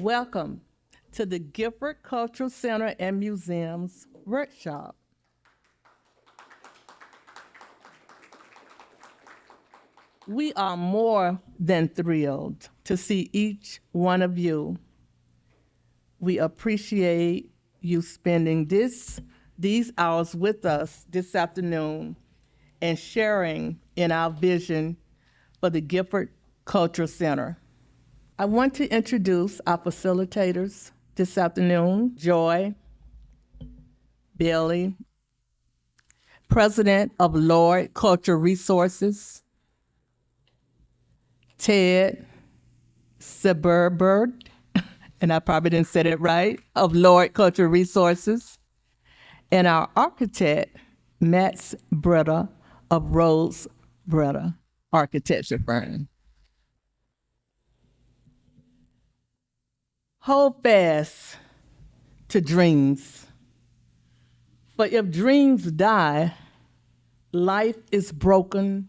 Welcome to the Gifford Cultural Center and Museum's workshop. We are more than thrilled to see each one of you. We appreciate you spending these hours with us this afternoon and sharing in our vision for the Gifford Cultural Center. I want to introduce our facilitators this afternoon, Joy Bailey, President of Lloyd Cultural Resources, Ted Seberbert, and I probably didn't say it right, of Lloyd Cultural Resources, and our architect, Max Brito of Rhodes and Brito Architecture firm. Hold fast to dreams. For if dreams die, life is broken.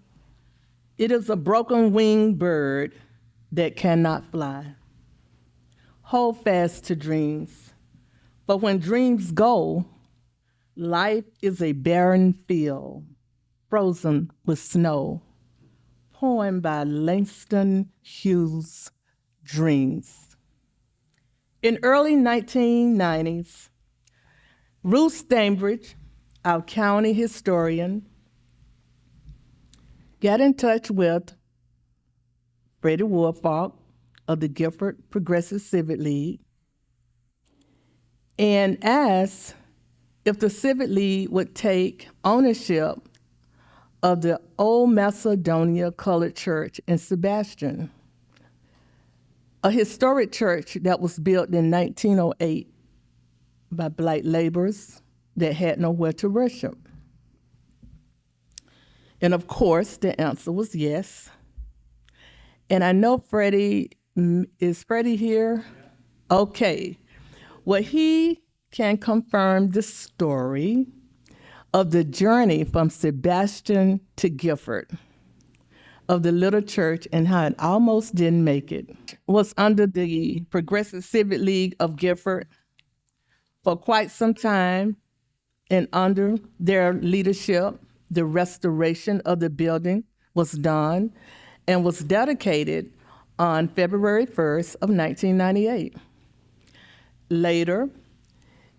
It is a broken winged bird that cannot fly. Hold fast to dreams. But when dreams go, life is a barren field, frozen with snow. Poem by Langston Hughes, Dreams. In early 1990s, Ruth Stambridge, our county historian, got in touch with Freddie Woodfolk of the Gifford Progressive Civic League and asked if the Civic League would take ownership of the old Macedonia Colored Church in Sebastian, a historic church that was built in 1908 by Black laborers that had nowhere to worship. And of course, the answer was yes. And I know Freddie, is Freddie here? Okay. Well, he can confirm the story of the journey from Sebastian to Gifford, of the little church and how it almost didn't make it. Was under the Progressive Civic League of Gifford for quite some time, and under their leadership, the restoration of the building was done and was dedicated on February 1st of 1998. Later,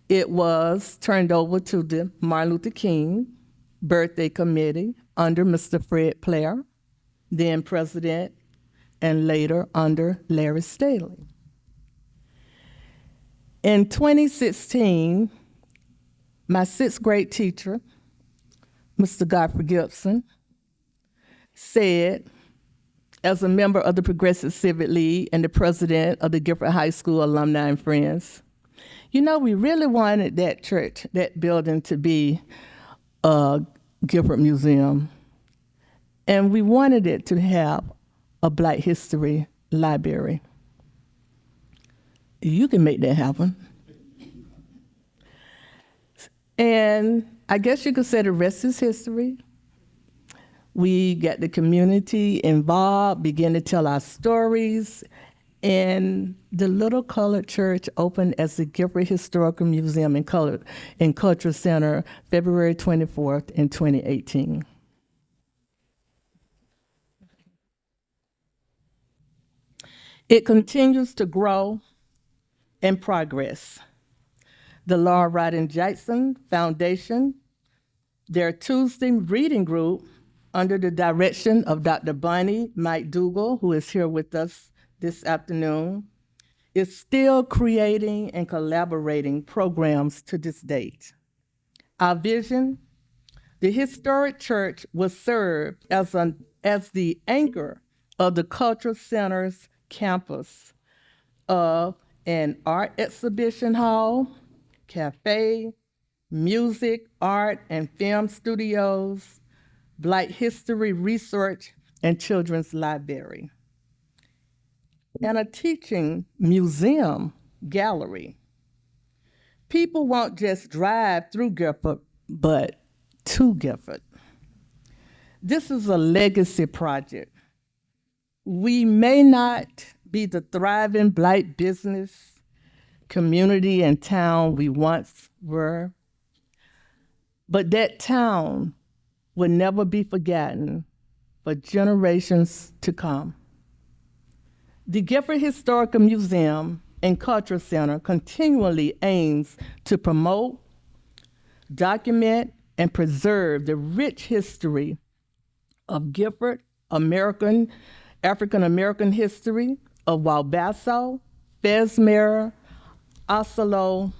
it was turned over to the Martin Luther King Birthday Committee under Mr. Fred Player, then president, and later under Larry Staley. In 2016, my sixth grade teacher, Mr. Godfrey Gibson, said, as a member of the Progressive Civic League and the president of the Gifford High School Alumni and Friends, you know, we really wanted that church, that building, to be a Gifford Museum. And we wanted it to have a Black History library. You can make that happen. And I guess you could say the rest is history. We got the community involved, began to tell our stories, and the little colored church opened as the Gifford Historical Museum and Cultural Center February 24th in 2018. It continues to grow and progress. The Laura Rodden Jackson Foundation, their Tuesday reading group under the direction of Dr. Bonnie Mike Dougal, who is here with us this afternoon, is still creating and collaborating programs to this date. Our vision, the historic church will serve as the anchor of the Cultural Center's campus of an art exhibition hall, cafe, music, art, and film studios, Black History Research and Children's Library, and a teaching museum gallery. People won't just drive through Gifford, but to Gifford. This is a legacy project. We may not be the thriving Black business, community, and town we once were. But that town will never be forgotten for generations to come. The Gifford Historical Museum and Cultural Center continually aims to promote, document, and preserve the rich history of Gifford, African American history of Walbasso, Fezmera, Osceola,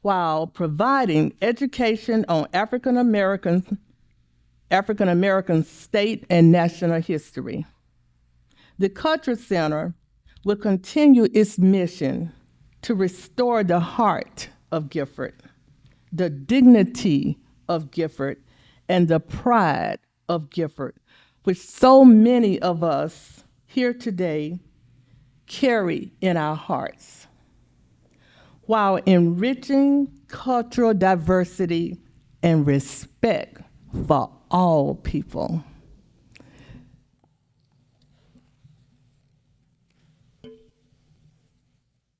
while providing education on African American state and national history. The Cultural Center will continue its mission to restore the heart of Gifford, the dignity of Gifford, and the pride of Gifford, which so many of us here today carry in our hearts, while enriching cultural diversity and respect for all people.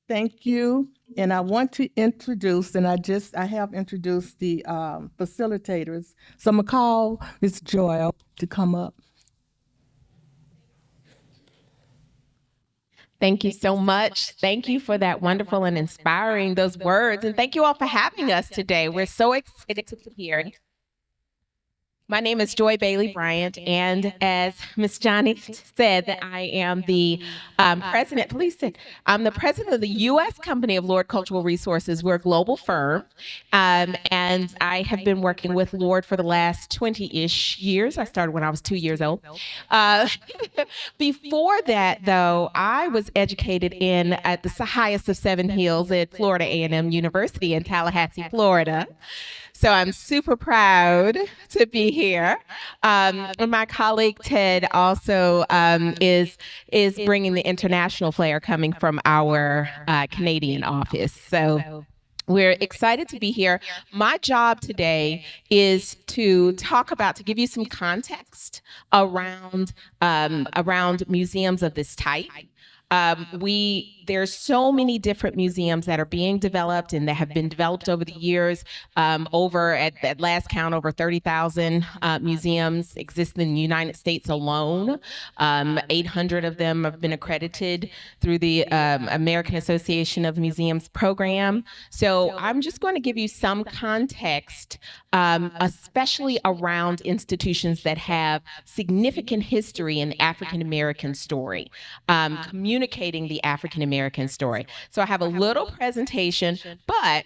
Thank you. And I want to introduce, and I have introduced the facilitators. So I'm gonna call Ms. Joy to come up. Thank you so much. Thank you for that wonderful and inspiring those words. And thank you all for having us today. We're so excited to be here. My name is Joy Bailey Bryant, and as Miss Johnny said, that I am the president. Please sit. I'm the president of the U.S. Company of Lord Cultural Resources. We're a global firm, and I have been working with Lord for the last 20-ish years. I started when I was 2 years old. Before that, though, I was educated at the highest of 7 hills at Florida A&M University in Tallahassee, Florida. So I'm super proud to be here. And my colleague Ted also is bringing the international flair coming from our Canadian office. So we're excited to be here. My job today is to give you some context around museums of this type. There's so many different museums that are being developed and that have been developed over the years. Over at last count, over 30,000 museums exist in the United States alone. 800 of them have been accredited through the American Association of Museums program. So I'm just going to give you some context, especially around institutions that have significant history in the African American story. Communicating the African American story. So I have a little presentation, but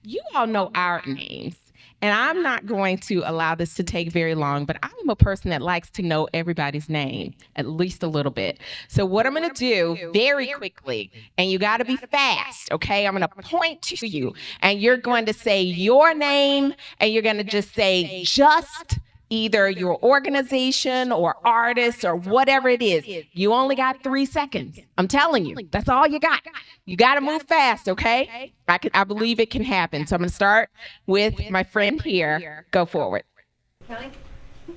you all know our names. And I'm not going to allow this to take very long, but I'm a person that likes to know everybody's name, at least a little bit. So what I'm going to do very quickly, and you got to be fast, okay? I'm going to point to you, and you're going to say your name, and you're going to just say just either your organization or artist or whatever it is. You only got 3 seconds. I'm telling you, that's all you got. You got to move fast, okay? I believe it can happen. So I'm going to start with my friend here. Go forward.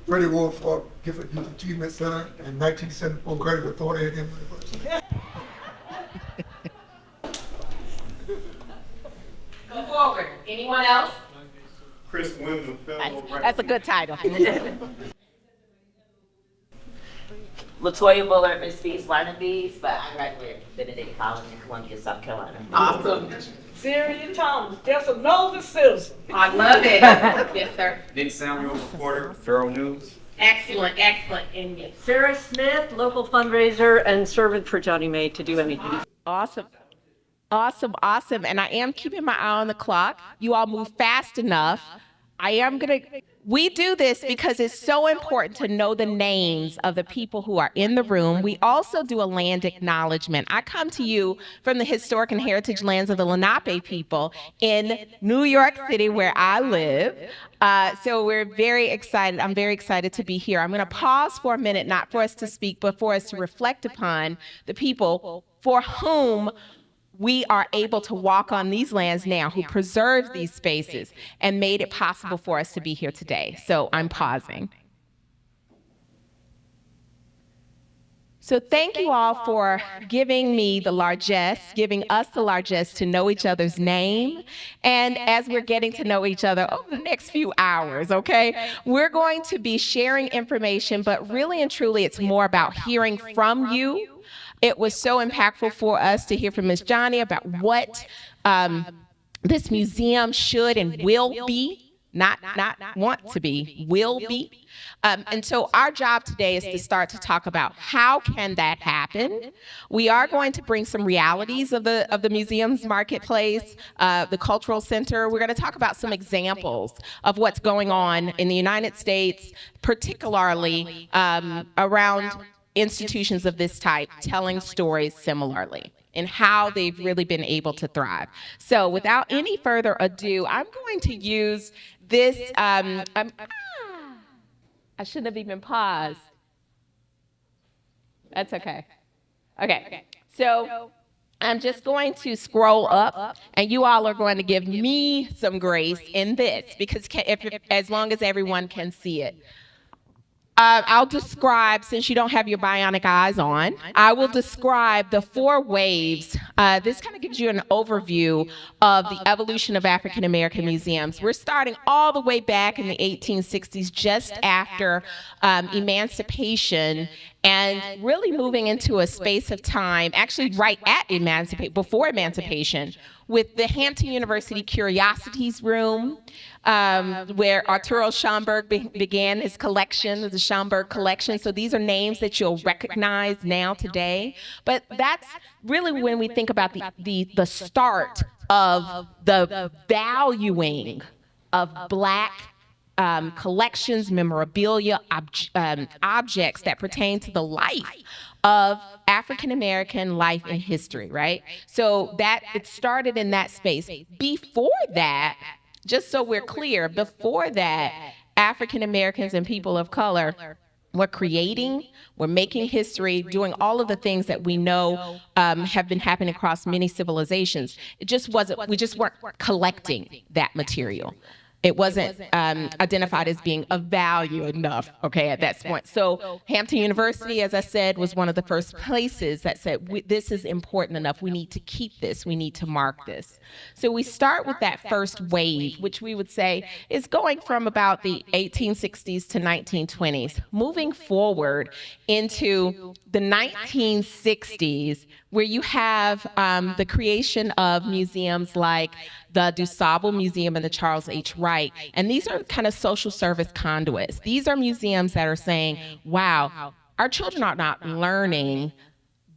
Freddie Wolf, Gifford Youth Achievement Center, and 1974 graduate authority at Emory University. Go forward. Anyone else? Chris Wyndham, That's a good title. Latoya Bullard, Miss Feast, Line Bees, but I graduated from Benedict College in Columbia, South Carolina. Awesome. Syrian Thomas, just a Nova citizen. I love it. Yes, sir. Nick Samuel, reporter, Federal News. Excellent, excellent. And yes. Sarah Smith, local fundraiser and servant for Johnny May to do anything. Awesome. Awesome, awesome. And I am keeping my eye on the clock. You all move fast enough. We do this because it's so important to know the names of the people who are in the room. We also do a land acknowledgement. I come to you from the historic and heritage lands of the Lenape people in New York City, where I live. So we're very excited. I'm very excited to be here. I'm going to pause for a minute, not for us to speak, but for us to reflect upon the people for whom we are able to walk on these lands now, who preserved these spaces and made it possible for us to be here today. So I'm pausing. So thank you all for giving me the largesse, giving us the largesse to know each other's name. And as we're getting to know each other over the next few hours, okay, we're going to be sharing information, but really and truly, it's more about hearing from you. It was so impactful for us to hear from Ms. Johnny about what this museum should and will be. Not want to be, will be. And so our job today is to start to talk about how can that happen. We are going to bring some realities of the museum's marketplace, the cultural center. We're going to talk about some examples of what's going on in the United States, particularly around institutions of this type telling stories similarly, and how they've really been able to thrive. So without any further ado, I'm going to use this, I shouldn't have even paused. That's okay. Okay, so I'm just going to scroll up, and you all are going to give me some grace in this, because as long as everyone can see it. I'll describe, since you don't have your bionic eyes on, I will describe the 4 waves. This kind of gives you an overview of the evolution of African American museums. We're starting all the way back in the 1860s, just after emancipation, and really moving into a space of time, actually right at before emancipation, with the Hampton University Curiosities Room, where Arturo Schomburg began his collection, the Schomburg Collection. So these are names that you'll recognize now today. But that's really when we think about the start of the valuing of Black collections, memorabilia, objects that pertain to the life of African American life and history, right? So that it started in that space. Before that, just so we're clear, before that, African Americans and people of color were creating, we're making history, doing all of the things that we know have been happening across many civilizations. It just wasn't, we just weren't collecting that material. It wasn't identified as being of value enough, okay, at that point. So Hampton University, as I said, was one of the first places that said, this is important enough. We need to keep this. We need to mark this. So we start with that first wave, which we would say is going from about the 1860s to 1920s, moving forward into the 1960s, where you have the creation of museums like the DuSable Museum and the Charles H. Wright. And these are kind of social service conduits. These are museums that are saying, wow, our children are not learning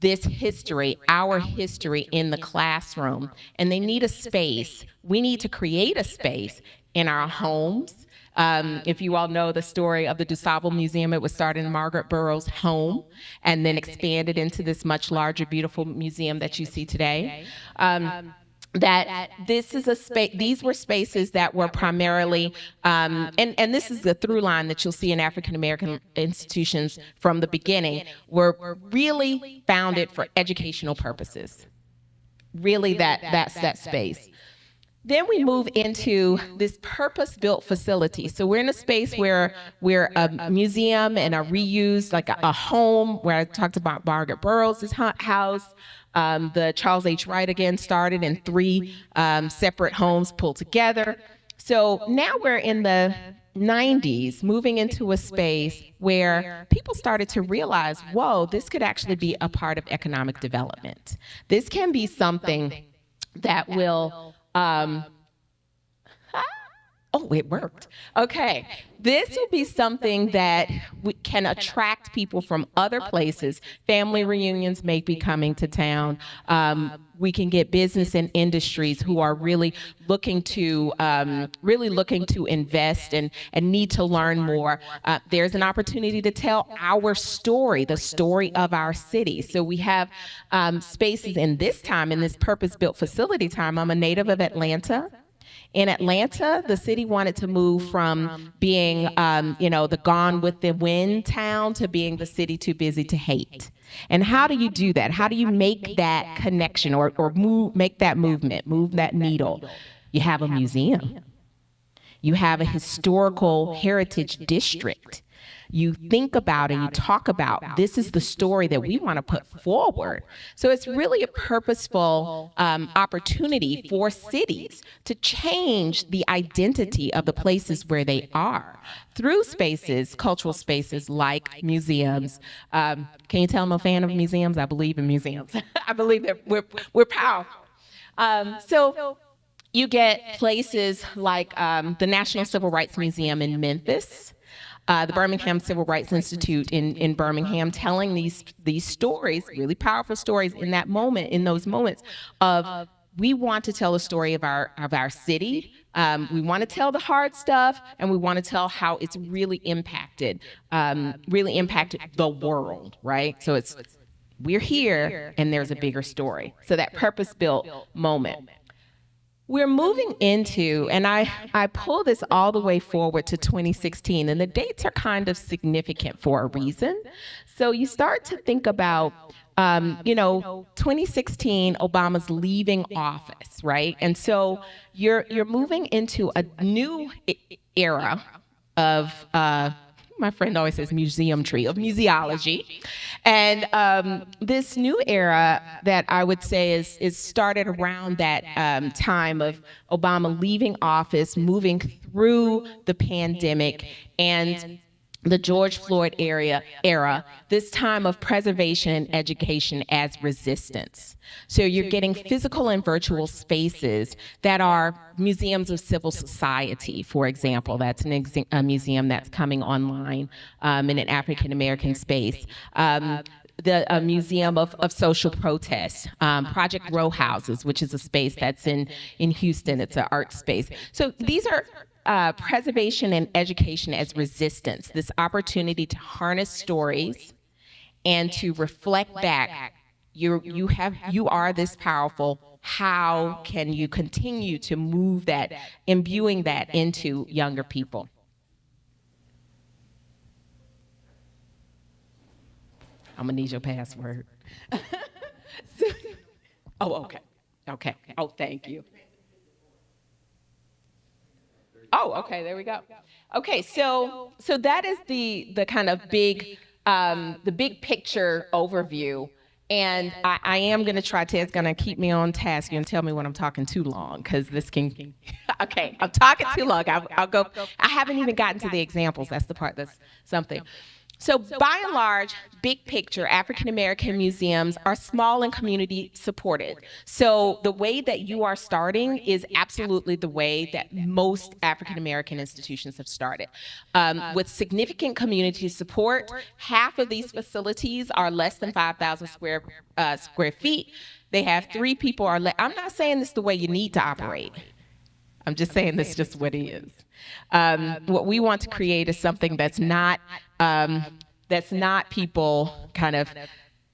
this history, our history in the classroom, and they need a space. We need to create a space in our homes. If you all know the story of the DuSable Museum, it was started in Margaret Burroughs' home and then expanded into this much larger, beautiful museum that you see today. That this is a space, these were spaces that were primarily, and this is the through line that you'll see in African American institutions from the beginning, were really founded for educational purposes. Really that's that space. Then we move into this purpose-built facility. So we're in a space where we're a museum and a reused, like a home, where I talked about Margaret Burroughs' house. The Charles H. Wright again started in 3 separate homes pulled together. So now we're in the 90s, moving into a space where people started to realize, whoa, this could actually be a part of economic development. This can be something that will, oh, it worked. Okay. This will be something that can attract people from other places. Family reunions may be coming to town. We can get business and industries who are really looking to invest and need to learn more. There's an opportunity to tell our story, the story of our city. So we have spaces in this time, in this purpose-built facility time. I'm a native of Atlanta. In Atlanta, the city wanted to move from being, the Gone with the Wind town to being the city too busy to hate. And how do you do that? How do you make that connection or make that movement, move that needle? You have a museum. You have a historical heritage district You think about and you talk about, this is the story that we want to put forward. So it's really a purposeful opportunity for cities to change the identity of the places where they are through spaces, cultural spaces like museums. Can you tell I'm a fan of museums? I believe in museums. I believe that we're powerful. So you get places like the National Civil Rights Museum in Memphis, the Birmingham Civil Rights Institute in Birmingham, telling these stories, really powerful stories in that moment, in those moments of, we want to tell a story of our city. We want to tell the hard stuff, and we want to tell how it's really impacted the world, right? So we're here, and there's a bigger story. So that purpose-built moment. We're moving into, and I pull this all the way forward to 2016, and the dates are kind of significant for a reason. So you start to think about, 2016, Obama's leaving office, right? And so you're moving into a new era of, my friend always says museum tree, of museology. And this new era that I would say is started around that time of Obama leaving office, moving through the pandemic, and the George Floyd era, this time of preservation and education as resistance. So you're getting physical and virtual spaces that are museums of civil society, for example. That's a museum that's coming online in an African American space. The Museum of Social Protest, Project Row Houses, which is a space that's in Houston. It's an art space. So these are preservation and education as resistance, this opportunity to harness stories and to reflect back. You are this powerful. How can you continue to move that, imbuing that into younger people? I'm gonna need your password. Oh, okay. Oh, thank you. Oh, okay, there we go. Okay, so that is the kind of big picture overview. And I am going to try to, it's going to keep me on task. You're going to tell me when I'm talking too long, because this can, okay, I'm talking too long. I'll go, I haven't even gotten to the examples. That's the part that's something. So by and large, big picture, African American museums are small and community supported. So the way that you are starting is absolutely the way that most African American institutions have started. With significant community support, half of these facilities are less than 5,000 square feet. They have 3 people or less. I'm not saying this is the way you need to operate. I'm just saying this is just what it is. What we want to create is something that's not people kind of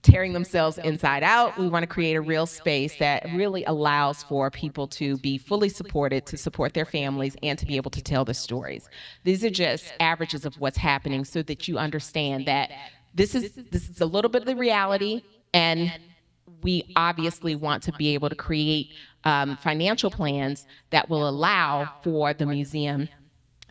tearing themselves inside out. We want to create a real space that really allows for people to be fully supported, to support their families, and to be able to tell the stories. These are just averages of what's happening so that you understand that this is a little bit of the reality, and we obviously want to be able to create financial plans that will allow for the museum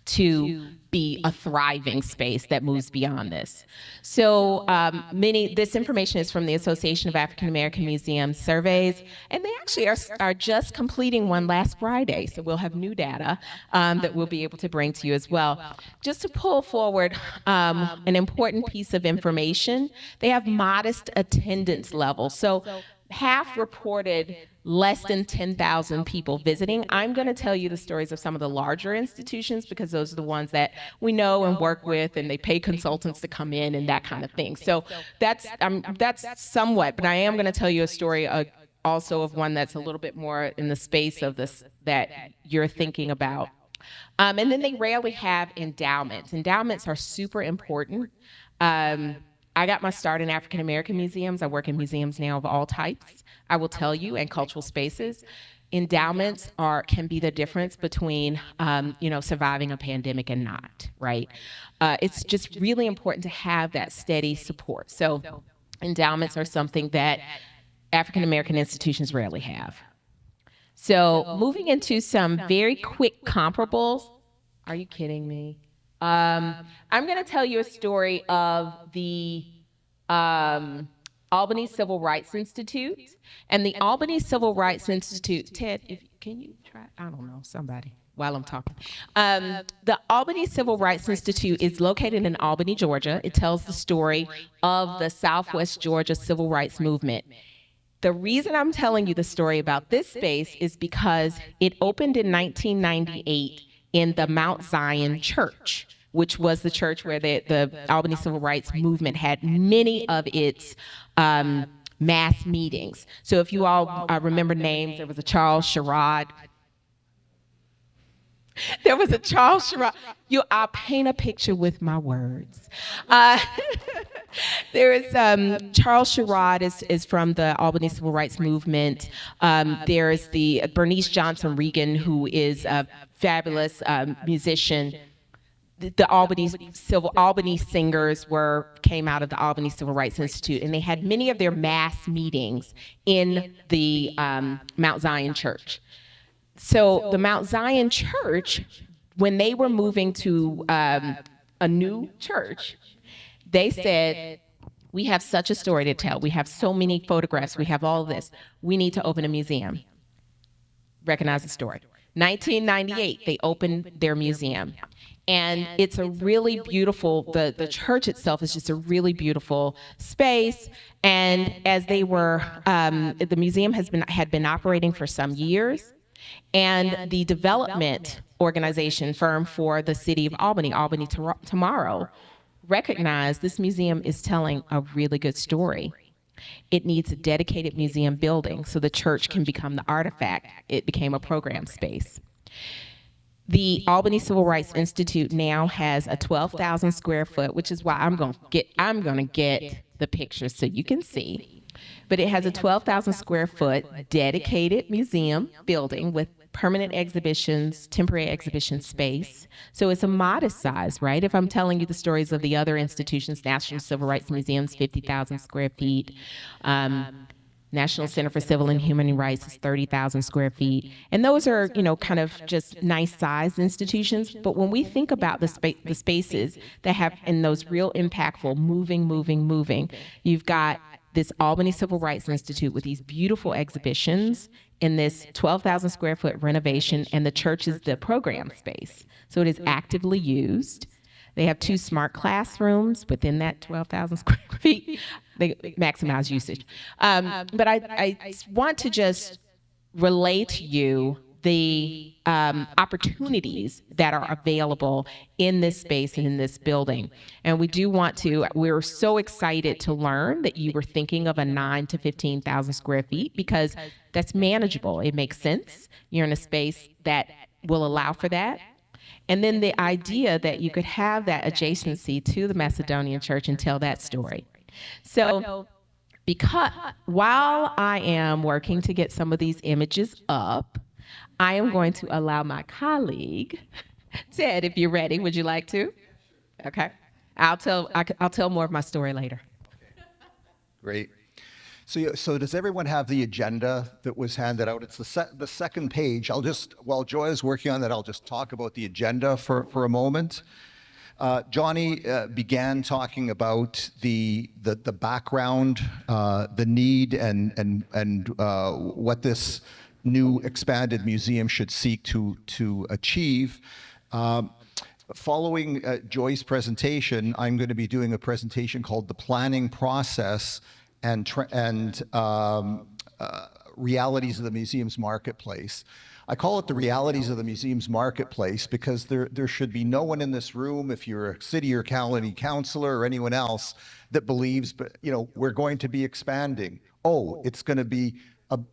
to be a thriving space that moves beyond this. So this information is from the Association of African American Museums surveys, and they actually are just completing one last Friday, so we'll have new data that we'll be able to bring to you as well. Just to pull forward an important piece of information, they have modest attendance levels. So half reported less than 10,000 people visiting. I'm going to tell you the stories of some of the larger institutions, because those are the ones that we know and work with, and they pay consultants to come in and that kind of thing. So that's somewhat, but I am going to tell you a story also of one that's a little bit more in the space of this that you're thinking about. And then they rarely have endowments. Endowments are super important. I got my start in African American museums. I work in museums now of all types. I will tell you, and cultural spaces, endowments can be the difference between surviving a pandemic and not, right? It's just really important to have that steady support. So endowments are something that African American institutions rarely have. So moving into some very quick comparables. Are you kidding me? I'm going to tell you a story of the Albany Civil Rights Institute. And the Albany Civil Rights Institute, Ted, can you try? I don't know, somebody, while I'm talking. The Albany Civil Rights Institute is located in Albany, Georgia. It tells the story of the Southwest Georgia Civil Rights Movement. The reason I'm telling you the story about this space is because it opened in 1998 in the Mount Zion Church, which was the church where the Albany Civil Rights Movement had many of its mass meetings. So if you all remember names, there was a Charles Sherrod. There was a Charles Sherrod. I'll paint a picture with my words. There is Charles Sherrod is from the Albany Civil Rights Movement. There is the Bernice Johnson Regan, who is a fabulous musician. The Albany singers came out of the Albany Civil Rights Institute, and they had many of their mass meetings in the Mount Zion Church. So the Mount Zion Church, when they were moving to a new church, they said, we have such a story to tell. We have so many photographs. We have all of this. We need to open a museum. Recognize the story. 1998, they opened their museum. And it's a really beautiful, the church itself is just a really beautiful space. And as they were, the museum had been operating for some years. And the development organization firm for the city of Albany, Albany Tomorrow, recognized this museum is telling a really good story. It needs a dedicated museum building so the church can become the artifact. It became a program space. The Albany Civil Rights Institute now has a 12,000 square foot, which is why I'm going to get the pictures so you can see. But it has a 12,000 square foot dedicated museum building with permanent exhibitions, temporary exhibition space. So it's a modest size, right? If I'm telling you the stories of the other institutions, National Civil Rights Museum's 50,000 square feet, National Center for Civil and Human Rights is 30,000 square feet. And those are, kind of just nice sized institutions. But when we think about the spaces that have in those real impactful, moving, you've got this Albany Civil Rights Institute with these beautiful exhibitions in this 12,000 square foot renovation, and the church is the program space. So it is actively used. They have 2 smart classrooms within that 12,000 square feet. They maximize usage. But I want to just relay to you the opportunities that are available in this space and in this building. And we're so excited to learn that you were thinking of a 9,000 to 15,000 square feet, because that's manageable. It makes sense. You're in a space that will allow for that. And then the idea that you could have that adjacency to the Macedonian Church and tell that story. So because while I am working to get some of these images up, I am going to allow my colleague, Ted, if you're ready, would you like to? Okay. I'll tell more of my story later. Great. So does everyone have the agenda that was handed out? It's the second page. While Joy is working on that, I'll just talk about the agenda for a moment. Johnny began talking about the background, the need, and what this new expanded museum should seek to achieve. Following Joy's presentation, I'm going to be doing a presentation called "The Planning Process and Realities of the Museum's Marketplace." I call it the realities of the museum's marketplace because there should be no one in this room, if you're a city or county councilor or anyone else, that believes, we're going to be expanding. Oh, it's going to be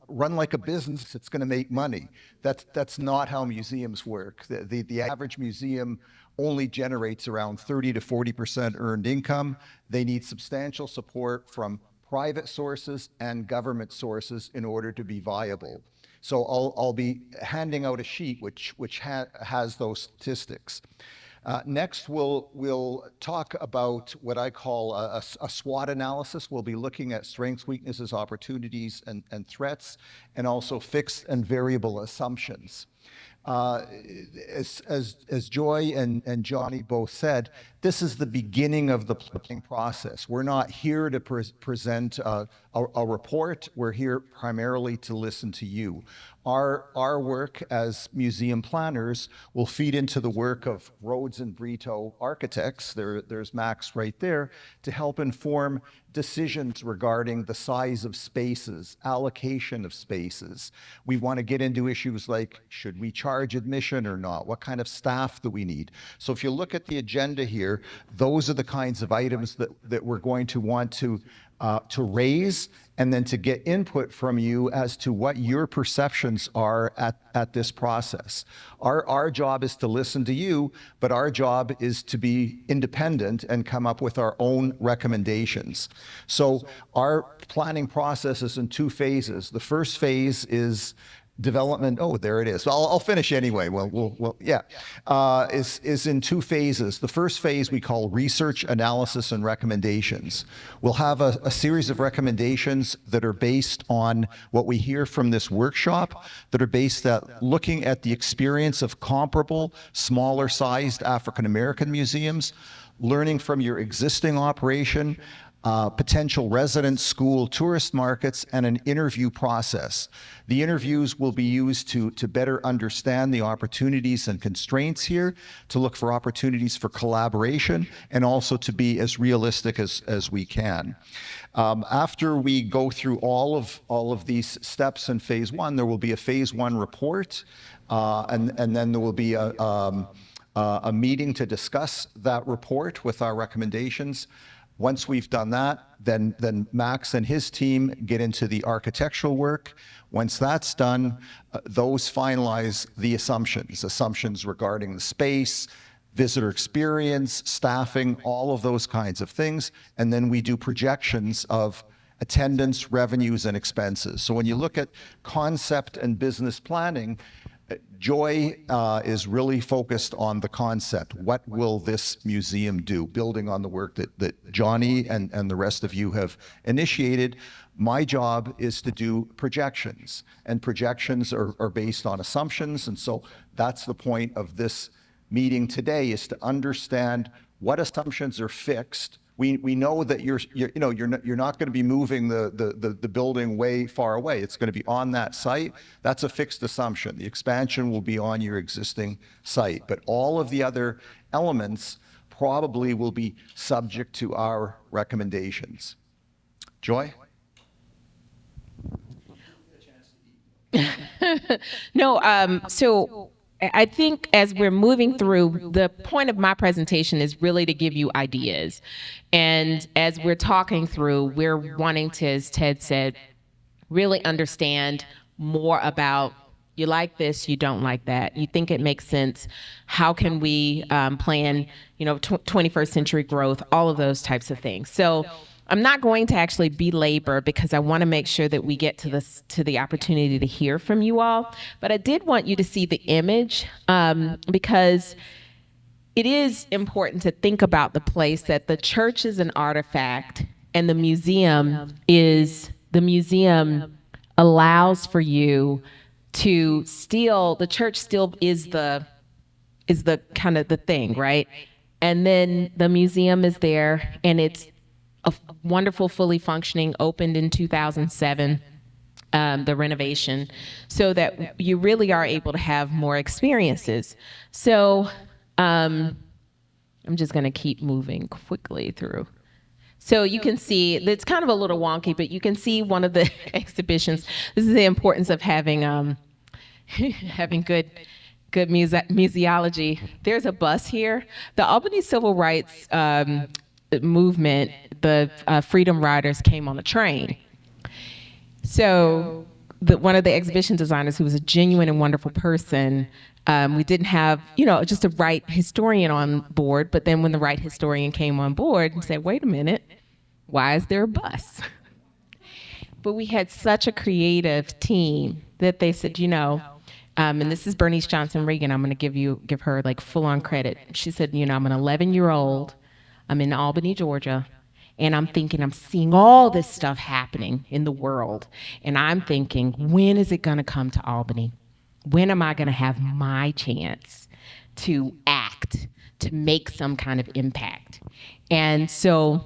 run like a business. It's going to make money. That's not how museums work. The average museum only generates around 30 to 40% earned income. They need substantial support from private sources and government sources in order to be viable. So I'll be handing out a sheet which has those statistics. Next, we'll talk about what I call a SWOT analysis. We'll be looking at strengths, weaknesses, opportunities, and threats, and also fixed and variable assumptions. As Joy and Johnny both said, this is the beginning of the planning process. We're not here to present a report. We're here primarily to listen to you. Our work as museum planners will feed into the work of Rhodes and Brito Architects. There's Max right there to help inform decisions regarding the size of spaces, allocation of spaces. We want to get into issues like, should we charge admission or not? What kind of staff do we need? So if you look at the agenda here, those are the kinds of items that we're going to want to raise, and then to get input from you as to what your perceptions are at this process. Our job is to listen to you, but our job is to be independent and come up with our own recommendations. So our planning process is in two phases. The first phase is development. Oh, there it is. I'll finish anyway. Is in two phases. The first phase we call research, analysis, and recommendations. We'll have a series of recommendations that are based on what we hear from this workshop, that are based at looking at the experience of comparable, smaller sized African American museums, learning from your existing operation, potential resident school tourist markets, and an interview process. The interviews will be used to better understand the opportunities and constraints here, to look for opportunities for collaboration, and also to be as realistic as we can. After we go through all of these steps in phase one, there will be a phase one report, and then there will be a meeting to discuss that report with our recommendations. Once we've done that, then Max and his team get into the architectural work. Once that's done, those finalize the assumptions regarding the space, visitor experience, staffing, all of those kinds of things. And then we do projections of attendance, revenues, and expenses. So when you look at concept and business planning, Joy is really focused on the concept. What will this museum do? Building on the work that Johnny and the rest of you have initiated. My job is to do projections, and projections are based on assumptions. And so that's the point of this meeting today, is to understand what assumptions are fixed. We know that you're not going to be moving the building way far away. It's going to be on that site. That's a fixed assumption. The expansion will be on your existing site, but all of the other elements probably will be subject to our recommendations. Joy? No, so I think as we're moving through, the point of my presentation is really to give you ideas. And as we're talking through, we're wanting to, as Ted said, really understand more about, you like this, you don't like that, you think it makes sense, how can we plan, 21st century growth, all of those types of things. So I'm not going to actually belabor, because I want to make sure that we get to the opportunity to hear from you all. But I did want you to see the image, because it is important to think about the place that the church is an artifact, and the museum allows for you to still, the church still is the kind of the thing, right? And then the museum is there, and it's a wonderful, fully functioning, opened in 2007, the renovation, so that you really are able to have more experiences. So I'm just going to keep moving quickly through. So you can see, it's kind of a little wonky, but you can see one of the exhibitions. This is the importance of having having good museology. There's a bus here. The Albany Civil Rights movement, the Freedom Riders came on a train. So one of the exhibition designers, who was a genuine and wonderful person, we didn't have, just a right historian on board, but then when the right historian came on board and said, wait a minute, why is there a bus? But we had such a creative team that they said, and this is Bernice Johnson Reagan, I'm going to give her like full on credit. She said, I'm an 11-year-old, I'm in Albany, Georgia, and I'm seeing all this stuff happening in the world. And I'm thinking, when is it going to come to Albany? when am I going to have my chance to act, to make some kind of impact? And so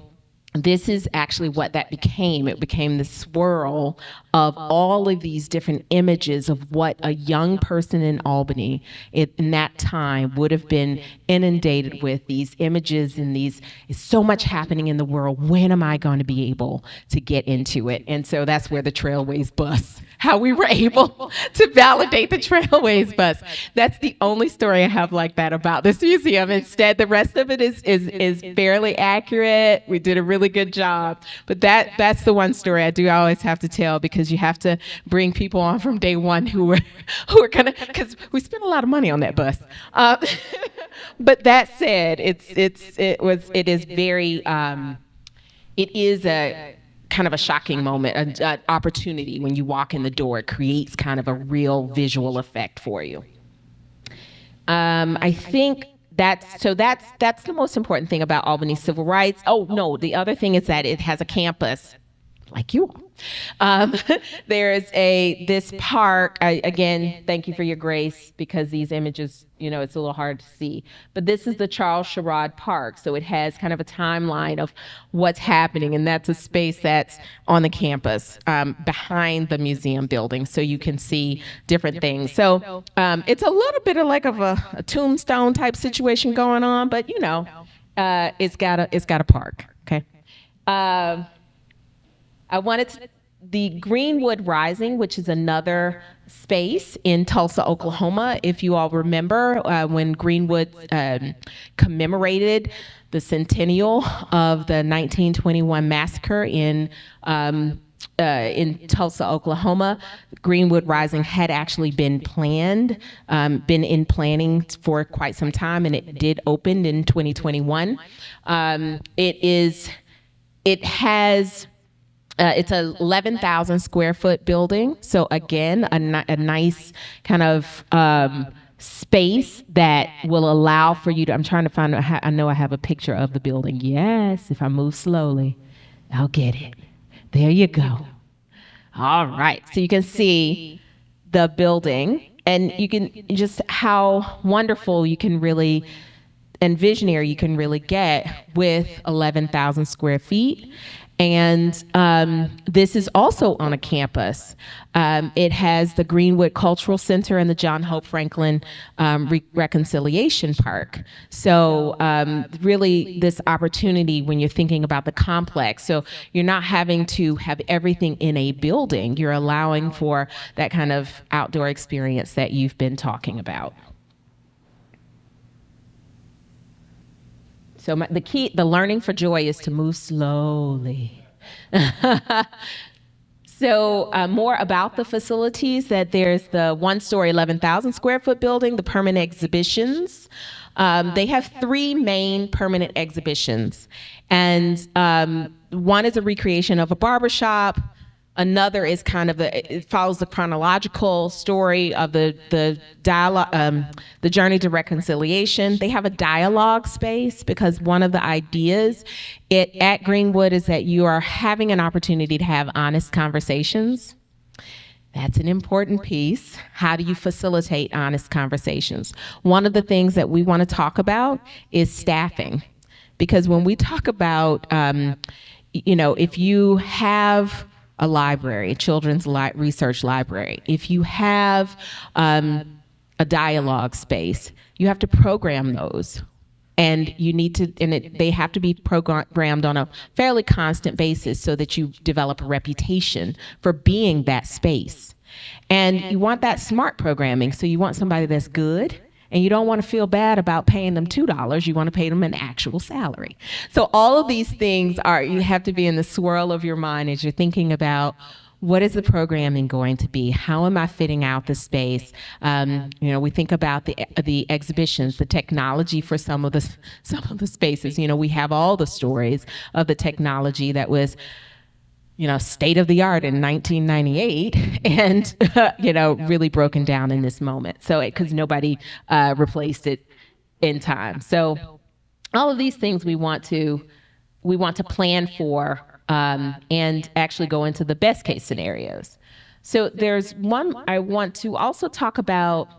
this is actually what that became. It became the swirl of all of these different images of what a young person in Albany in that time would have been inundated with, these images and these, is so much happening in the world. When am I going to be able to get into it? And so that's where the Trailways bus, how we were able to validate the Trailways bus. That's the only story I have like that about this museum. Instead, the rest of it is fairly accurate. We did a really good job. But that's the one story I do always have to tell, because you have to bring people on from day one who are gonna, because we spent a lot of money on that bus. But that said, it is very it is a kind of a shocking moment, an opportunity when you walk in the door. It creates kind of a real visual effect for you. I think that's the most important thing about Albany civil rights. Oh no, the other thing is that it has a campus, like you all. There's this park. Again, thank you for your grace, because these images, it's a little hard to see. But this is the Charles Sherrod Park. So it has kind of a timeline of what's happening. And that's a space that's on the campus behind the museum building. So you can see different things. So it's a little bit of like a tombstone type situation going on. But, it's got a park. Okay. The Greenwood Rising, which is another space in Tulsa, Oklahoma. If you all remember, when Greenwood commemorated the centennial of the 1921 massacre in Tulsa, Oklahoma, Greenwood Rising had actually been planned, been in planning for quite some time, and it did open in 2021. It's a 11,000 square foot building. So again, a nice kind of space that will allow for you to, I'm trying to find out, I know I have a picture of the building. Yes, if I move slowly, I'll get it. There you go. All right, so you can see the building, and you can just how wonderful you can really, and visionary you can really get with 11,000 square feet. And this is also on a campus. It has the Greenwood Cultural Center and the John Hope Franklin Reconciliation Park. So really this opportunity when you're thinking about the complex, so you're not having to have everything in a building, you're allowing for that kind of outdoor experience that you've been talking about. So the learning for joy is to move slowly. So more about the facilities, that there's the one-story 11,000 square foot building, the permanent exhibitions. They have 3 main permanent exhibitions. And one is a recreation of a barbershop. Another is kind of it follows the chronological story of the dialogue, the journey to reconciliation. They have a dialogue space, because one of the ideas at Greenwood is that you are having an opportunity to have honest conversations. That's an important piece. How do you facilitate honest conversations? One of the things that we want to talk about is staffing, because when we talk about, if you have a library, a children's research library, if you have a dialogue space, you have to program those. And you need to, they have to be programmed on a fairly constant basis so that you develop a reputation for being that space. And you want that smart programming. So you want somebody that's good, and you don't want to feel bad about paying them $2. You want to pay them an actual salary. So all of these things you have to be in the swirl of your mind as you're thinking about, what is the programming going to be? How am I fitting out the space? We think about the exhibitions, the technology for some of the spaces. We have all the stories of the technology that was, state of the art in 1998, and really broken down in this moment. So because nobody replaced it in time. So all of these things we want to plan for. And actually go into the best case scenarios. So there's one I want to also talk about.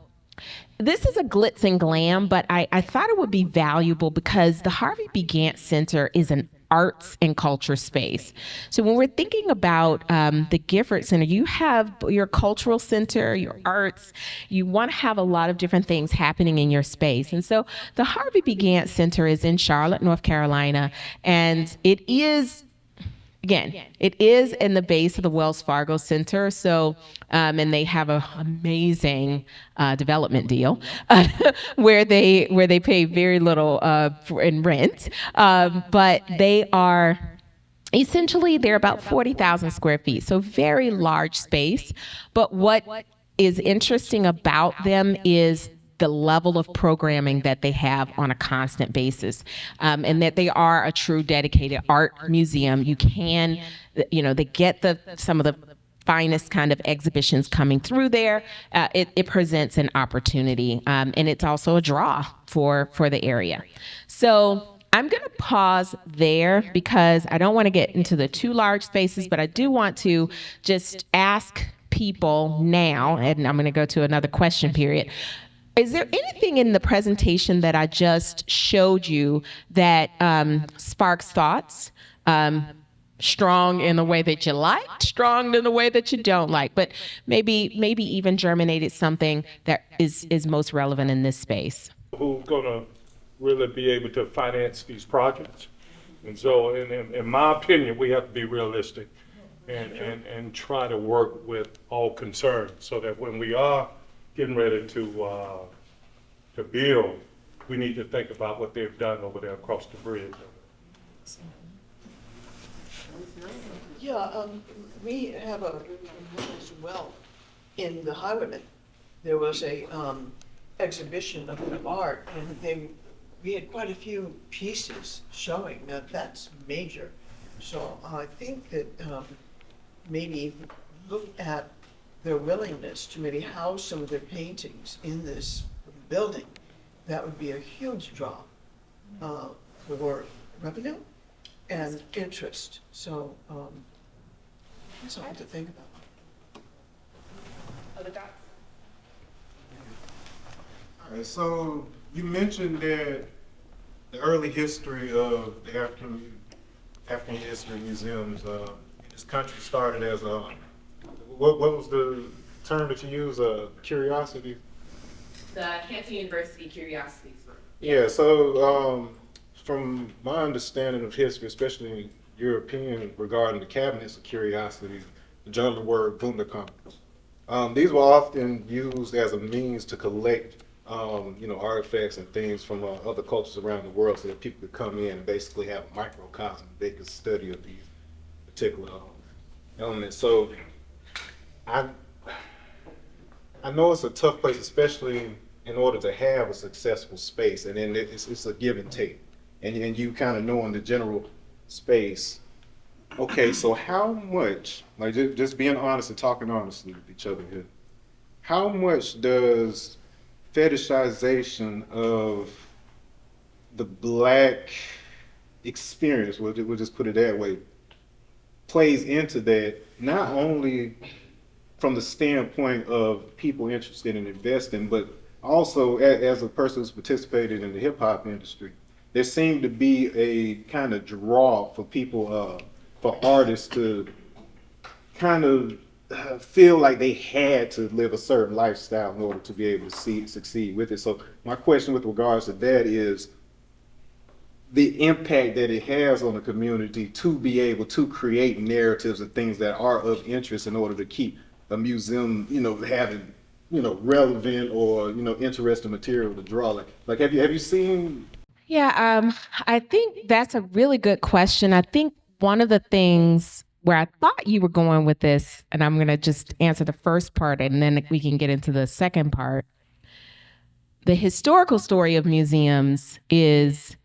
This is a glitz and glam, but I thought it would be valuable because the Harvey B. Gantt Center is an arts and culture space. So when we're thinking about the Gifford Center, you have your cultural center, your arts, you want to have a lot of different things happening in your space. And so the Harvey B. Gantt Center is in Charlotte, North Carolina, and it is again, it is in the base of the Wells Fargo Center. So, and they have an amazing development deal where they pay very little in rent, but they are. Essentially, they're about 40,000 square feet, so very large space. But what is interesting about them is the level of programming that they have on a constant basis, and that they are a true dedicated art museum. You can, they get some of the finest kind of exhibitions coming through there. It presents an opportunity, and it's also a draw for the area. So I'm going to pause there because I don't want to get into the too large spaces, but I do want to just ask people now, and I'm going to go to another question period. Is there anything in the presentation that I just showed you that sparks thoughts? Strong in the way that you like, strong in the way that you don't like, but maybe even germinated something that is most relevant in this space. Who's gonna really be able to finance these projects? And so in my opinion, we have to be realistic and try to work with all concerned so that when we are getting ready to build, we need to think about what they've done over there across the bridge. Yeah, we have a as well. In the Highwayman, there was a exhibition of art, and we had quite a few pieces showing. Now that's major. So I think that maybe look at their willingness to maybe house some of their paintings in this building. That would be a huge draw for revenue and interest. So that's something to think about. Other thoughts? All right, so you mentioned that the early history of the African history museums in this country started as what was the term that you used? Curiosity. The Canton University Curiosities. Yeah. So from my understanding of history, especially European, regarding the cabinets of curiosities, the German word Wunderkammer. These were often used as a means to collect, artifacts and things from other cultures around the world, so that people could come in and basically have a microcosm. They could study of these particular elements. So I know it's a tough place, especially in order to have a successful space, and then it's a give and take, and you kind of know in the general space. Okay, so how much, like just being honest and talking honestly with each other here, how much does fetishization of the Black experience, we'll just put it that way, plays into that, not only from the standpoint of people interested in investing, but also as a person who's participated in the hip hop industry, there seemed to be a kind of draw for people, for artists to kind of feel like they had to live a certain lifestyle in order to be able to succeed with it. So my question with regards to that is the impact that it has on the community to be able to create narratives of things that are of interest in order to keep a museum, having, relevant or, interesting material to draw. Like have you seen? Yeah, I think that's a really good question. I think one of the things where I thought you were going with this, and I'm going to just answer the first part and then we can get into the second part. The historical story of museums is,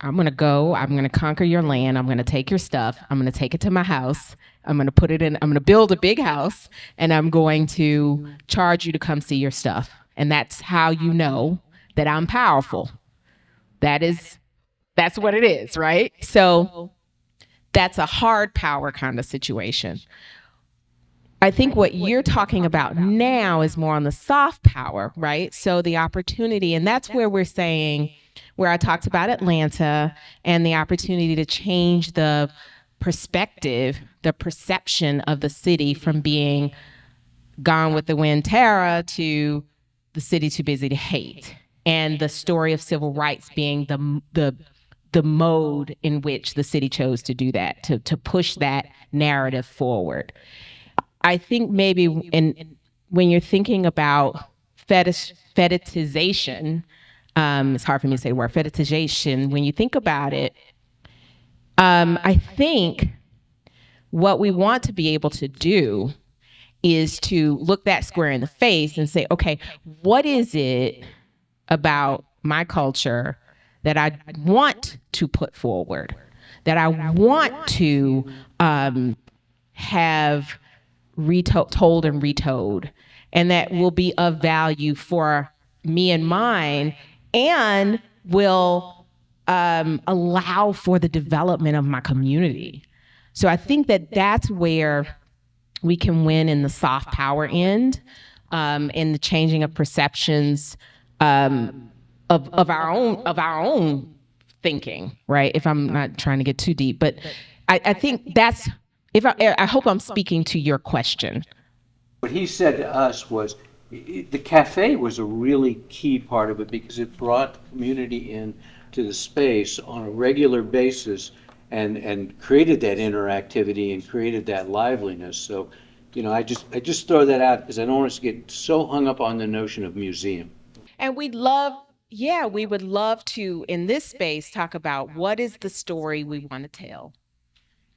I'm going to conquer your land, I'm going to take your stuff, I'm going to take it to my house, I'm going to build a big house, and I'm going to charge you to come see your stuff. And that's how you know that I'm powerful. That's what it is, right? So that's a hard power kind of situation. I think what you're talking about now is more on the soft power, right? So the opportunity, and that's where we're saying, where I talked about Atlanta and the opportunity to change the perspective, the perception of the city from being Gone with the Wind Tara to the city too busy to hate, and the story of civil rights being the mode in which the city chose to do that, to push that narrative forward. I think maybe when you're thinking about fetishization, it's hard for me to say the word fetishization. When you think about it, I think what we want to be able to do is to look that square in the face and say, okay, what is it about my culture that I want to put forward, that I want to have told and retold, and that will be of value for me and mine, and will allow for the development of my community. So I think that that's where we can win in the soft power end, in the changing of perceptions of our own thinking, right? If I'm not trying to get too deep, but I think that's, I hope I'm speaking to your question. What he said to us was the cafe was a really key part of it because it brought the community in to the space on a regular basis and created that interactivity and created that liveliness. So, you know, I just throw that out because I don't want us to get so hung up on the notion of museum. And we would love to, in this space, talk about what is the story we want to tell.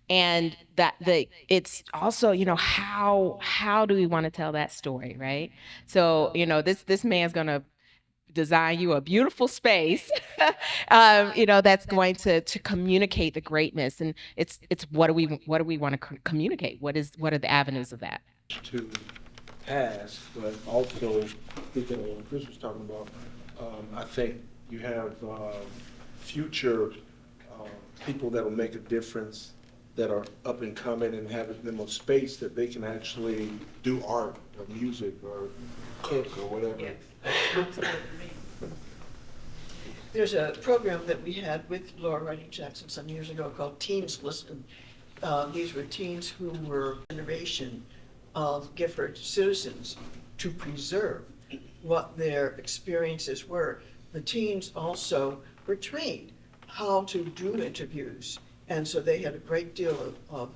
And it's also, you know, how do we want to tell that story, right? So, you know, this man's going to design you a beautiful space, you know, that's going to communicate the greatness. And it's what do we want to communicate? What are the avenues of that? To pass, but also thinking of what Chris was talking about, I think you have future people that will make a difference, that are up and coming, and having them a space that they can actually do art or music or cook or whatever. Yes. There's a program that we had with Laura Writing Jackson some years ago called Teens Listen. These were teens who were a generation of Gifford citizens to preserve what their experiences were. The teens also were trained how to do interviews, and so they had a great deal of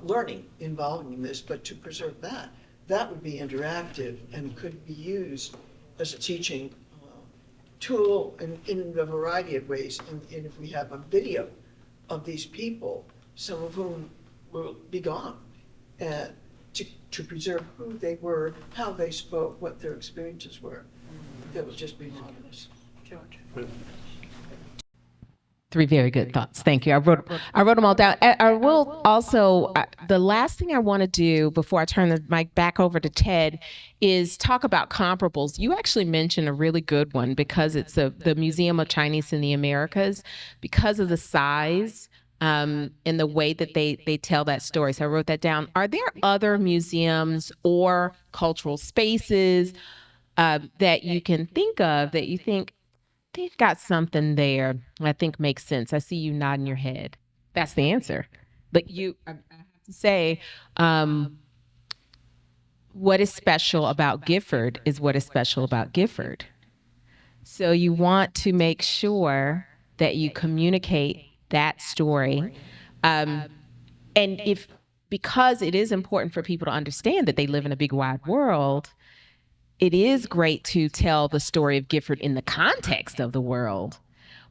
learning involving this, but to preserve that would be interactive and could be used as a teaching tool in a variety of ways. And if we have a video of these people, some of whom will be gone, to preserve who they were, how they spoke, what their experiences were, that would just be marvelous. George. Three very good thoughts. Thank you. I wrote them all down. I will also, the last thing I want to do before I turn the mic back over to Ted is talk about comparables. You actually mentioned a really good one because it's the Museum of Chinese in the Americas, because of the size and the way that they tell that story. So I wrote that down. Are there other museums or cultural spaces that you can think of that you think, they've got something there I think makes sense? I see you nodding your head. That's the answer. But I have to say, what is special about Gifford is what is special about Gifford. So you want to make sure that you communicate that story. And because it is important for people to understand that they live in a big wide world, it is great to tell the story of Gifford in the context of the world.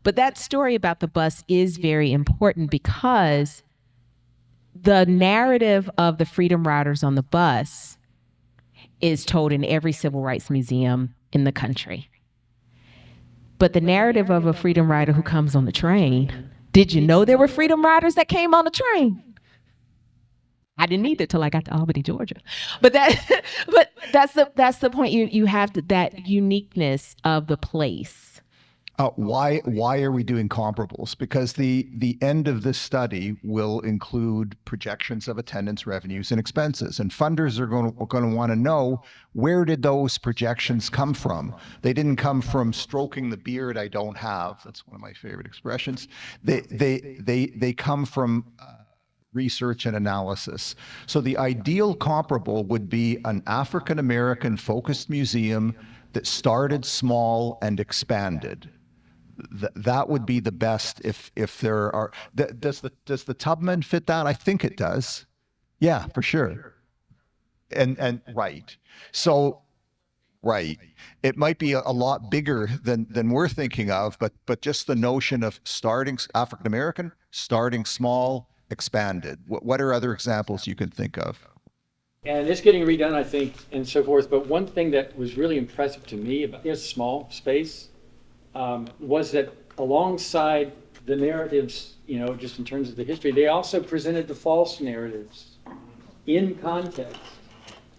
But that story about the bus is very important because the narrative of the Freedom Riders on the bus is told in every civil rights museum in the country. But the narrative of a Freedom Rider who comes on the train, did you know there were Freedom Riders that came on the train? I didn't either till I got to Albany, Georgia. But that's the point. You have that uniqueness of the place. Why are we doing comparables? Because the end of this study will include projections of attendance, revenues, and expenses, and funders are going to want to know, where did those projections come from? They didn't come from stroking the beard I don't have. That's one of my favorite expressions. They come from research and analysis. So the ideal comparable would be an African American focused museum that started small and expanded. That would be the best if there are. Does the Tubman fit that? I think it does. Yeah, for sure. And right. So right. It might be a lot bigger than we're thinking of, but just the notion of starting African American, starting small, expanded. What are other examples you can think of? And it's getting redone, I think, and so forth. But one thing that was really impressive to me about this small space was that alongside the narratives, just in terms of the history, they also presented the false narratives in context,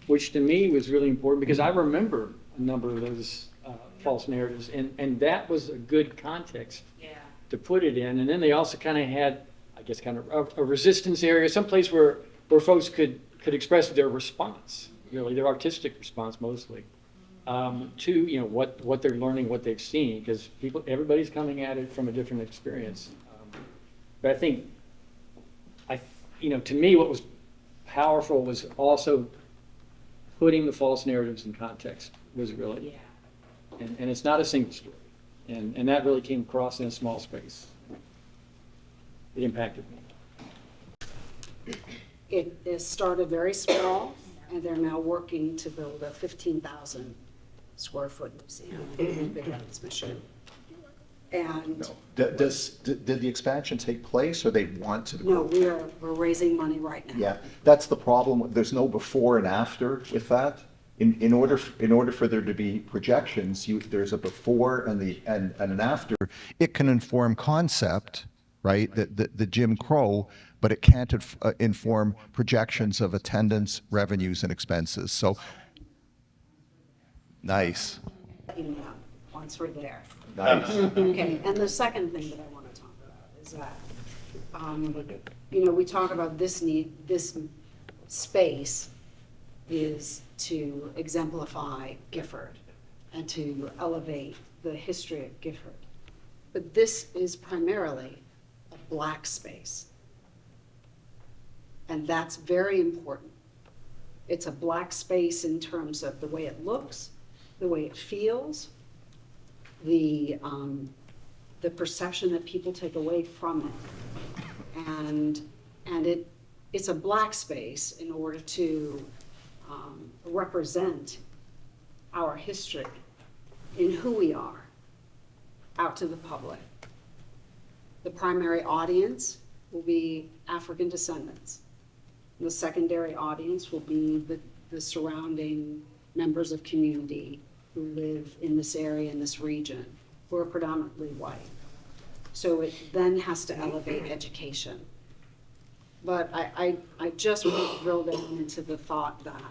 which to me was really important because I remember a number of those false narratives, and that was a good context to put it in. And then they also kind of had, I guess, kind of a resistance area, someplace where folks could express their response, really their artistic response mostly, to what they're learning, what they've seen, because everybody's coming at it from a different experience. But I think, to me, what was powerful was also putting the false narratives in context was really, and it's not a single story, and that really came across in a small space. It impacted me. It is started very small, and they're now working to build a 15,000 square foot museum in Bryant's mission. And Did the expansion take place, or they want to? no, we're raising money right now. Yeah, that's the problem. There's no before and after with that. In order for there to be projections, there's a before and an after. It can inform concept, right? The Jim Crow, but it can't inform projections of attendance, revenues, and expenses. So, nice. Once we're there. Nice. Okay, and the second thing that I want to talk about is that, we talk about this space is to exemplify Gifford and to elevate the history of Gifford. But this is primarily a Black space. And that's very important. It's a Black space in terms of the way it looks, the way it feels, the perception that people take away from it. And it's a Black space in order to represent our history in who we are out to the public. The primary audience will be African descendants. The secondary audience will be the surrounding members of community who live in this area, in this region, who are predominantly white. So it then has to elevate education. But I just want to drill down into the thought that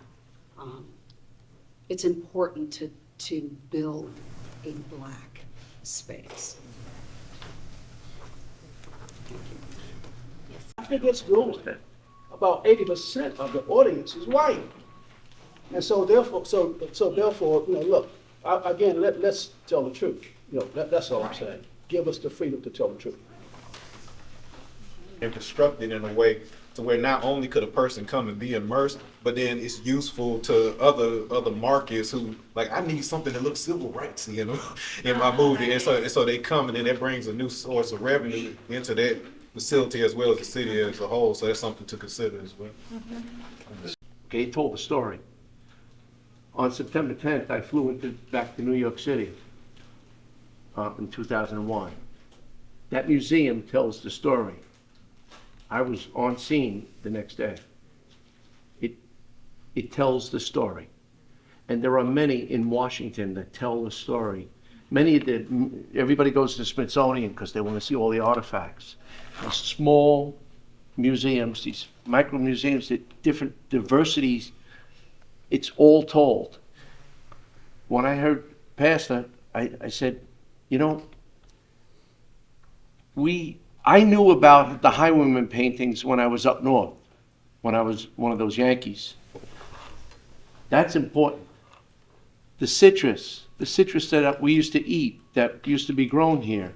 it's important to build a Black space. I think it's growing. About 80% of the audience is white. And so therefore, look, again, let's tell the truth. That's all I'm saying. Give us the freedom to tell the truth. And constructed in a way to where not only could a person come and be immersed, but then it's useful to other markets who, like, I need something that looks civil rights, in my movie. And so they come, and then that brings a new source of revenue into that facility as well as the city as a whole. So that's something to consider as well. Okay, he told the story. On September 10th, I flew back to New York City in 2001. That museum tells the story. I was on scene the next day. It tells the story. And there are many in Washington that tell the story. Everybody goes to the Smithsonian because they want to see all the artifacts. These small museums, these micro museums, different diversities, it's all told. When I heard Pastor, I said, I knew about the Highwayman paintings when I was up north, when I was one of those Yankees. That's important. The citrus that we used to eat, that used to be grown here,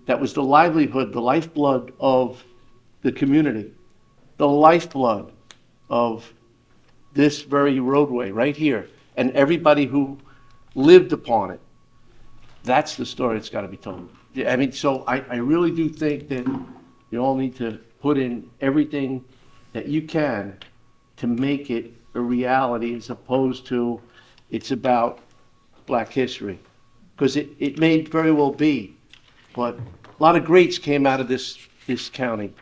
that was the livelihood, the lifeblood of the community, the lifeblood of this very roadway right here, and everybody who lived upon it. That's the story that's got to be told. I mean, so I really do think that you all need to put in everything that you can to make it a reality, as opposed to it's about Black history. Because it may very well be, but a lot of greats came out of this county.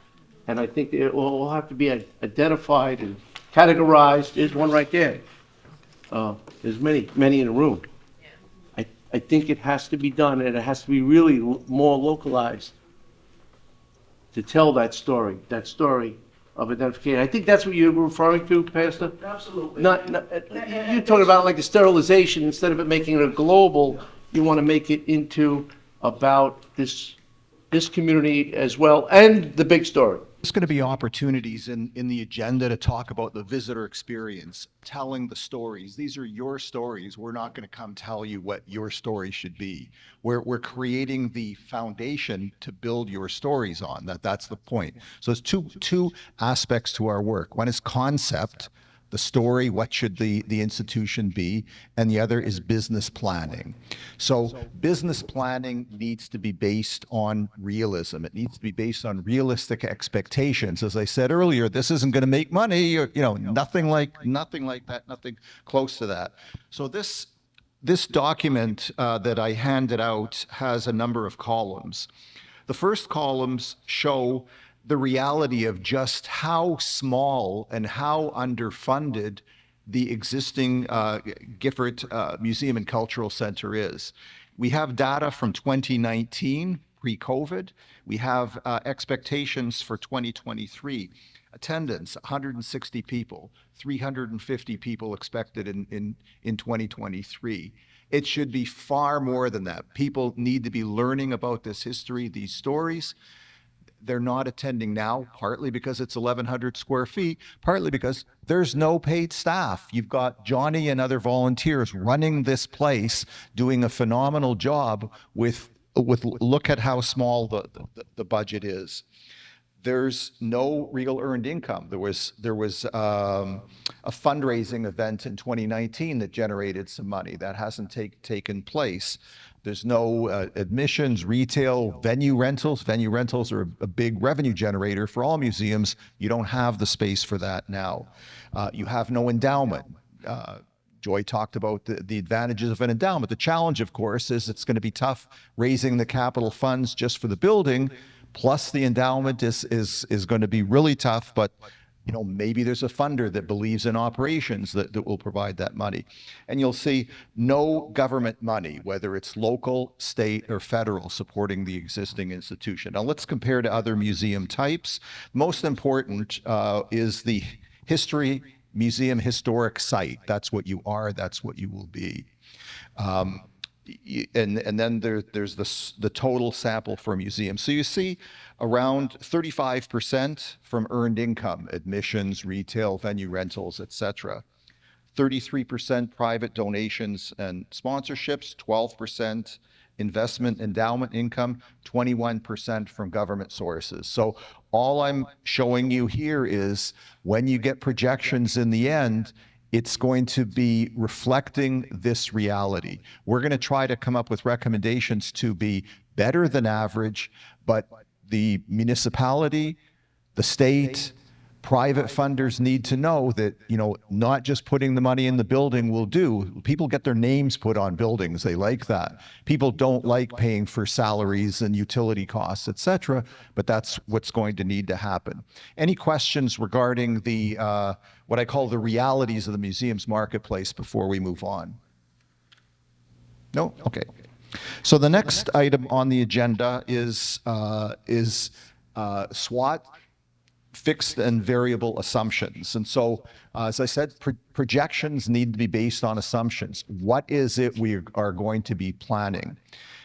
And I think it will all have to be identified and categorized. There's one right there. There's many in the room. I think it has to be done, and it has to be really more localized to tell that story of identification. I think that's what you're referring to, Pastor? Absolutely. You're talking about like the sterilization, instead of it making it a global, you want to make it into about this community as well, and the big story. There's going to be opportunities in the agenda to talk about the visitor experience, telling the stories. These are your stories. We're not going to come tell you what your story should be. We're creating the foundation to build your stories on. That's the point. So there's two aspects to our work. One is concept, the story, what should the institution be, and the other is business planning. So business planning needs to be based on realism. It needs to be based on realistic expectations. As I said earlier, this isn't going to make money, or nothing like that, nothing close to that. So this document that I handed out has a number of columns. The first columns show the reality of just how small and how underfunded the existing Gifford Museum and Cultural Center is. We have data from 2019, pre-COVID. We have expectations for 2023. Attendance, 160 people, 350 people expected in 2023. It should be far more than that. People need to be learning about this history, these stories. They're not attending now, partly because it's 1,100 square feet, partly because there's no paid staff. You've got Johnny and other volunteers running this place, doing a phenomenal job with look at how small the budget is. There's no real earned income. There was a fundraising event in 2019 that generated some money. That hasn't taken place. There's no admissions, retail, venue rentals. Venue rentals are a big revenue generator for all museums. You don't have the space for that now. You have no endowment. Joy talked about the advantages of an endowment. The challenge, of course, is it's going to be tough raising the capital funds just for the building, plus the endowment is going to be really tough, but maybe there's a funder that believes in operations that will provide that money. And you'll see no government money, whether it's local, state, or federal, supporting the existing institution. Now let's compare to other museum types. Most important is the history museum historic site. That's what you are, that's what you will be. And then there's the total sample for a museum. So you see around 35% from earned income, admissions, retail, venue rentals, etc. 33% private donations and sponsorships, 12% investment endowment income, 21% from government sources. So all I'm showing you here is when you get projections in the end, it's going to be reflecting this reality. We're going to try to come up with recommendations to be better than average, but the municipality, the state, private funders need to know that, not just putting the money in the building will do. People get their names put on buildings. They like that. People don't like paying for salaries and utility costs, etc., but that's what's going to need to happen. Any questions regarding the what I call the realities of the museum's marketplace before we move on? No? Okay. So the next item on the agenda is SWOT, fixed and variable assumptions. And so, as I said, projections need to be based on assumptions. What is it we are going to be planning?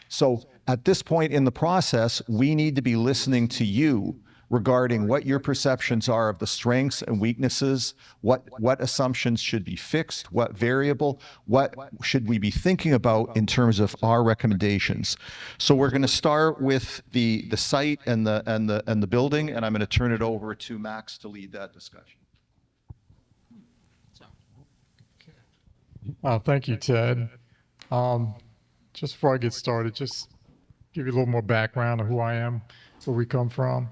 So at this point in the process, we need to be listening to you regarding what your perceptions are of the strengths and weaknesses, what assumptions should be fixed, what variable, what should we be thinking about in terms of our recommendations. So we're going to start with the site and the building, and I'm going to turn it over to Max to lead that discussion. Thank you, Ted. Just before I get started, just give you a little more background of who I am, where we come from.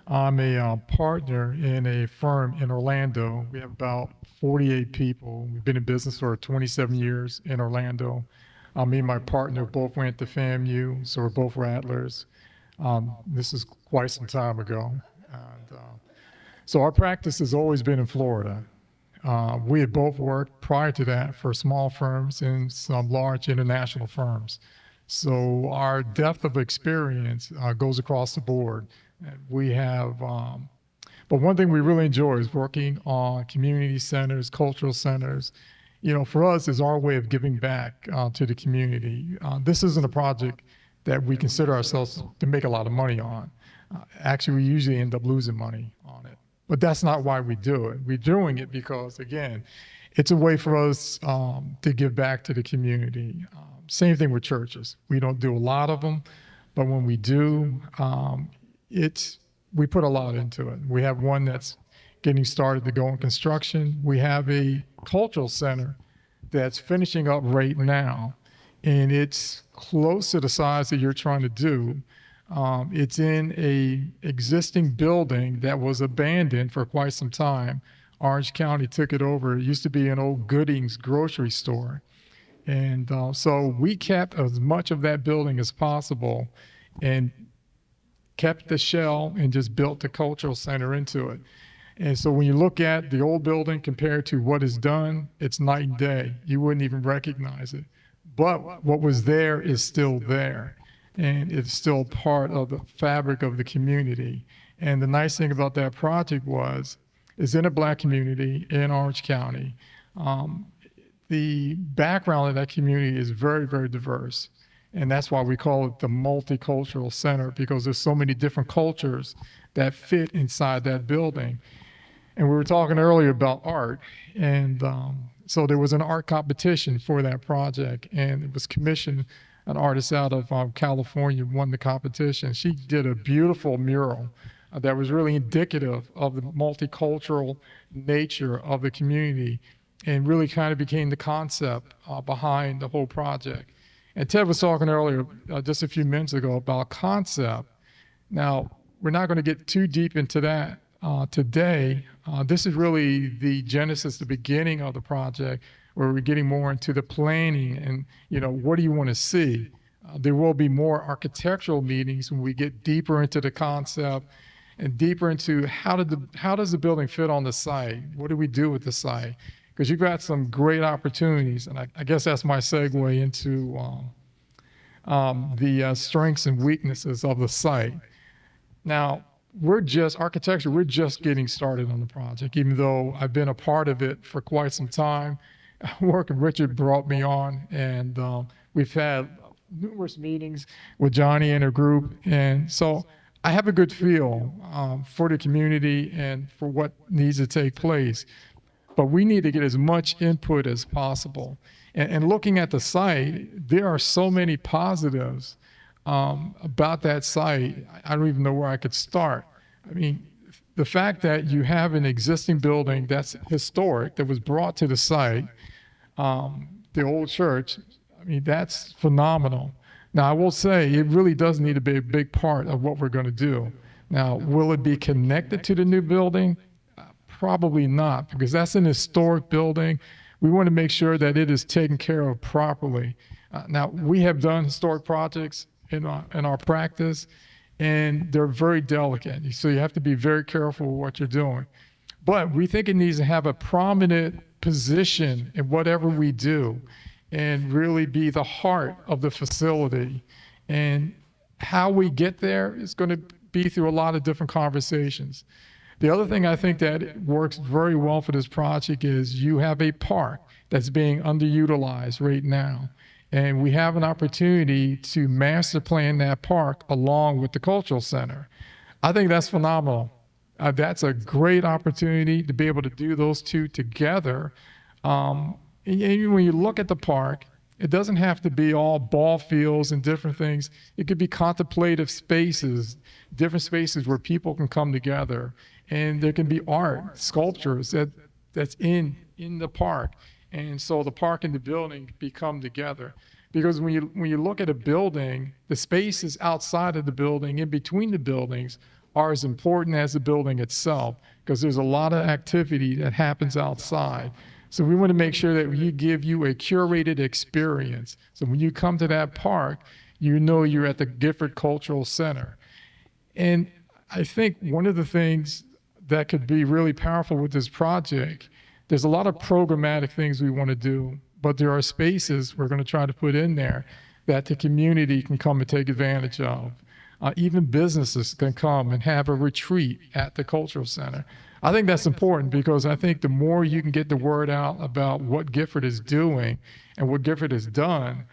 I'm a partner in a firm in Orlando. We have about 48 people. We've been in business for 27 years in Orlando. Me and my partner both went to FAMU, so we're both Rattlers. This is quite some time ago. And, so our practice has always been in Florida. We had both worked prior to that for small firms and some large international firms. So our depth of experience goes across the board. We have, but one thing we really enjoy is working on community centers, cultural centers. You know, for us, is our way of giving back to the community. This isn't a project that we consider ourselves to make a lot of money on. Actually, we usually end up losing money on it. But that's not why we do it. We're doing it because, again, it's a way for us to give back to the community. Same thing with churches. We don't do a lot of them, but when we do, we put a lot into it. We have one that's getting started to go in construction. We have a cultural center that's finishing up right now, and it's close to the size that you're trying to do. It's in a existing building that was abandoned for quite some time. Orange County took it over. It used to be an old Gooding's grocery store. And so we kept as much of that building as possible and kept the shell and just built the cultural center into it. And so when you look at the old building compared to what is done, it's night and day. You wouldn't even recognize it. But what was there is still there. And it's still part of the fabric of the community. And the nice thing about that project was, it's in a Black community in Orange County. The background of that community is very, very diverse. And that's why we call it the multicultural center, because there's so many different cultures that fit inside that building. And we were talking earlier about art. And so there was an art competition for that project, and it was commissioned. An artist out of California won the competition. She did a beautiful mural that was really indicative of the multicultural nature of the community, and really kind of became the concept behind the whole project. And Ted was talking earlier, just a few minutes ago, about concept. Now, we're not going to get too deep into that today. This is really the genesis, the beginning of the project, where we're getting more into the planning and, you know, what do you want to see? There will be more architectural meetings when we get deeper into the concept and deeper into how does the building fit on the site? What do we do with the site? Because you've got some great opportunities, and I guess that's my segue into the strengths and weaknesses of the site. Now, we're just getting started on the project, even though I've been a part of it for quite some time. Richard brought me on, and we've had numerous meetings with Johnny and her group, and so I have a good feel for the community and for what needs to take place. But we need to get as much input as possible. And looking at the site, there are so many positives about that site. I don't even know where I could start. I mean, the fact that you have an existing building that's historic, that was brought to the site, the old church, I mean, that's phenomenal. Now, I will say, it really does need to be a big part of what we're going to do. Now, will it be connected to the new building? Probably not, because that's an historic building. We want to make sure that it is taken care of properly. Now, we have done historic projects in our practice, and they're very delicate. So you have to be very careful with what you're doing. But we think it needs to have a prominent position in whatever we do and really be the heart of the facility. And how we get there is going to be through a lot of different conversations. The other thing I think that works very well for this project is you have a park that's being underutilized right now. And we have an opportunity to master plan that park along with the cultural center. I think that's phenomenal. That's a great opportunity to be able to do those two together. And when you look at the park, it doesn't have to be all ball fields and different things. It could be contemplative spaces, different spaces where people can come together. And there can be art, sculptures that's in the park. And so the park and the building become together. Because when you look at a building, the spaces outside of the building, in between the buildings, are as important as the building itself, because there's a lot of activity that happens outside. So we want to make sure that we give you a curated experience. So when you come to that park, you know you're at the Gifford Cultural Center. And I think one of the things that could be really powerful with this project, there's a lot of programmatic things we want to do, but there are spaces we're going to try to put in there that the community can come and take advantage of. Even businesses can come and have a retreat at the cultural center. I think that's important because I think the more you can get the word out about what Gifford is doing and what Gifford has done,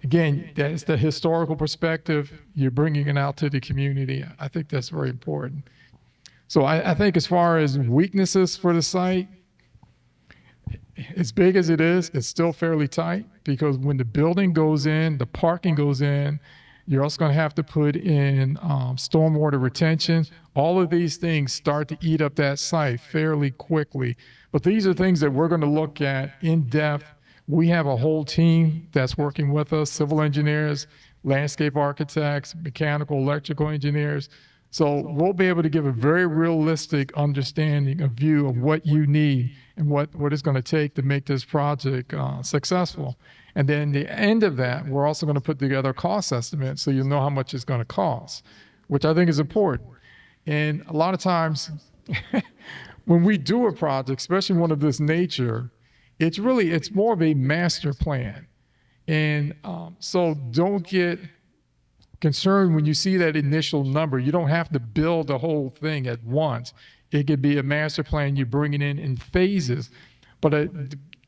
again, that's the historical perspective. You're bringing it out to the community. I think that's very important. So I think as far as weaknesses for the site, as big as it is, it's still fairly tight because when the building goes in, the parking goes in, you're also going to have to put in stormwater retention. All of these things start to eat up that site fairly quickly. But these are things that we're going to look at in depth. We have a whole team that's working with us, civil engineers, landscape architects, mechanical, electrical engineers. So we'll be able to give a very realistic understanding, a view of what you need and what it's going to take to make this project successful. And then the end of that, we're also going to put together a cost estimate so you'll know how much it's going to cost, which I think is important. And a lot of times when we do a project, especially one of this nature, it's more of a master plan. And so don't get concerned when you see that initial number. You don't have to build the whole thing at once. It could be a master plan you bring it in phases. But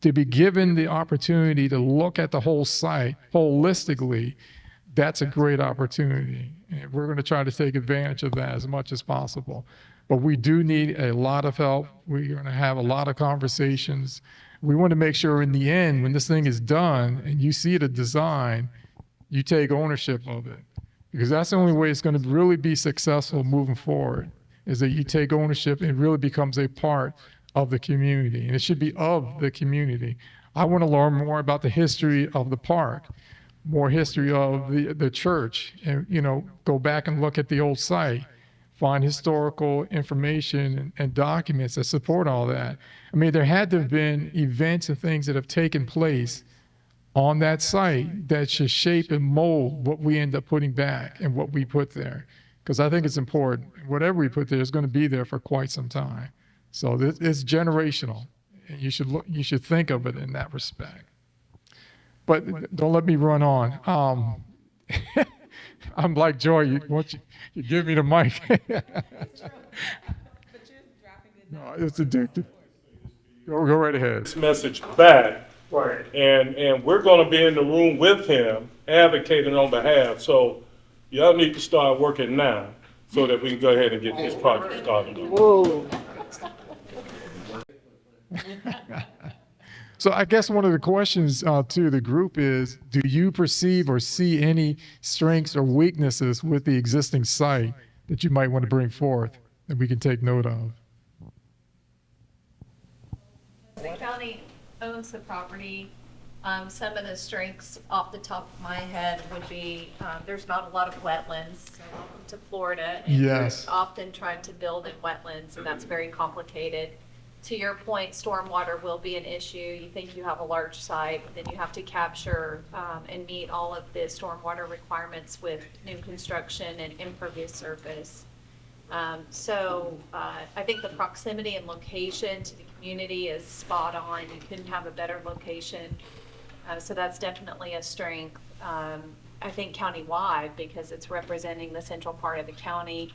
to be given the opportunity to look at the whole site holistically, that's a great opportunity. And we're going to try to take advantage of that as much as possible. But we do need a lot of help. We're going to have a lot of conversations. We want to make sure in the end, when this thing is done and you see the design, you take ownership of it. Because that's the only way it's going to really be successful moving forward, is that you take ownership and it really becomes a part of the community. And it should be of the community. I want to learn more about the history of the park, more history of the church, and go back and look at the old site, find historical information and documents that support all that. I mean, there had to have been events and things that have taken place on that site that should shape and mold what we end up putting back and what we put there. Because I think it's important. Whatever we put there is going to be there for quite some time. So it's generational. You should think of it in that respect. But don't let me run on. I'm like Joy. You give me the mic. No, it's addictive. Go right ahead. This message back. Right. And we're going to be in the room with him, advocating on behalf. So y'all need to start working now so that we can go ahead and get this project started. Whoa. So I guess one of the questions to the group is, do you perceive or see any strengths or weaknesses with the existing site that you might want to bring forth that we can take note of? The county owns the property. Some of the strengths off the top of my head would be there's not a lot of wetlands. So welcome to Florida. And Yes. we're often trying to build in wetlands, and that's very complicated. To your point, stormwater will be an issue. You think you have a large site, then you have to capture and meet all of the stormwater requirements with new construction and impervious surface. So I think the proximity and location to the community is spot on. You couldn't have a better location. So that's definitely a strength. I think countywide, because it's representing the central part of the county.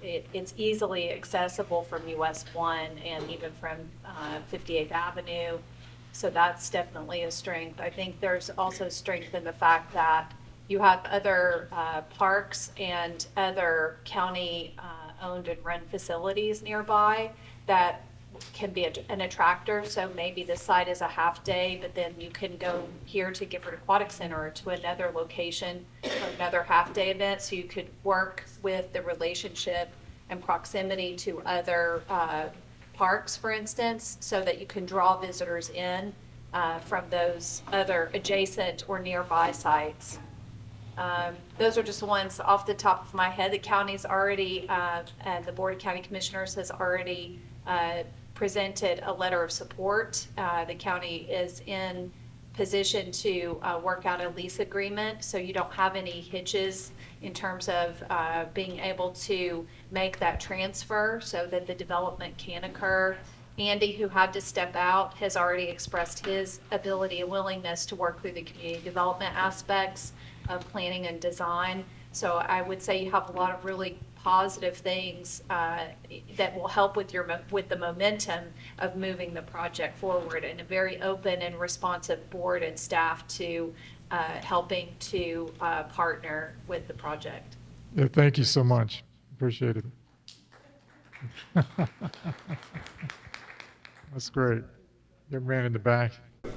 It's easily accessible from US 1 and even from 58th Avenue. So that's definitely a strength. I think there's also strength in the fact that you have other parks and other county owned and run facilities nearby that can be an attractor. So maybe the site is a half day, but then you can go here to Gifford Aquatic Center or to another location for another half day event. So you could work with the relationship and proximity to other parks, for instance, so that you can draw visitors in from those other adjacent or nearby sites. Those are just the ones off the top of my head. The county's already, and the Board of County Commissioners has already presented a letter of support. The county is in position to work out a lease agreement, so you don't have any hitches in terms of being able to make that transfer so that the development can occur. Andy, who had to step out, has already expressed his ability and willingness to work through the community development aspects of planning and design. So I would say you have a lot of really positive things that will help with the momentum of moving the project forward, and a very open and responsive board and staff to helping to partner with the project. Yeah, thank you so much. Appreciate it. That's great. Young man in the back.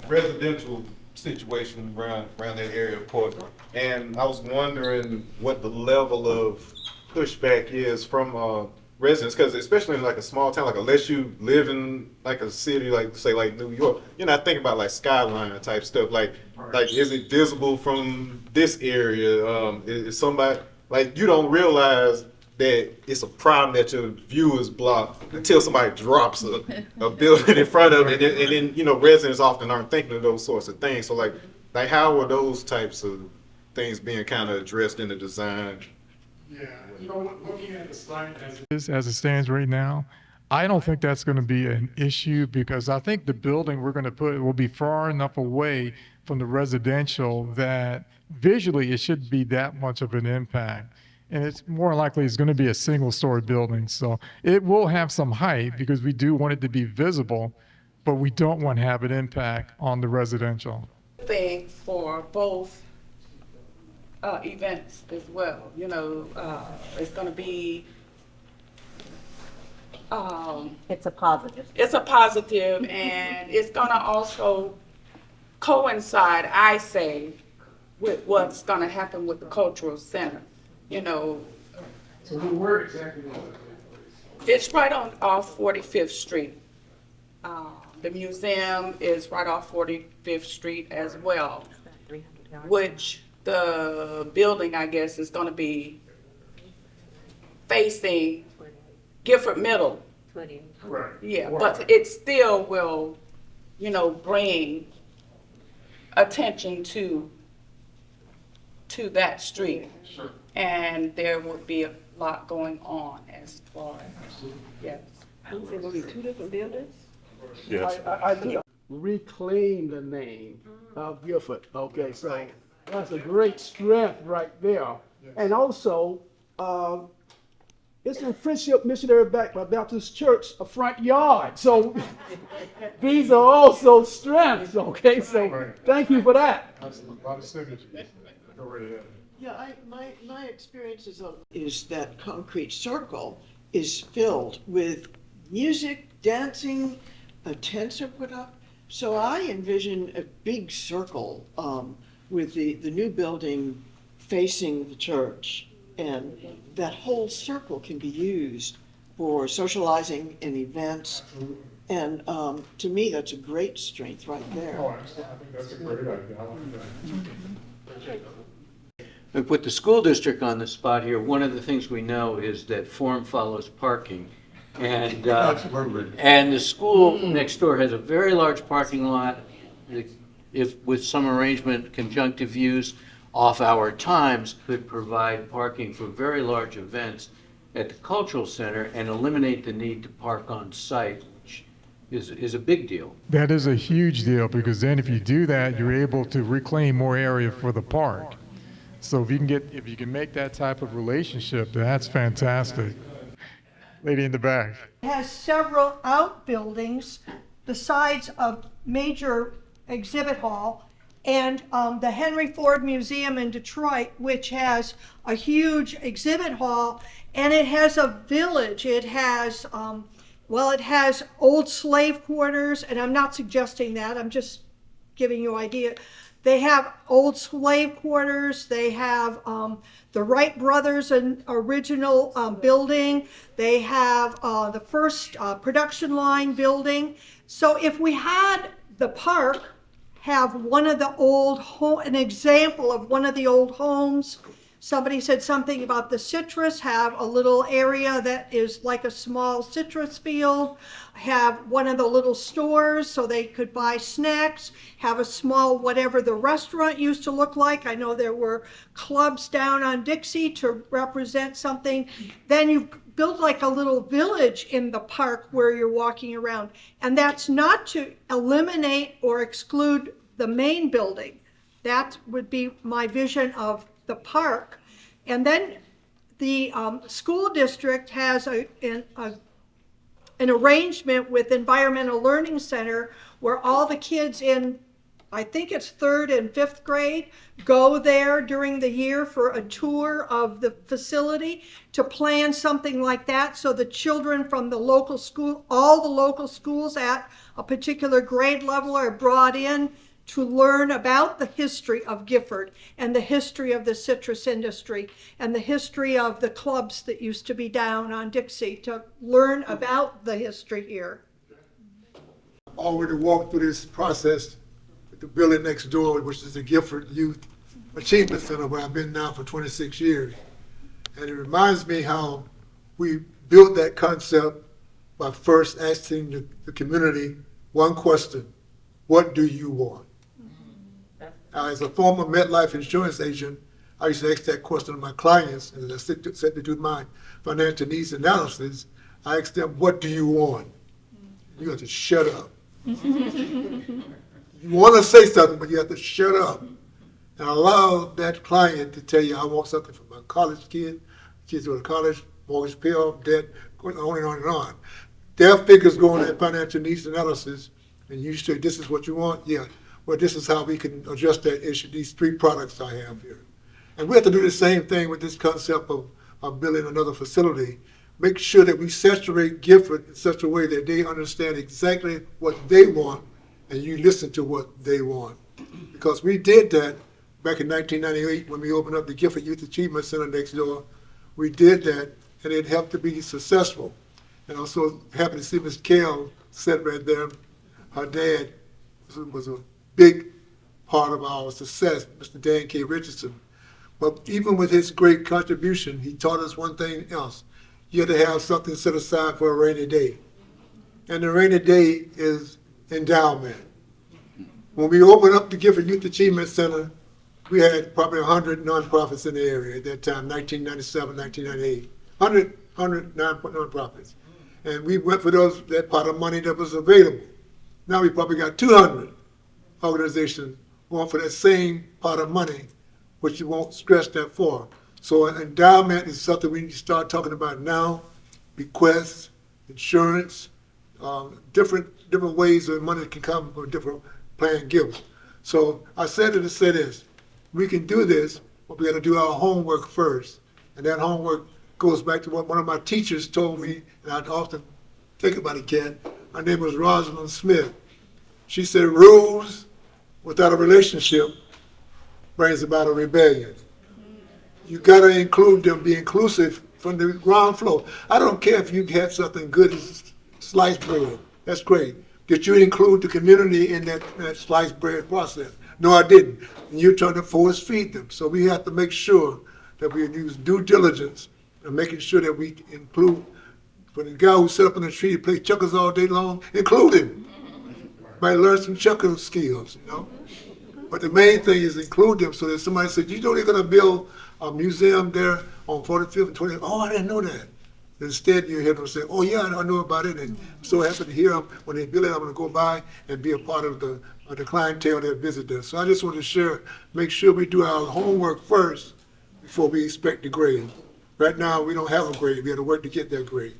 Residential situation around that area, of course. And I was wondering what the level of pushback is from residents, because especially in like a small town, like unless you live in like a city, like say like New York, you're not thinking about like skyline type stuff. Like is it visible from this area? Is somebody, like, you don't realize that it's a problem that your view is blocked until somebody drops a building in front of it, and then you know, residents often aren't thinking of those sorts of things. So like how are those types of things being kind of addressed in the design? Yeah, you know, looking at the site as it stands right now, I don't think that's going to be an issue, because I think the building we're going to put will be far enough away from the residential that visually it shouldn't be that much of an impact. And it's more likely it's going to be a single-story building. So it will have some height because we do want it to be visible, but we don't want to have an impact on the residential. Thing for both events as well. You know, it's going to be. It's a positive. It's a positive, and it's going to also coincide, I say, with what's going to happen with the cultural center. You know. So where exactly is it? It's right off 45th Street. The museum is right off 45th Street as well, which the building, I guess, is going to be facing Gifford Middle. Right. Yeah, but it still will, you know, bring attention to that street. Sure. And there would be a lot going on as far as, yes. Is it going to be two different buildings? Yes. I think reclaim the name of Gifford. Okay, so that's a great strength right there. And also, it's in Friendship Missionary Baptist Church, a front yard. So these are also strengths. Okay, so thank you for that. That's a lot of synergy. Go right ahead. Yeah, my experience is that concrete circle is filled with music, dancing, tents are put up. So I envision a big circle with the new building facing the church, and that whole circle can be used for socializing and events. And to me, that's a great strength right there. Oh, I think that's a great idea. I like that. With the school district on the spot here, one of the things we know is that form follows parking. And the school next door has a very large parking lot. If with some arrangement, conjunctive use, off-hour times could provide parking for very large events at the cultural center and eliminate the need to park on site, which is a big deal. That is a huge deal, because then if you do that, you're able to reclaim more area for the park. So if you can make that type of relationship, that's fantastic. Lady in the back. It has several outbuildings the sides of major exhibit hall, and the Henry Ford Museum in Detroit, which has a huge exhibit hall, and it has a village. It has, it has old slave quarters, and I'm not suggesting that, I'm just giving you an idea. They have old slave quarters. They have the Wright brothers' original building. They have the first production line building. So if we had the park have one of the old an example of one of the old homes. Somebody said something about the citrus, have a little area that is like a small citrus field, have one of the little stores so they could buy snacks, have a small whatever the restaurant used to look like. I know there were clubs down on Dixie to represent something. Then you build like a little village in the park where you're walking around. And that's not to eliminate or exclude the main building. That would be my vision of the park. And then the school district has an arrangement with Environmental Learning Center where all the kids in, I think it's 3rd and 5th grade, go there during the year for a tour of the facility to plan something like that. So the children from the local school, all the local schools at a particular grade level are brought in to learn about the history of Gifford and the history of the citrus industry and the history of the clubs that used to be down on Dixie, to learn about the history here. Already walked through this process with the building next door, which is the Gifford Youth Achievement Center, where I've been now for 26 years. And it reminds me how we built that concept by first asking the community one question: what do you want? Now, as a former MetLife insurance agent, I used to ask that question to my clients, and as I said to do my financial needs analysis, I asked them, what do you want? You have to shut up. You want to say something, but you have to shut up and allow that client to tell you, I want something for my college kids go to college, mortgage payoff, debt, going on and on and on. Their figures go on that financial needs analysis, and you say, this is what you want? Yeah. Well, this is how we can address that issue, these 3 products I have here. And we have to do the same thing with this concept of building another facility. Make sure that we saturate Gifford in such a way that they understand exactly what they want, and you listen to what they want. Because we did that back in 1998 when we opened up the Gifford Youth Achievement Center next door. We did that, and it helped to be successful. And I'm so happy to see Ms. Kale sit right there. Her dad was a big part of our success, Mr. Dan K. Richardson. But even with his great contribution, he taught us one thing else. You have to have something set aside for a rainy day. And the rainy day is endowment. When we opened up the Gifford Youth Achievement Center, we had probably 100 nonprofits in the area at that time, 1997, 1998. 100 nonprofits. And we went for that pot of money that was available. Now we probably got 200 organizations going for that same pot of money, which you won't stress that for. So an endowment is something we need to start talking about now. Bequests, insurance, different ways that money can come from different plan gifts. So I said it to say this: we can do this, but we got to do our homework first. And that homework goes back to what one of my teachers told me, and I often think about it, Ken. Her name was Rosalind Smith. She said, rules without a relationship brings about a rebellion. You got to include them, be inclusive from the ground floor. I don't care if you had something good as sliced bread. That's great. Did you include the community in that sliced bread process? No, I didn't. And you're trying to force feed them. So we have to make sure that we use due diligence and making sure that we include, for the guy who sat up in the tree to play checkers all day long, include him. Might learn some checker skills, you know. But the main thing is include them so that somebody said, you know they're going to build a museum there on 45th and 20th. Oh, I didn't know that. Instead, you hear them say, oh yeah, I know about it. And I'm so happy to hear them. When they build it, I'm going to go by and be a part of the clientele that visit us. So I just want to make sure we do our homework first before we expect the grade. Right now, we don't have a grade. We have to work to get that grade.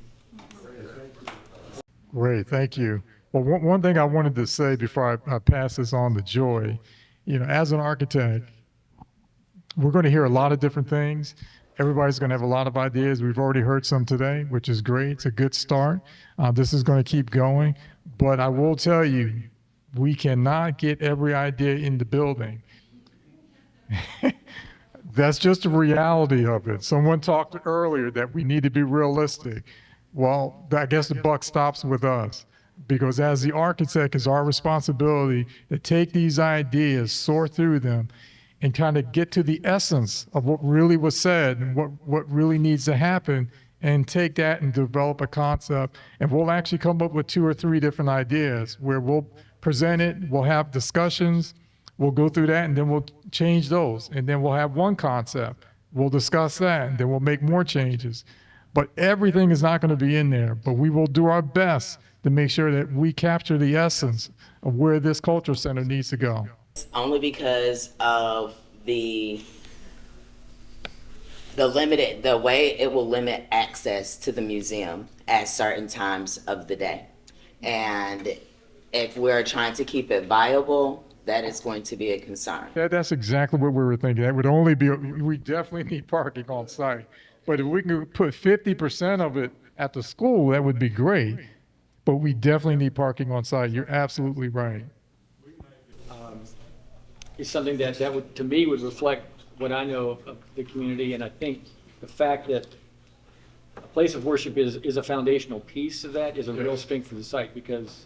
Great, thank you. Well, one thing I wanted to say before I pass this on to Joy, as an architect, we're going to hear a lot of different things. Everybody's going to have a lot of ideas. We've already heard some today, which is great. It's a good start. This is going to keep going. But I will tell you, we cannot get every idea in the building. That's just the reality of it. Someone talked earlier that we need to be realistic. Well, I guess the buck stops with us, because as the architect, it's our responsibility to take these ideas, sort through them, and kind of get to the essence of what really was said and what really needs to happen, and take that and develop a concept. And we'll actually come up with 2 or 3 different ideas where we'll present it, we'll have discussions, we'll go through that, and then we'll change those. And then we'll have one concept, we'll discuss that, and then we'll make more changes. But everything is not going to be in there, but we will do our best to make sure that we capture the essence of where this cultural center needs to go. Only because of the way it will limit access to the museum at certain times of the day. And if we're trying to keep it viable, that is going to be a concern. That's exactly what we were thinking. That would only be, we definitely need parking on site. But if we can put 50% of it at the school, that would be great. But we definitely need parking on site. You're absolutely right. It's something that would, to me, would reflect what I know of the community. And I think the fact that a place of worship is a foundational piece of that is a real strength for the site, because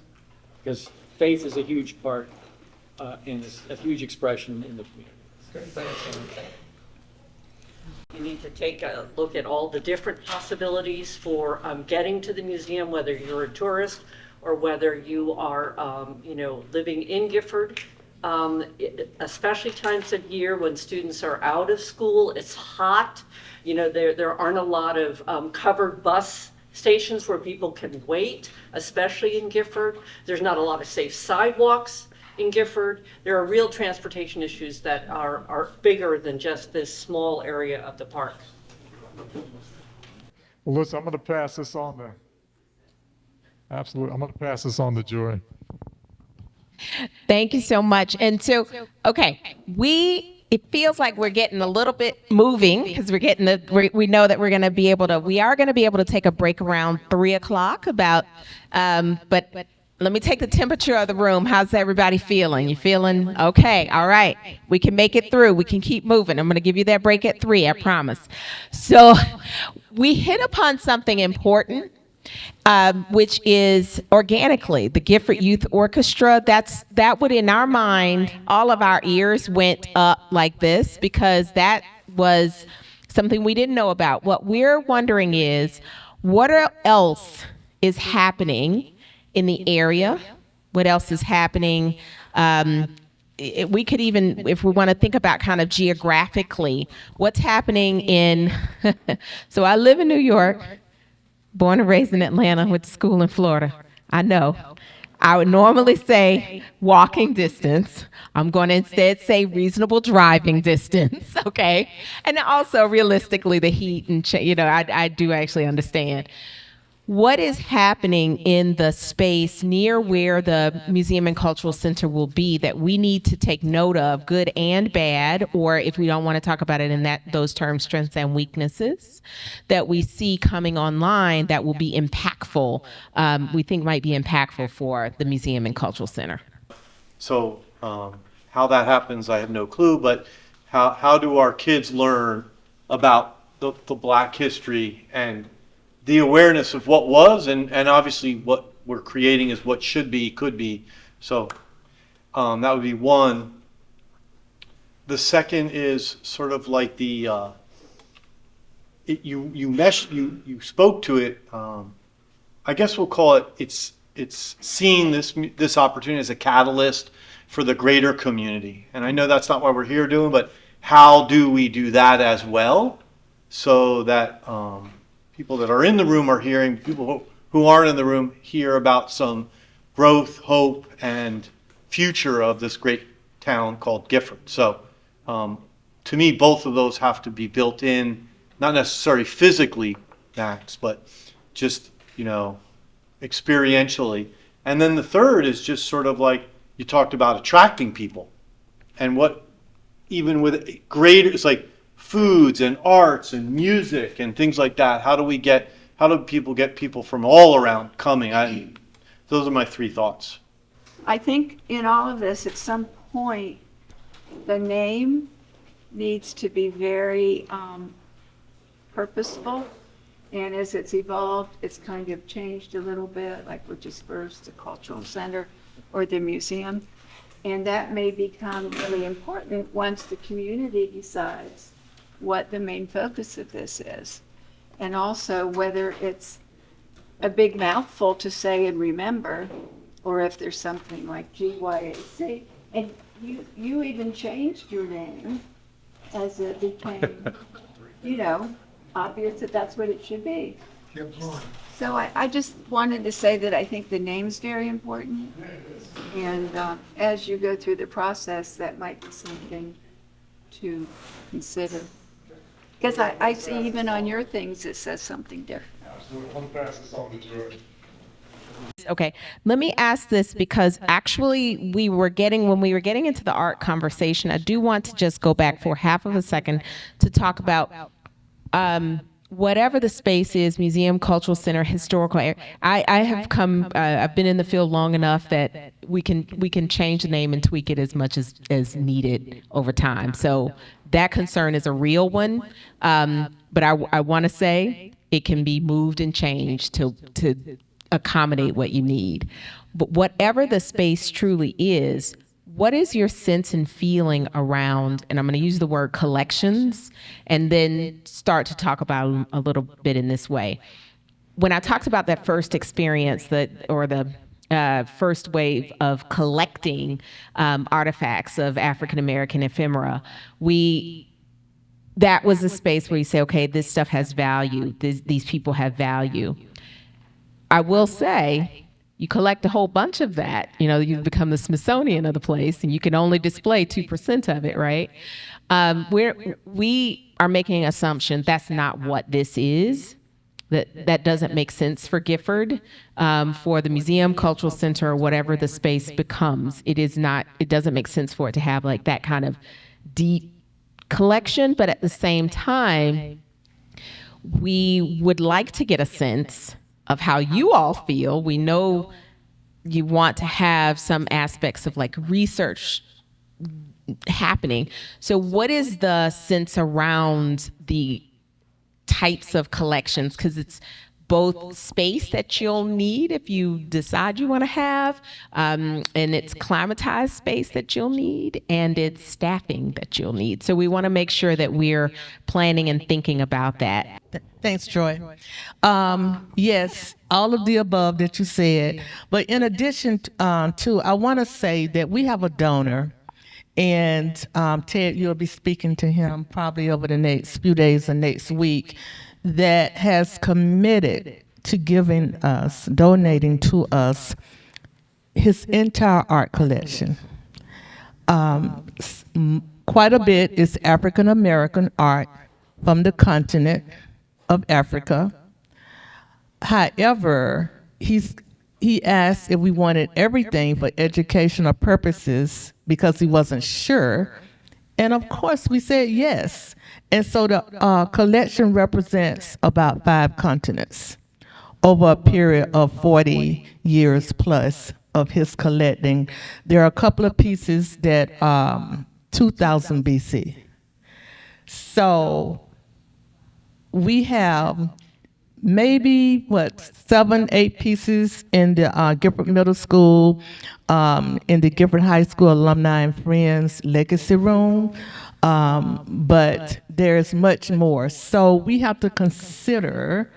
faith is a huge part and is a huge expression in the community. You need to take a look at all the different possibilities for getting to the museum, whether you're a tourist or whether you are, living in Gifford. Especially times of year when students are out of school, it's hot. There aren't a lot of covered bus stations where people can wait, especially in Gifford. There's not a lot of safe sidewalks in Gifford. There are real transportation issues that are bigger than just this small area of the park. Well, listen, I'm going to pass this on to, absolutely, I'm going to pass this on to Joy. Thank you so much. And so, okay, it feels like we're getting a little bit moving, because we know that we are going to be able to take a break around 3:00 but let me take the temperature of the room. How's everybody feeling? You feeling okay? All right. We can make it through. We can keep moving. I'm going to give you that break at 3, I promise. So we hit upon something important, which is organically the Gifford Youth Orchestra. That would, in our mind, all of our ears went up like this, because that was something we didn't know about. What we're wondering is, what else is happening in the area? What else is happening? We could even, if we want to think about kind of geographically, what's happening in, so I live in New York, born and raised in Atlanta, went to school in Florida. I know. I would normally say walking distance. I'm going to instead say reasonable driving distance, okay? And also realistically, the heat and, I do actually understand. What is happening in the space near where the Museum and Cultural Center will be that we need to take note of, good and bad, or if we don't want to talk about it in those terms, strengths and weaknesses, that we see coming online that will be impactful, we think might be impactful for the Museum and Cultural Center? So how that happens, I have no clue, but how do our kids learn about the Black history and the awareness of what was, and obviously what we're creating is what should be, could be. So that would be one. The second is sort of like the you spoke to it. I guess we'll call it. It's seeing this opportunity as a catalyst for the greater community. And I know that's not what we're here doing, but how do we do that as well, so that people that are in the room are hearing, people who aren't in the room hear about some growth, hope, and future of this great town called Gifford. So to me, both of those have to be built in, not necessarily physically, Max, but just, experientially. And then the third is just sort of like you talked about attracting people, and what even with greater, it's like foods and arts and music and things like that. How do people get people from all around coming? Those are my three thoughts. I think in all of this, at some point, the name needs to be very purposeful. And as it's evolved, it's kind of changed a little bit, like which is first the cultural center or the museum. And that may become really important once the community decides what the main focus of this is. And also whether it's a big mouthful to say and remember, or if there's something like GYAC. And you even changed your name as it became, obvious that that's what it should be. So I just wanted to say that I think the name's very important. And as you go through the process, that might be something to consider. Because I see even on your things, it says something different. Okay, let me ask this because actually when we were getting into the art conversation, I do want to just go back for half of a second to talk about whatever the space is, museum, cultural center, historical area. I have come, I've been in the field long enough that we can change the name and tweak it as much as needed over time. So that concern is a real one. But I want to say it can be moved and changed to accommodate what you need. But whatever the space truly is, what is your sense and feeling around, and I'm going to use the word collections, and then start to talk about them a little bit in this way. When I talked about that first experience, the first wave of collecting artifacts of African American ephemera, that was a space where you say, okay, this stuff has value. These people have value. I will say, you collect a whole bunch of that. You've become the Smithsonian of the place, and you can only display 2% of it, right? We are making an assumption that's not what this is. That doesn't make sense for Gifford, for the museum, cultural center, or whatever the space becomes. It doesn't make sense for it to have like that kind of deep collection, but at the same time, we would like to get a sense of how you all feel. We know you want to have some aspects of like research happening. So what is the sense around the types of collections? Because it's both space that you'll need if you decide you want to have, and it's climatized space that you'll need, and it's staffing that you'll need. So we want to make sure that we're planning and thinking about that. Thanks, Joy. Yes, all of the above that you said. But in addition to, I want to say that we have a donor, and Ted, you'll be speaking to him probably over the next few days or next week, that has committed to donating to us his entire art collection. Quite a bit is African American art from the continent of Africa. However, he asked if we wanted everything for educational purposes because he wasn't sure. And of course, we said yes. And so the collection represents about 5 continents over a period of 40 years plus of his collecting. There are a couple of pieces that 2000 BC. So we have maybe 7, 8 pieces in the Gifford Middle School, in the Gifford High School Alumni and Friends Legacy Room, but there's much more. So we have to consider,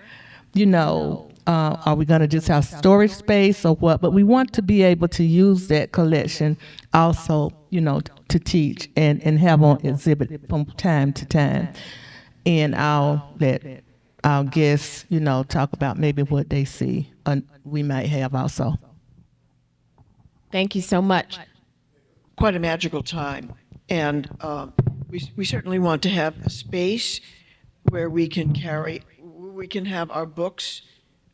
are we going to just have storage space or what? But we want to be able to use that collection also, to teach and have on exhibit from time to time. And I'll let our guests, talk about maybe what they see we might have also. Thank you so much. Quite a magical time. And we certainly want to have a space where we can have our books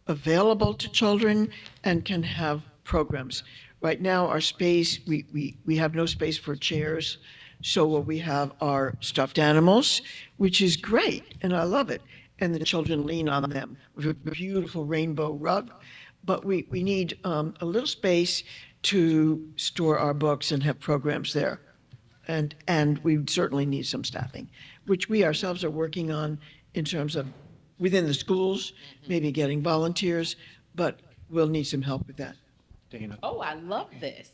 available to children and can have programs. Right now, our space, we have no space for chairs. So what we have are stuffed animals, which is great, and I love it. And the children lean on them. We have a beautiful rainbow rug, but we need a little space to store our books and have programs there. And we certainly need some staffing, which we ourselves are working on in terms of within the schools, maybe getting volunteers, but we'll need some help with that. Dana. Oh, I love this.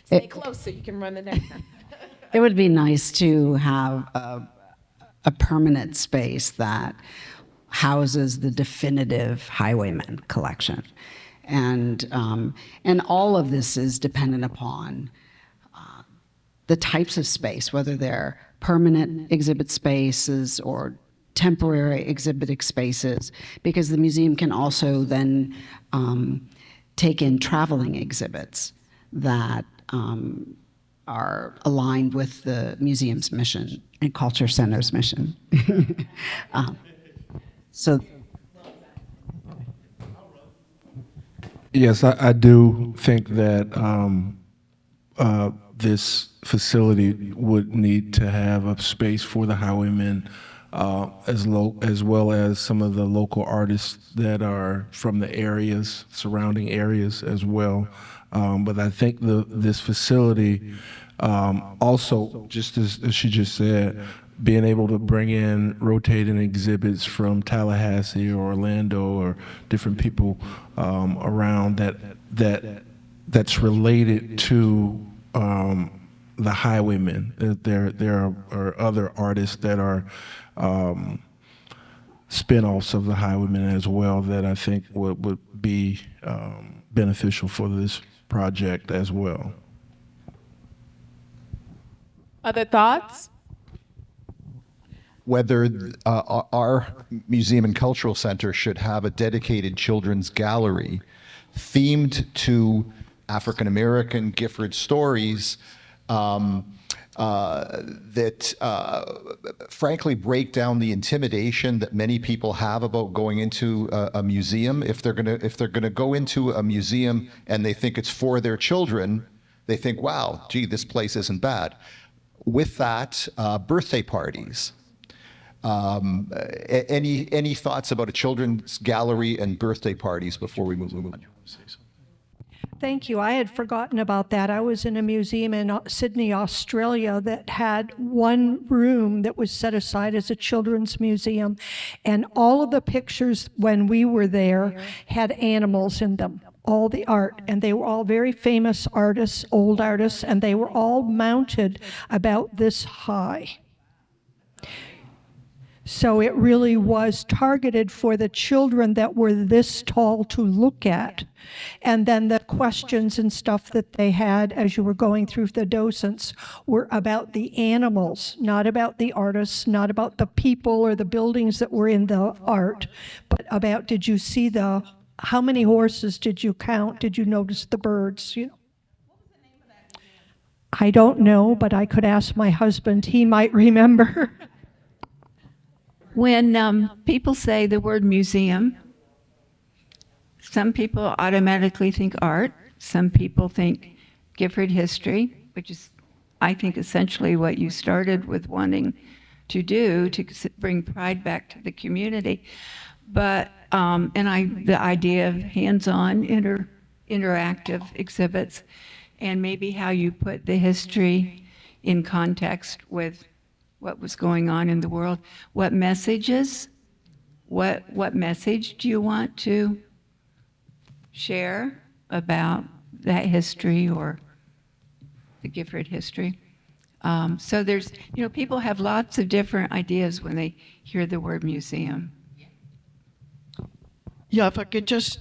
Stay close so you can run the next one. It would be nice to have a permanent space that houses the definitive Highwayman collection. And all of this is dependent upon the types of space, whether they're permanent exhibit spaces or temporary exhibiting spaces, because the museum can also then take in traveling exhibits that are aligned with the museum's mission and Culture Center's mission. So. Yes, I do think that this facility would need to have a space for the Highwaymen, as well as some of the local artists that are from the areas, surrounding areas as well. But I think this facility, also, just as she just said, being able to bring in rotating exhibits from Tallahassee or Orlando or different people around that's related to the Highwaymen. There are other artists that are spin-offs of the Highwaymen as well that I think would be beneficial for this project as well. Other thoughts? Whether our Museum and Cultural Center should have a dedicated children's gallery themed to African American Gifford stories that frankly break down the intimidation that many people have about going into a museum. If they're gonna go into a museum and they think it's for their children, they think, wow, gee, this place isn't bad. With that, birthday parties. Any thoughts about a children's gallery and birthday parties before we move on? Thank you. I had forgotten about that. I was in a museum in Sydney, Australia that had one room that was set aside as a children's museum. And all of the pictures when we were there had animals in them, all the art. And they were all very famous artists, old artists, and they were all mounted about this high. So it really was targeted for the children that were this tall to look at. And then the questions and stuff that they had as you were going through the docents were about the animals, not about the artists, not about the people or the buildings that were in the art, but about, did you see how many horses did you count? Did you notice the birds? You know. I don't know, but I could ask my husband. He might remember. When people say the word museum, some people automatically think art. Some people think Gifford history, which is, I think, essentially what you started with wanting to do to bring pride back to the community. But the idea of hands-on, interactive exhibits, and maybe how you put the history in context with what was going on in the world. What messages? What message do you want to share about that history or the Gifford history? So there's, people have lots of different ideas when they hear the word museum. Yeah, if I could just,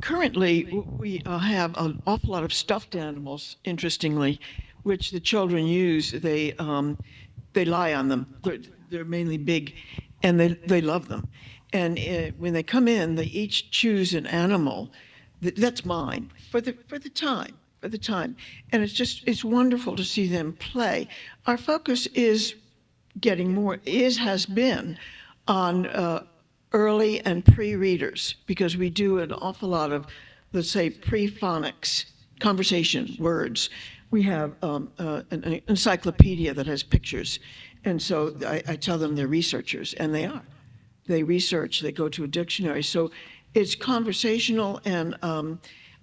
currently we have an awful lot of stuffed animals, interestingly, which the children use. They lie on them. They're mainly big, and they love them. And when they come in, they each choose an animal that's mine for the time. And it's wonderful to see them play. Our focus is getting more, has been on early and pre-readers, because we do an awful lot of, let's say, pre-phonics, conversation, words. We have an encyclopedia that has pictures. And so I tell them they're researchers, and they are. They research, they go to a dictionary. So it's conversational, and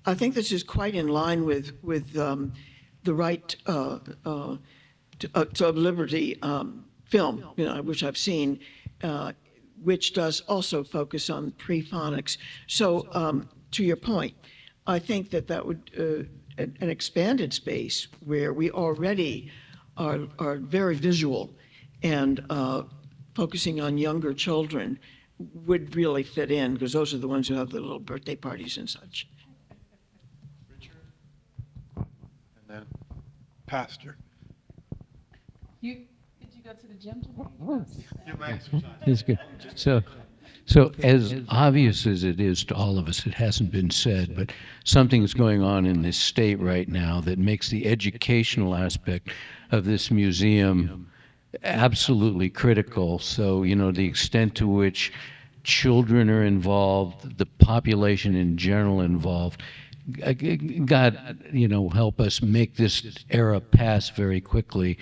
I think this is quite in line with the right to liberty film, which I've seen, which does also focus on pre-phonics. So to your point, I think that would an expanded space where we already are very visual and focusing on younger children would really fit in, because those are the ones who have the little birthday parties and such. And then Pastor. Did you go to the gym today? It's good. So as obvious as it is to all of us, it hasn't been said, but something is going on in this state right now that makes the educational aspect of this museum absolutely critical. So, the extent to which children are involved, the population in general involved, God, help us make this era pass very quickly.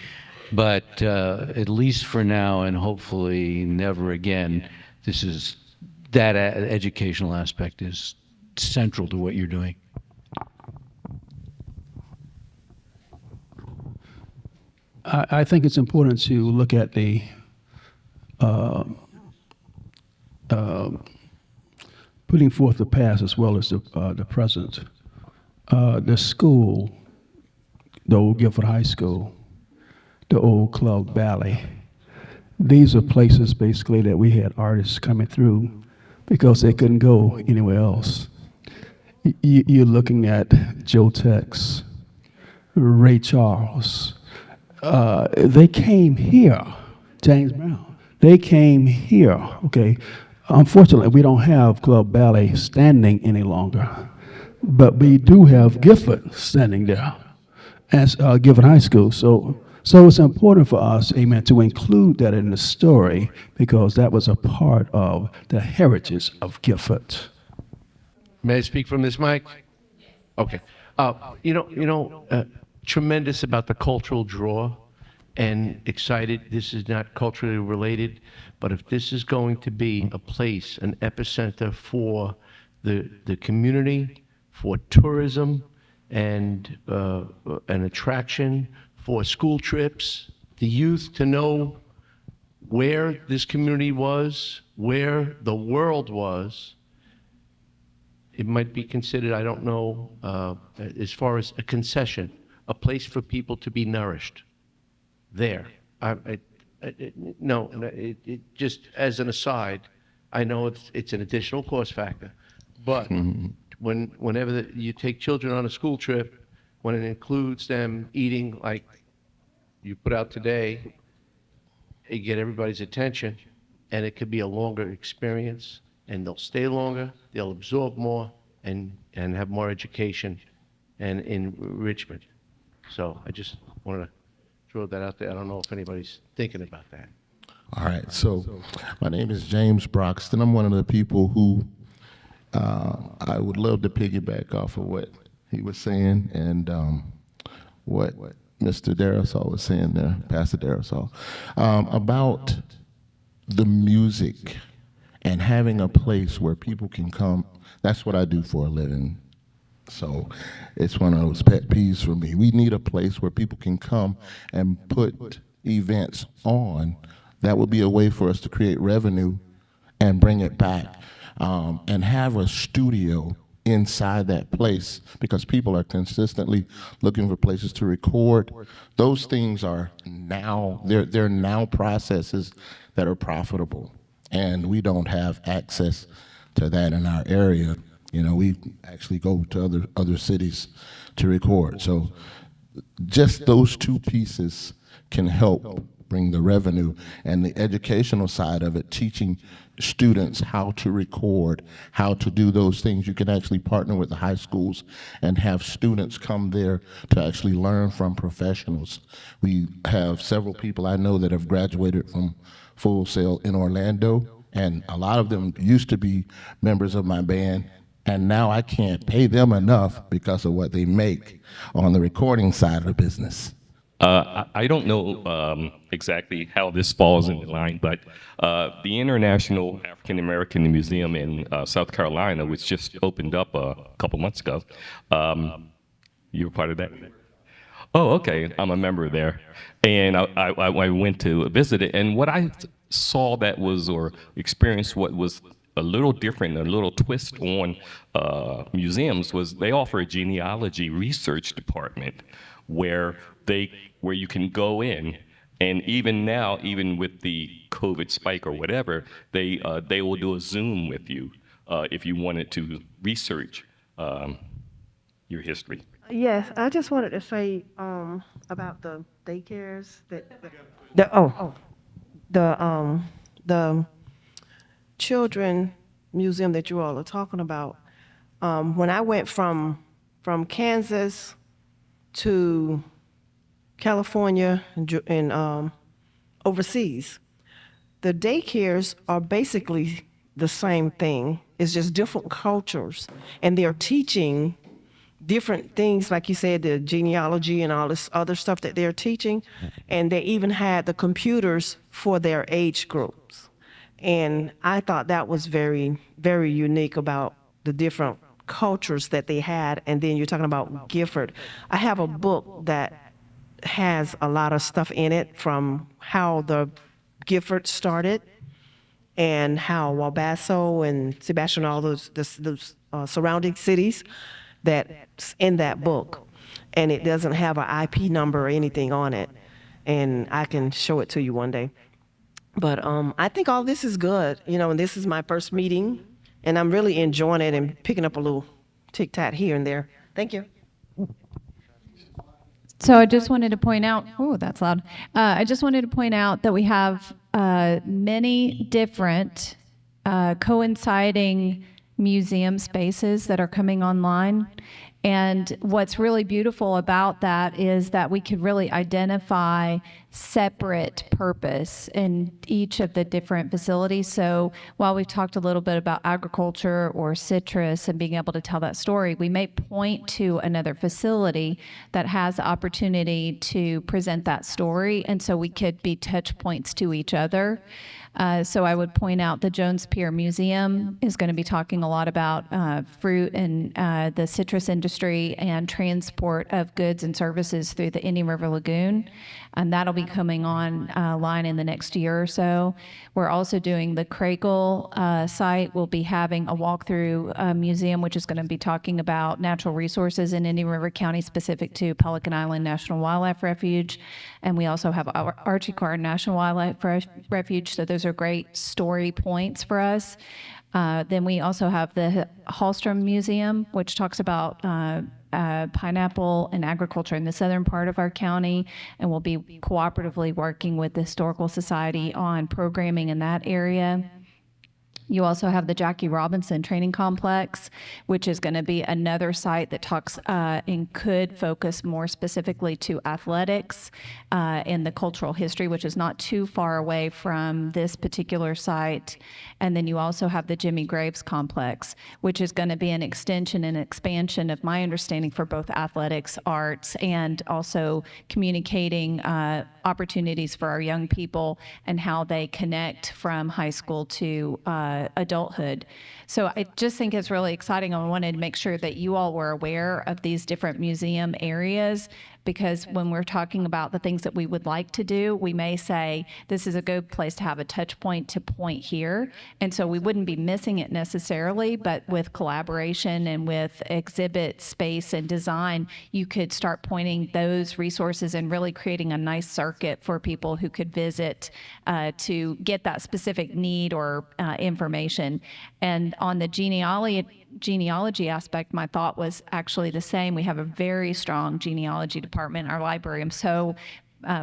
But at least for now, and hopefully never again, that educational aspect is central to what you're doing. I think it's important to look at the putting forth the past as well as the present. The school, the old Gifford High School, the old Club Ballet, these are places basically that we had artists coming through because they couldn't go anywhere else. You're looking at Joe Tex, Ray Charles. They came here, James Brown. They came here, okay? Unfortunately, we don't have Club Ballet standing any longer, but we do have Gifford standing there as Gifford High School. So it's important for us, amen, to include that in the story because that was a part of the heritage of Gifford. May I speak from this mic? Okay. Tremendous about the cultural draw and excited. This is not culturally related, but if this is going to be a place, an epicenter for the community, for tourism and an attraction for school trips, the youth to know where this community was, where the world was, it might be considered, I don't know, as far as a concession, a place for people to be nourished. There. Just as an aside, I know it's an additional cost factor, but whenever you take children on a school trip, when it includes them eating like you put out today, you get everybody's attention, and it could be a longer experience, and they'll stay longer, they'll absorb more, and have more education and enrichment. So I just wanted to throw that out there. I don't know if anybody's thinking about that. All right, so my name is James Broxton. I'm one of the people who I would love to piggyback off of what he was saying and what Mr. Darasol was saying there, Pastor Darasol, about the music and having a place where people can come. That's what I do for a living. So it's one of those pet peeves for me. We need a place where people can come and put events on. That would be a way for us to create revenue and bring it back and have a studio inside that place because people are consistently looking for places to record. Those things are now, they're now processes that are profitable, and we don't have access to that in our area. We actually go to other cities to record. So just those two pieces can help bring the revenue, and the educational side of it, teaching students how to record, how to do those things. You can actually partner with the high schools and have students come there to actually learn from professionals. We have several people I know that have graduated from Full Sail in Orlando And a lot of them used to be members of my band, and now I can't pay them enough because of what they make on the recording side of the business. I don't know exactly how this falls in the line, but the International African American Museum in South Carolina, which just opened up a couple months ago, you were part of that? Oh, okay. I'm a member there. And I went to visit it, and what I saw that was, or experienced what was a little different, a little twist on museums, was they offer a genealogy research department where you can go in, and even now, even with the COVID spike or whatever, they will do a Zoom with you if you wanted to research your history. Yes, I just wanted to say about the daycares the children museum that you all are talking about. When I went from Kansas to California and overseas, the daycares are basically the same thing. It's just different cultures, and they're teaching different things, like you said, the genealogy and all this other stuff that they're teaching. And they even had the computers for their age groups. And I thought that was very, very unique about the different cultures that they had. And then you're talking about Gifford. I have a book that has a lot of stuff in it from how the Gifford started and how Wabasso and Sebastian, all those surrounding cities, that's in that book. And it doesn't have an IP number or anything on it. And I can show it to you one day. But I think all this is good, and this is my first meeting, and I'm really enjoying it and picking up a little tic-tac here and there. Thank you. So I just wanted to point out, oh, that's loud. I just wanted to point out that we have many different coinciding museum spaces that are coming online. And what's really beautiful about that is that we could really identify separate purpose in each of the different facilities. So while we've talked a little bit about agriculture or citrus and being able to tell that story, we may point to another facility that has the opportunity to present that story. And so we could be touch points to each other. So I would point out the Jones Pier Museum is going to be talking a lot about fruit and the citrus industry and transport of goods and services through the Indian River Lagoon. And that'll be coming online in the next year or so. We're also doing the Cragle site. We'll be having a walkthrough museum, which is going to be talking about natural resources in Indian River County specific to Pelican Island National Wildlife Refuge. And we also have our Archie Carr National Wildlife Refuge. So those are great story points for us. Then we also have the Hallstrom Museum, which talks about pineapple and agriculture in the southern part of our county, and we'll be cooperatively working with the Historical Society on programming in that area. You also have the Jackie Robinson Training Complex, which is going to be another site that talks and could focus more specifically to athletics and the cultural history, which is not too far away from this particular site. And then you also have the Jimmy Graves Complex, which is going to be an extension and expansion of my understanding for both athletics, arts, and also communicating opportunities for our young people and how they connect from high school to adulthood. So I just think it's really exciting. I wanted to make sure that you all were aware of these different museum areas, because when we're talking about the things that we would like to do, we may say this is a good place to have a touch point to point here. And so we wouldn't be missing it necessarily, but with collaboration and with exhibit space and design, you could start pointing those resources and really creating a nice circuit for people who could visit to get that specific need or information. And on the genealogy aspect, my thought was actually the same. We have a very strong genealogy department in our library. I'm so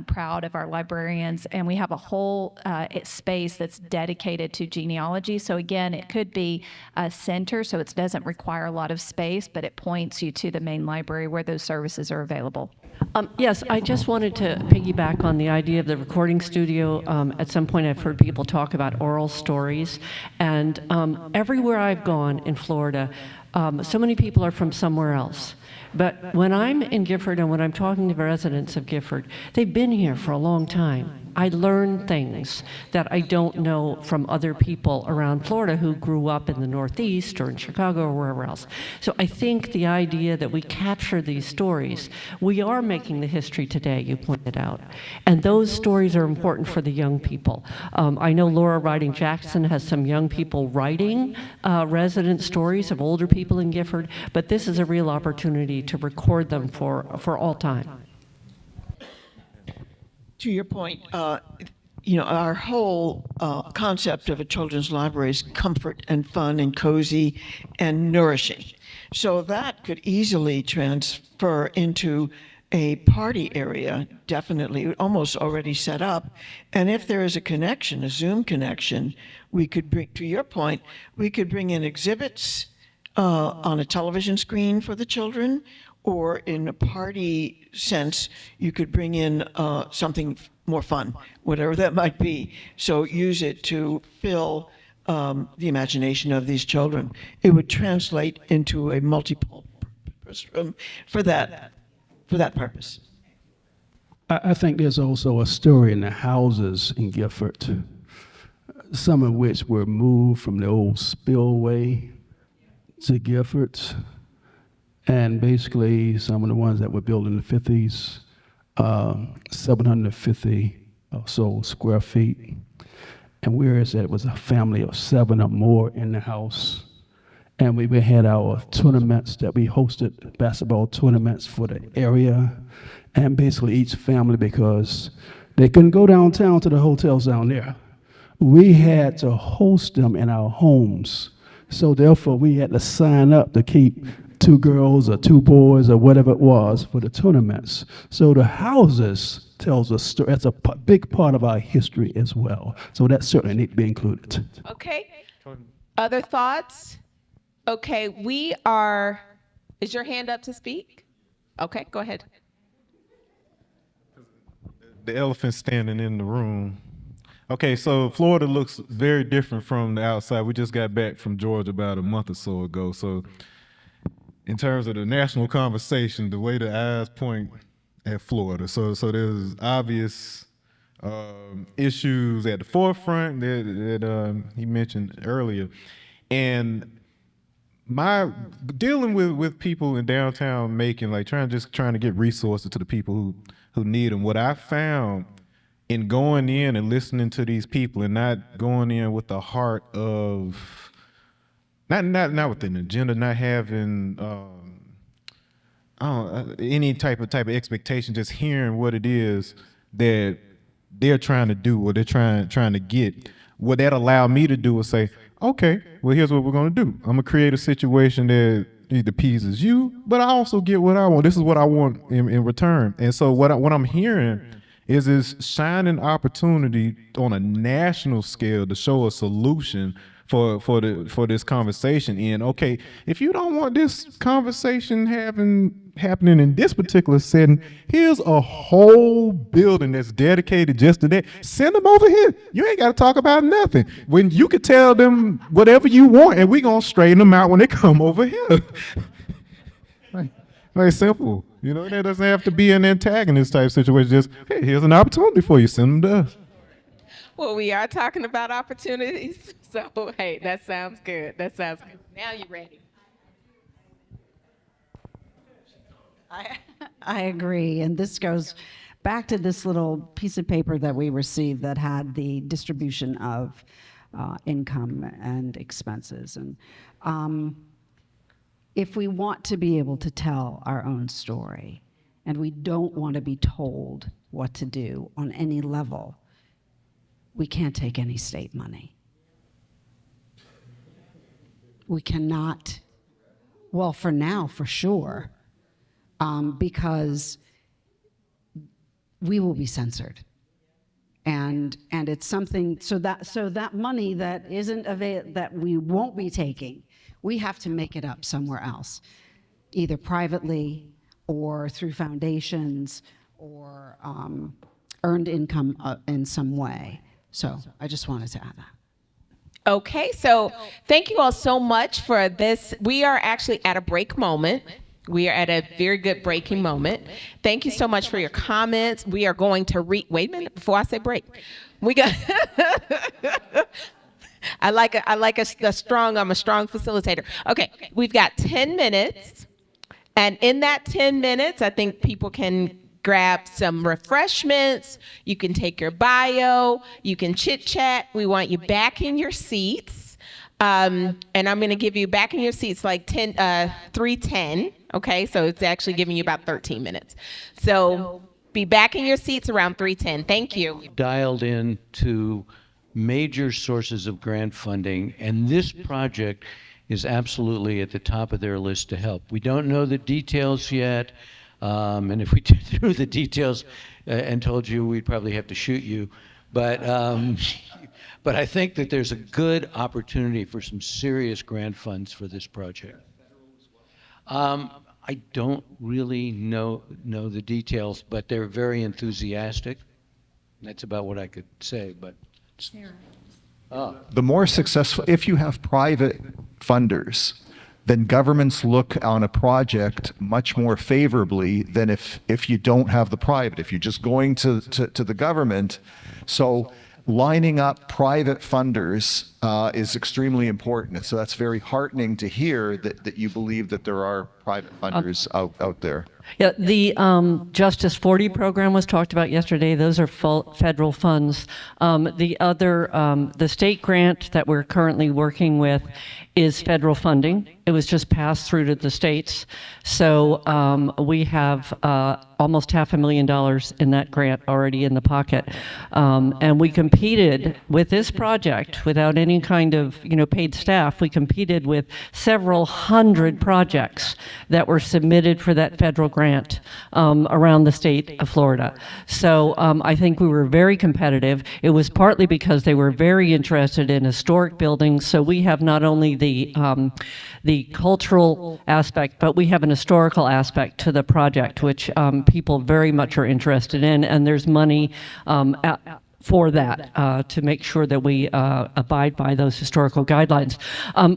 proud of our librarians, and we have a whole space that's dedicated to genealogy. So again, it could be a center, so it doesn't require a lot of space, but it points you to the main library where those services are available. Yes, I just wanted to piggyback on the idea of the recording studio. At some point, I've heard people talk about oral stories, and everywhere I've gone in Florida, so many people are from somewhere else. But when I'm in Gifford and when I'm talking to the residents of Gifford, they've been here for a long time. I learn things that I don't know from other people around Florida who grew up in the Northeast or in Chicago or wherever else. So I think the idea that we capture these stories, we are making the history today, you pointed out. And those stories are important for the young people. I know Laura Riding Jackson has some young people writing resident stories of older people in Gifford, but this is a real opportunity to record them for all time. To your point, our whole concept of a children's library is comfort and fun and cozy and nourishing. So that could easily transfer into a party area, definitely, almost already set up. And if there is a connection, a Zoom connection, we could bring, to your point, we could bring in exhibits on a television screen for the children, or in a party sense, you could bring in something more fun, whatever that might be. So use it to fill the imagination of these children. It would translate into a multiple purpose room for that purpose. I think there's also a story in the houses in Gifford, some of which were moved from the old spillway to Gifford. And basically, some of the ones that were built in the 50s, 750 or so square feet. And whereas it was a family of 7 or more in the house. And we had our tournaments that we hosted, basketball tournaments for the area. And basically each family, because they couldn't go downtown to the hotels down there, we had to host them in our homes. So therefore, we had to sign up to keep 2 girls or 2 boys or whatever it was for the tournaments. So the houses tells a story. That's a big part of our history as well. So that certainly need to be included. Okay. Other thoughts? Okay, is your hand up to speak? Okay, go ahead. The elephant standing in the room. Okay, so Florida looks very different from the outside. We just got back from Georgia about a month or so ago. So in terms of the national conversation, the way the eyes point at Florida. So there's obvious issues at the forefront that he mentioned earlier. And my dealing with people in downtown Macon, like trying to get resources to the people who need them. What I found in going in and listening to these people and not going in with the heart of not with an agenda, not having any type of expectation, just hearing what it is that they're trying to do or they're trying to get. What that allowed me to do was say, okay, well, here's what we're going to do. I'm going to create a situation that appeases you, but I also get what I want. This is what I want in return. And so what I'm hearing is this shining opportunity on a national scale to show a solution for this conversation. And okay, if you don't want this conversation happening in this particular setting, here's a whole building that's dedicated just to that. Send them over here. You ain't got to talk about nothing. When you could tell them whatever you want, and we gonna straighten them out when they come over here. Very simple. You know, there doesn't have to be an antagonist type situation. Just, hey, here's an opportunity for you. Send them to us. Well, we are talking about opportunities. So, hey, that sounds good. Now you're ready. I agree. And this goes back to this little piece of paper that we received that had the distribution of income and expenses. And if we want to be able to tell our own story, and we don't want to be told what to do on any level, we can't take any state money. We cannot, well, for now, for sure, because we will be censored. And it's something, so that money that isn't available, that we won't be taking, we have to make it up somewhere else, either privately or through foundations or earned income in some way. So I just wanted to add that. Okay, so thank you all so much for this. We are actually at a break moment. We are at a very good breaking moment. Thank you so much for your comments. We are going to wait a minute before I say break. We got I'm a strong facilitator. Okay, we've got 10 minutes. And in that 10 minutes, I think people can grab some refreshments. You can take your bio. You can chit chat. We want you back in your seats. And I'm going to give you back in your seats like 3:10. Okay, so it's actually giving you about 13 minutes. So be back in your seats around 3:10. Thank you. Dialed in to major sources of grant funding, and this project is absolutely at the top of their list to help. We don't know the details yet, and if we knew the details and told you, we'd probably have to shoot you. But but I think that there's a good opportunity for some serious grant funds for this project. I don't really know the details, but they're very enthusiastic. That's about what I could say. But the more successful, if you have private funders, then governments look on a project much more favorably than if you don't have the private, if you're just going to the government. So lining up private funders is extremely important. So that's very heartening to hear that you believe that there are private funders out there. Yeah, the Justice 40 program was talked about yesterday. Those are full federal funds. The state grant that we're currently working with is federal funding. It was just passed through to the states. So we have almost $500,000 in that grant already in the pocket. And we competed with this project without any kind of paid staff. We competed with several hundred projects that were submitted for that federal grant around the state of Florida. So I think we were very competitive. It was partly because they were very interested in historic buildings. So we have not only the cultural aspect, but we have an historical aspect to the project, which people very much are interested in, and there's money for that to make sure that we abide by those historical guidelines.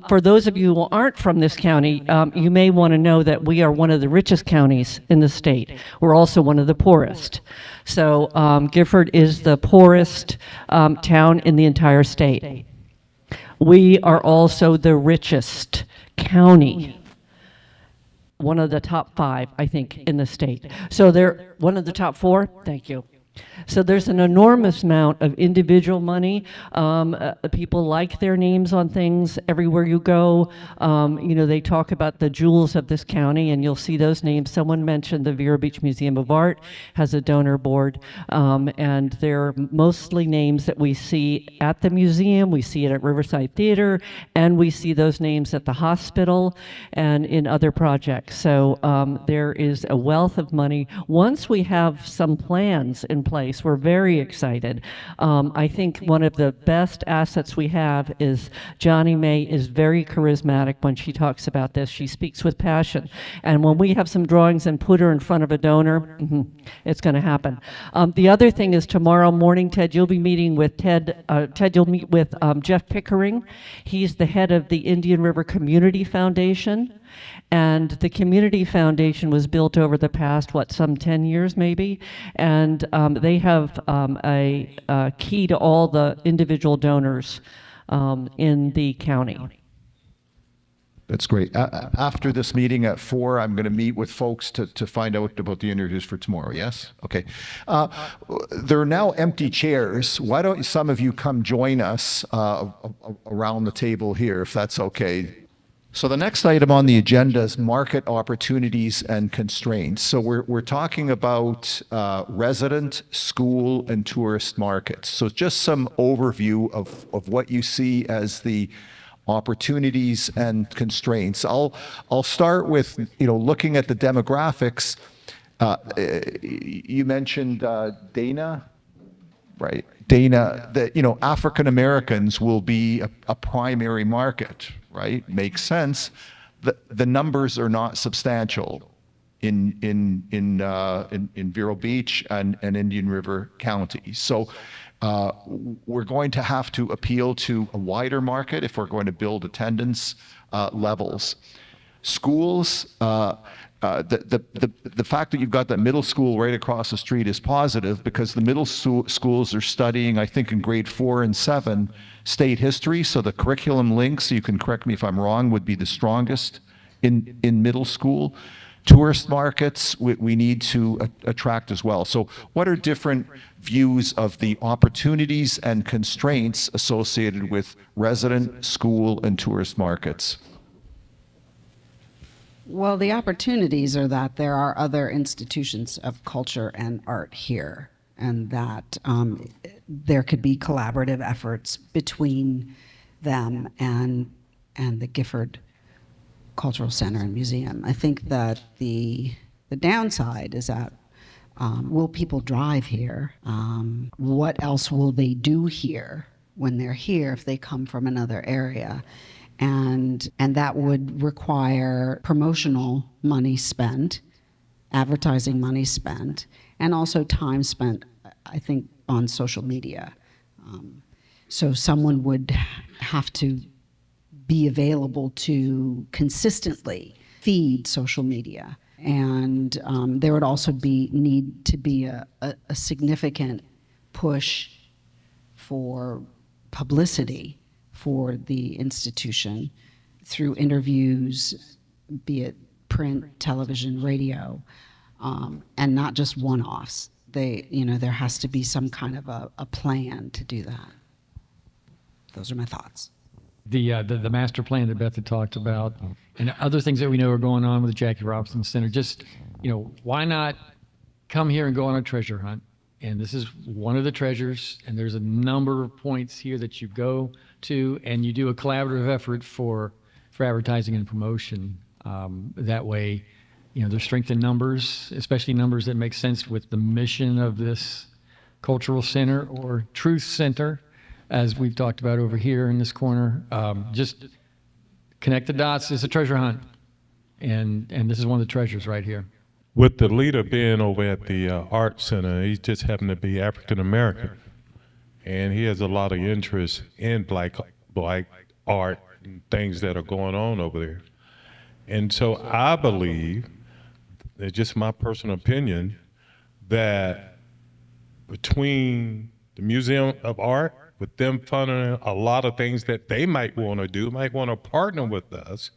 For those of you who aren't from this county, you may want to know that we are one of the richest counties in the state. We're also one of the poorest. So Gifford is the poorest town in the entire state. We are also the richest county. One of the top 5, I think, in the state. So they're one of the top 4. Thank you. So there's an enormous amount of individual money. People like their names on things everywhere you go. They talk about the jewels of this county, and you'll see those names. Someone mentioned the Vero Beach Museum of Art has a donor board, and they're mostly names that we see at the museum. We see it at Riverside Theater, and we see those names at the hospital and in other projects. So there is a wealth of money. Once we have some plans in place, we're very excited. I think one of the best assets we have is Johnny May is very charismatic when she talks about this. She speaks with passion. And when we have some drawings and put her in front of a donor, it's going to happen. The other thing is tomorrow morning, Ted, you'll be meeting with you'll meet with Jeff Pickering. He's the head of the Indian River Community Foundation. And the Community Foundation was built over the past, some 10 years maybe? And they have a key to all the individual donors in the county. That's great. After this meeting at 4, I'm going to meet with folks to find out about the interviews for tomorrow, yes? Okay. There are now empty chairs. Why don't some of you come join us around the table here, if that's okay? So the next item on the agenda is market opportunities and constraints. So we're talking about resident, school, and tourist markets. So just some overview of what you see as the opportunities and constraints. I'll start with looking at the demographics. You mentioned Dana, right? Dana, that African Americans will be a primary market, right? Makes sense. The numbers are not substantial in Vero Beach and Indian River County. So we're going to have to appeal to a wider market if we're going to build attendance levels. Schools, the fact that you've got that middle school right across the street is positive, because the middle schools are studying, I think in grade 4 and 7, state history. So the curriculum links, you can correct me if I'm wrong, would be the strongest in middle school. Tourist markets, we need to attract as well. So what are different views of the opportunities and constraints associated with resident, school, and tourist markets? Well, the opportunities are that there are other institutions of culture and art here, and that there could be collaborative efforts between them and the Gifford Cultural Center and Museum. I think that the downside is that will people drive here? What else will they do here when they're here if they come from another area? And that would require promotional money spent, advertising money spent, and also time spent, I think, on social media. So someone would have to be available to consistently feed social media. And there would also need to be a significant push for publicity for the institution through interviews, be it print, television, radio, and not just one-offs. There has to be some kind of a plan to do that. Those are my thoughts. The master plan that Beth had talked about, and other things that we know are going on with the Jackie Robinson Center. Just, why not come here and go on a treasure hunt? And this is one of the treasures, and there's a number of points here that you go to, and you do a collaborative effort for advertising and promotion. That way, there's strength in numbers, especially numbers that make sense with the mission of this cultural center or truth center, as we've talked about over here in this corner. Just connect the dots. It's a treasure hunt, and this is one of the treasures right here. With the leader being over at the art center, he just happened to be African American, and he has a lot of interest in black art and things that are going on over there. And so I believe, it's just my personal opinion, that between the Museum of Art, with them funding a lot of things that they might want to do, might want to partner with us,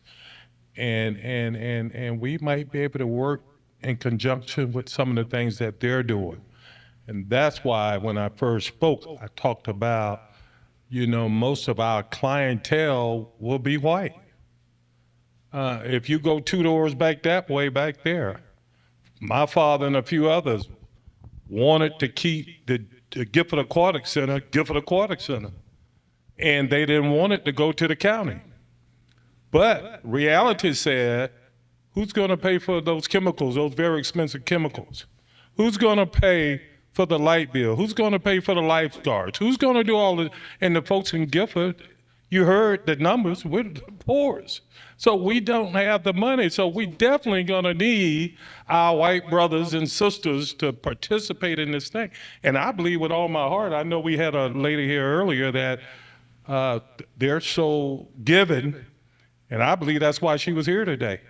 and we might be able to work in conjunction with some of the things that they're doing. And that's why when I first spoke, I talked about, most of our clientele will be white. If you go 2 doors back that way, back there, my father and a few others wanted to keep the Gifford Aquatic Center, and they didn't want it to go to the county. But reality said, who's going to pay for those chemicals, those very expensive chemicals? Who's going to pay for the light bill? Who's going to pay for the lifeguards? Who's going to do all the, and the folks in Gifford, you heard the numbers, we're the poorest. So we don't have the money. So we definitely going to need our white brothers and sisters to participate in this thing. And I believe with all my heart, I know we had a lady here earlier that they're so giving, and I believe that's why she was here today,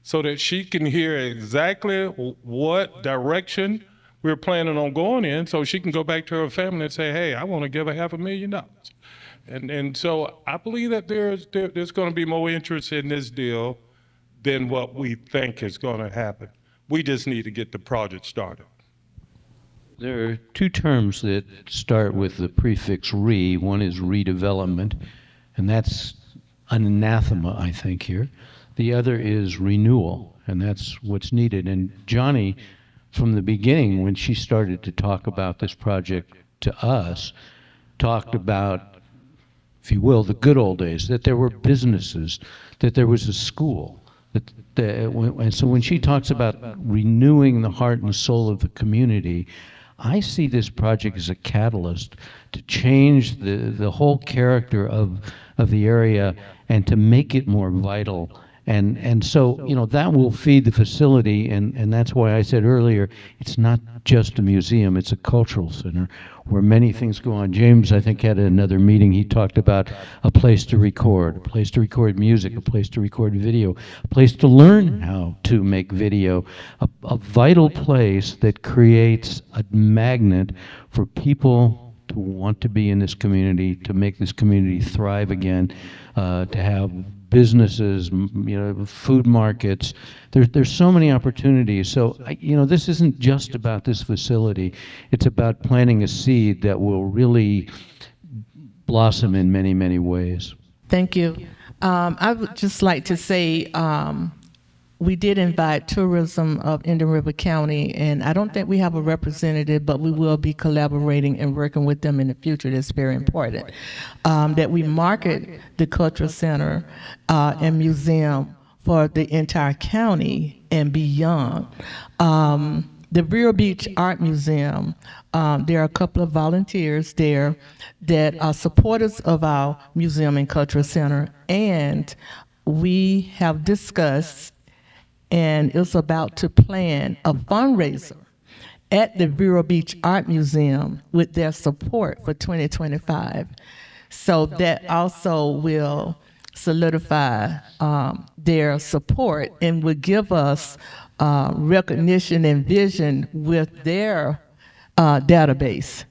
so that she can hear exactly what direction we're planning on going in, so she can go back to her family and say, hey, I want to give $500,000. And so I believe that there's going to be more interest in this deal than what we think is going to happen. We just need to get the project started. There are 2 terms that start with the prefix re. One is redevelopment, and that's an anathema, I think, here. The other is renewal, and that's what's needed. And Johnny, from the beginning, when she started to talk about this project to us, talked about, if you will, the good old days, that there were businesses, that there was a school. And so when she talks about renewing the heart and soul of the community, I see this project as a catalyst to change the whole character of the area and to make it more vital And so, that will feed the facility, and that's why I said earlier, it's not just a museum, it's a cultural center where many things go on. James, I think, had another meeting, he talked about a place to record music, a place to record video, a place to learn how to make video, a vital place that creates a magnet for people to want to be in this community, to make this community thrive again, to have businesses, food markets. There's so many opportunities. So, this isn't just about this facility. It's about planting a seed that will really blossom in many, many ways. Thank you. I would just like to say we did invite tourism of Indian River County, and I don't think we have a representative, but we will be collaborating and working with them in the future. That's very important. That we market the Cultural Center and Museum for the entire county and beyond. The Vero Beach Art Museum, there are a couple of volunteers there that are supporters of our museum and cultural center, and we have discussed and is about to plan a fundraiser at the Vero Beach Art Museum with their support for 2025. So that also will solidify their support and will give us recognition and vision with their database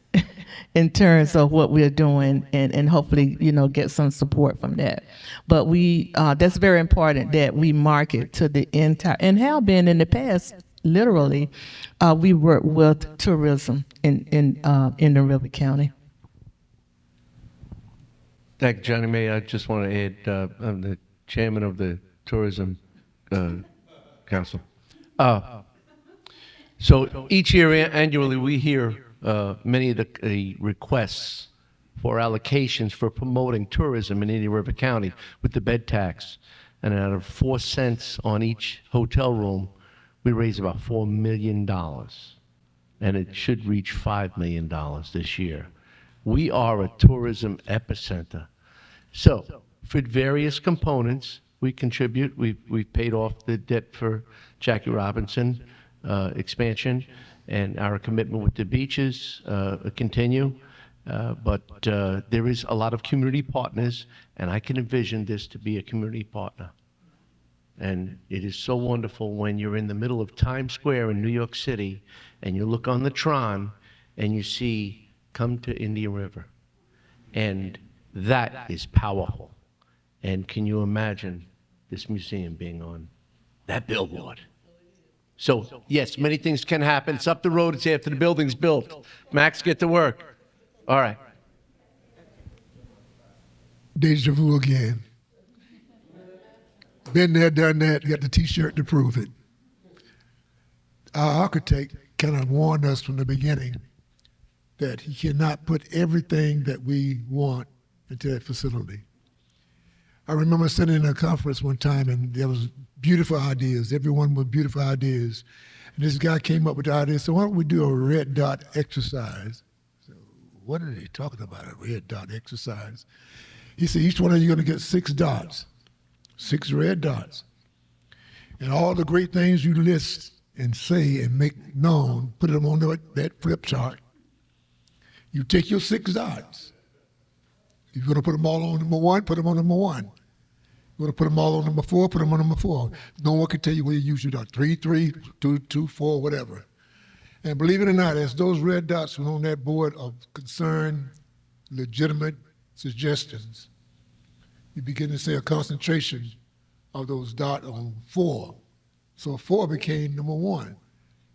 in terms of what we're doing, and hopefully, get some support from that. But that's very important that we market to the entire, and have been in the past, literally, we work with tourism in the River County. Thank you, Johnny May. I just want to add, I'm the chairman of the Tourism Council. So each year, annually, we hear many of the requests for allocations for promoting tourism in Indian River County with the bed tax. And out of 4 cents on each hotel room, we raise about $4 million. And it should reach $5 million this year. We are a tourism epicenter. So for various components, we contribute. We've paid off the debt for Jackie Robinson expansion, and our commitment with the beaches continue. But there is a lot of community partners, and I can envision this to be a community partner. And it is so wonderful when you're in the middle of Times Square in New York City, and you look on the Tron, and you see, "Come to Indian River." And that is powerful. And can you imagine this museum being on that billboard? So, yes, many things can happen. It's up the road. It's after the building's built. Max, get to work. All right. Deja vu again. Been there, done that, got the T-shirt to prove it. Our architect kind of warned us from the beginning that he cannot put everything that we want into that facility. I remember sitting in a conference one time, and there was beautiful ideas, everyone with beautiful ideas. And this guy came up with the idea, so why don't we do a red dot exercise? So what are they talking about, a red dot exercise? He said, each one of you are gonna get 6 dots, 6 red dots. And all the great things you list and say and make known, put them on that flip chart. You take your 6 dots. If you're gonna put them all on number 1, put them on number 1. You're gonna put them all on number 4, put them on number 4. No one can tell you where you use your dot, 3, 3, 2, 2, 4, whatever. And believe it or not, as those red dots were on that board of concern, legitimate suggestions, you begin to see a concentration of those dots on 4. So 4 became number 1.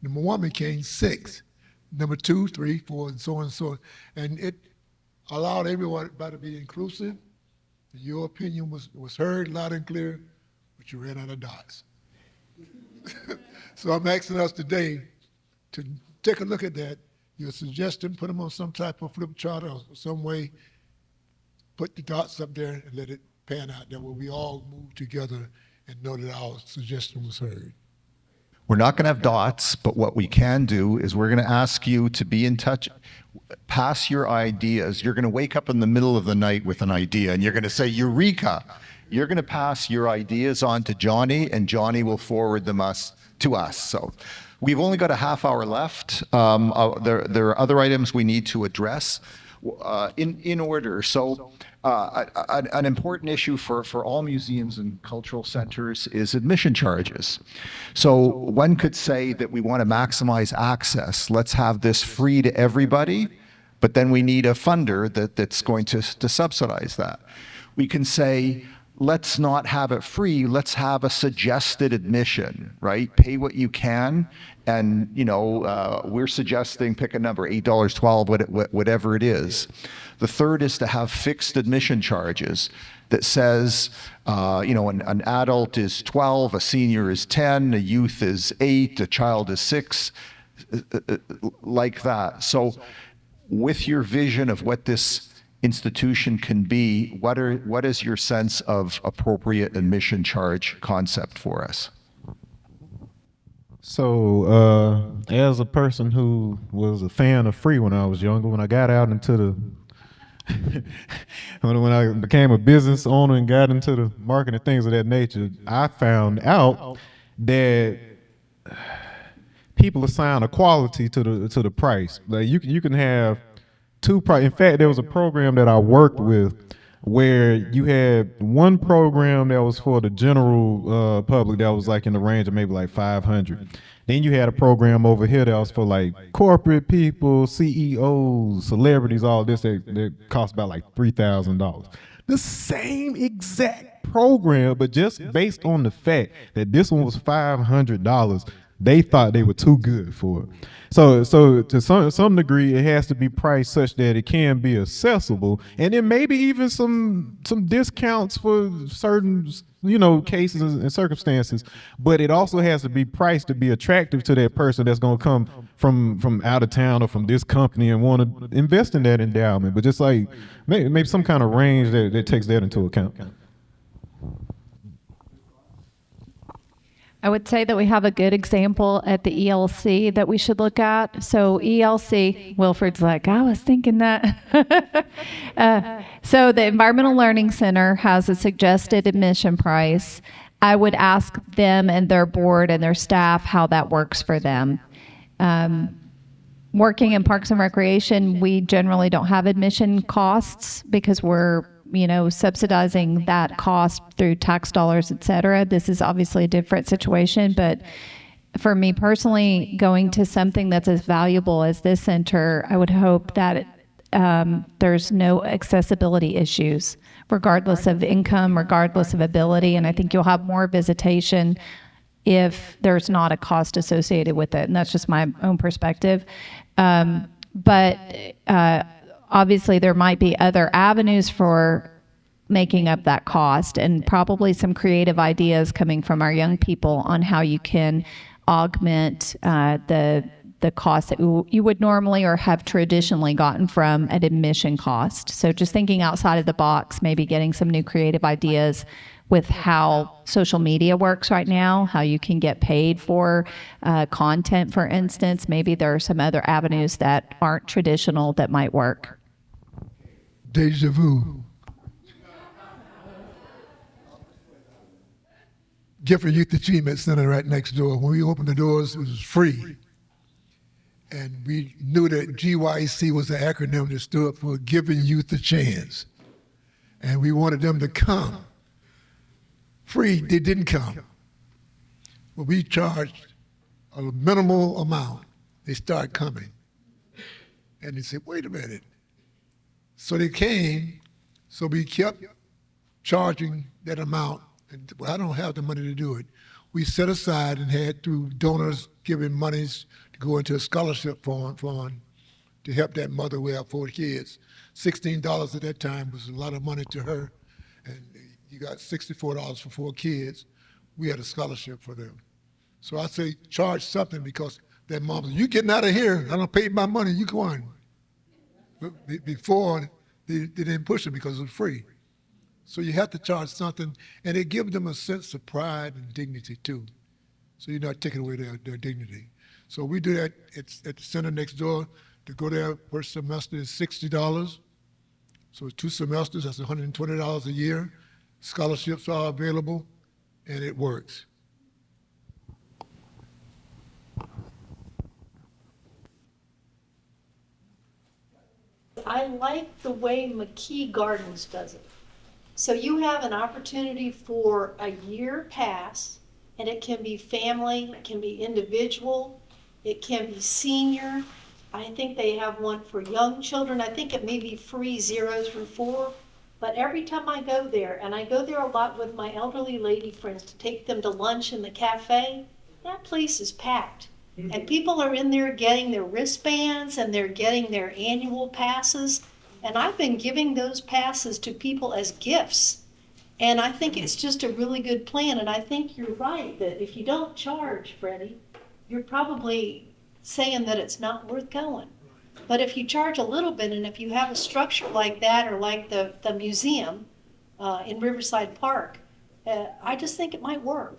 Number 1 became 6. Number 2, 3, 4, and so on and so on. And it allowed everybody to be inclusive. Your opinion was heard loud and clear, but you ran out of dots. So I'm asking us today to take a look at that. Your suggestion, put them on some type of flip chart or some way, put the dots up there and let it pan out. That way we all move together and know that our suggestion was heard. We're not going to have dots, but what we can do is we're going to ask you to be in touch, pass your ideas. You're going to wake up in the middle of the night with an idea and you're going to say, Eureka! You're going to pass your ideas on to Johnny and Johnny will forward them to us. So we've only got a half hour left. There are other items we need to address in order. So an important issue for all museums and cultural centers is admission charges. So one could say that we want to maximize access. Let's have this free to everybody, but then we need a funder that's going to subsidize that. We can say, let's not have it free, let's have a suggested admission, right? Pay what you can, and we're suggesting, pick a number, $8, $12, whatever it is. The third is to have fixed admission charges that says, an adult is 12, a senior is 10, a youth is 8, a child is 6, like that. So with your vision of what this institution can be, what is your sense of appropriate admission charge concept for us? So, as a person who was a fan of free when I was younger, when I got out into the when I became a business owner and got into the market and things of that nature, I found out that people assign a quality to the price. Like you can have two price. In fact, there was a program that I worked with where you had one program that was for the general public that was like in the range of maybe like 500. Then you had a program over here that was for like corporate people, CEOs, celebrities, all this that cost about like $3,000. The same exact program, but just based on the fact that this one was $500, they thought they were too good for it. So to some degree, it has to be priced such that it can be accessible, and then maybe even some discounts for certain cases and circumstances. But it also has to be priced to be attractive to that person that's going to come from out of town or from this company and want to invest in that endowment. But just like maybe some kind of range that takes that into account. I would say that we have a good example at the ELC that we should look at. So ELC, Wilfred's like, I was thinking that. So the Environmental Learning Center has a suggested admission price. I would ask them and their board and their staff how that works for them. Working in Parks and Recreation, we generally don't have admission costs because we're subsidizing that cost through tax dollars, et cetera. This is obviously a different situation, but for me personally, going to something that's as valuable as this center, I would hope that there's no accessibility issues, regardless of income, regardless of ability, and I think you'll have more visitation if there's not a cost associated with it, and that's just my own perspective. But obviously, there might be other avenues for making up that cost, and probably some creative ideas coming from our young people on how you can augment the cost that you would normally or have traditionally gotten from an admission cost. So just thinking outside of the box, maybe getting some new creative ideas with how social media works right now, how you can get paid for content, for instance. Maybe there are some other avenues that aren't traditional that might work. Deja vu. Gifford Youth Achievement Center right next door. When we opened the doors, it was free. And we knew that GYC was an acronym that stood for Giving Youth a Chance. And we wanted them to come. Free, they didn't come. But we charged a minimal amount. They started coming. And they said, wait a minute. So they came, so we kept charging that amount. And well, I don't have the money to do it. We set aside and had through donors giving monies to go into a scholarship fund to help that mother who had 4 kids. $16 at that time was a lot of money to her. And you got $64 for 4 kids. We had a scholarship for them. So I say charge something because that mom said, you getting out of here. I don't pay my money, you go on. Before, they didn't push it because it was free. So you have to charge something, and it gives them a sense of pride and dignity too. so you're not taking away their dignity. So we do that at the center next door. To go there first semester is $60. So it's 2 semesters, that's $120 a year. Scholarships are available, and it works. I like the way McKee Gardens does it. So you have an opportunity for a year pass, and it can be family, it can be individual, it can be senior. I think they have one for young children. I think it may be free 0 through 4. But every time I go there, and I go there a lot with my elderly lady friends to take them to lunch in the cafe, that place is packed. And people are in there getting their wristbands and they're getting their annual passes. And I've been giving those passes to people as gifts. And I think it's just a really good plan. And I think you're right that if you don't charge, Freddie, you're probably saying that it's not worth going. But if you charge a little bit, and if you have a structure like that, or like the museum in Riverside Park, I just think it might work.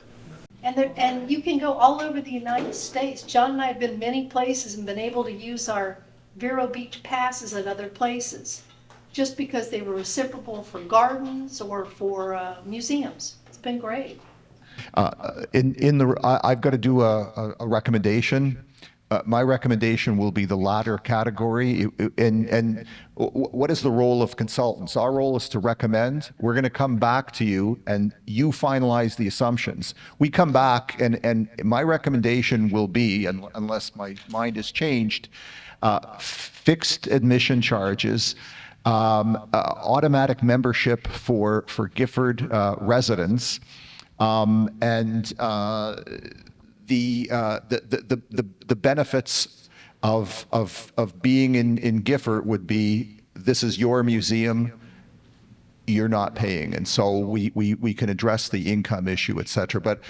And you can go all over the United States. John and I have been many places and been able to use our Vero Beach passes at other places, just because they were reciprocal for gardens or for museums. It's been great. I've got to do a recommendation. My recommendation will be the latter category. And what is the role of consultants? Our role is to recommend. We're going to come back to you, and you finalize the assumptions. We come back, and my recommendation will be, unless my mind is changed, fixed admission charges, automatic membership for Gifford residents, and the benefits of being in Gifford would be, this is your museum, you're not paying, and so we can address the income issue, et cetera. But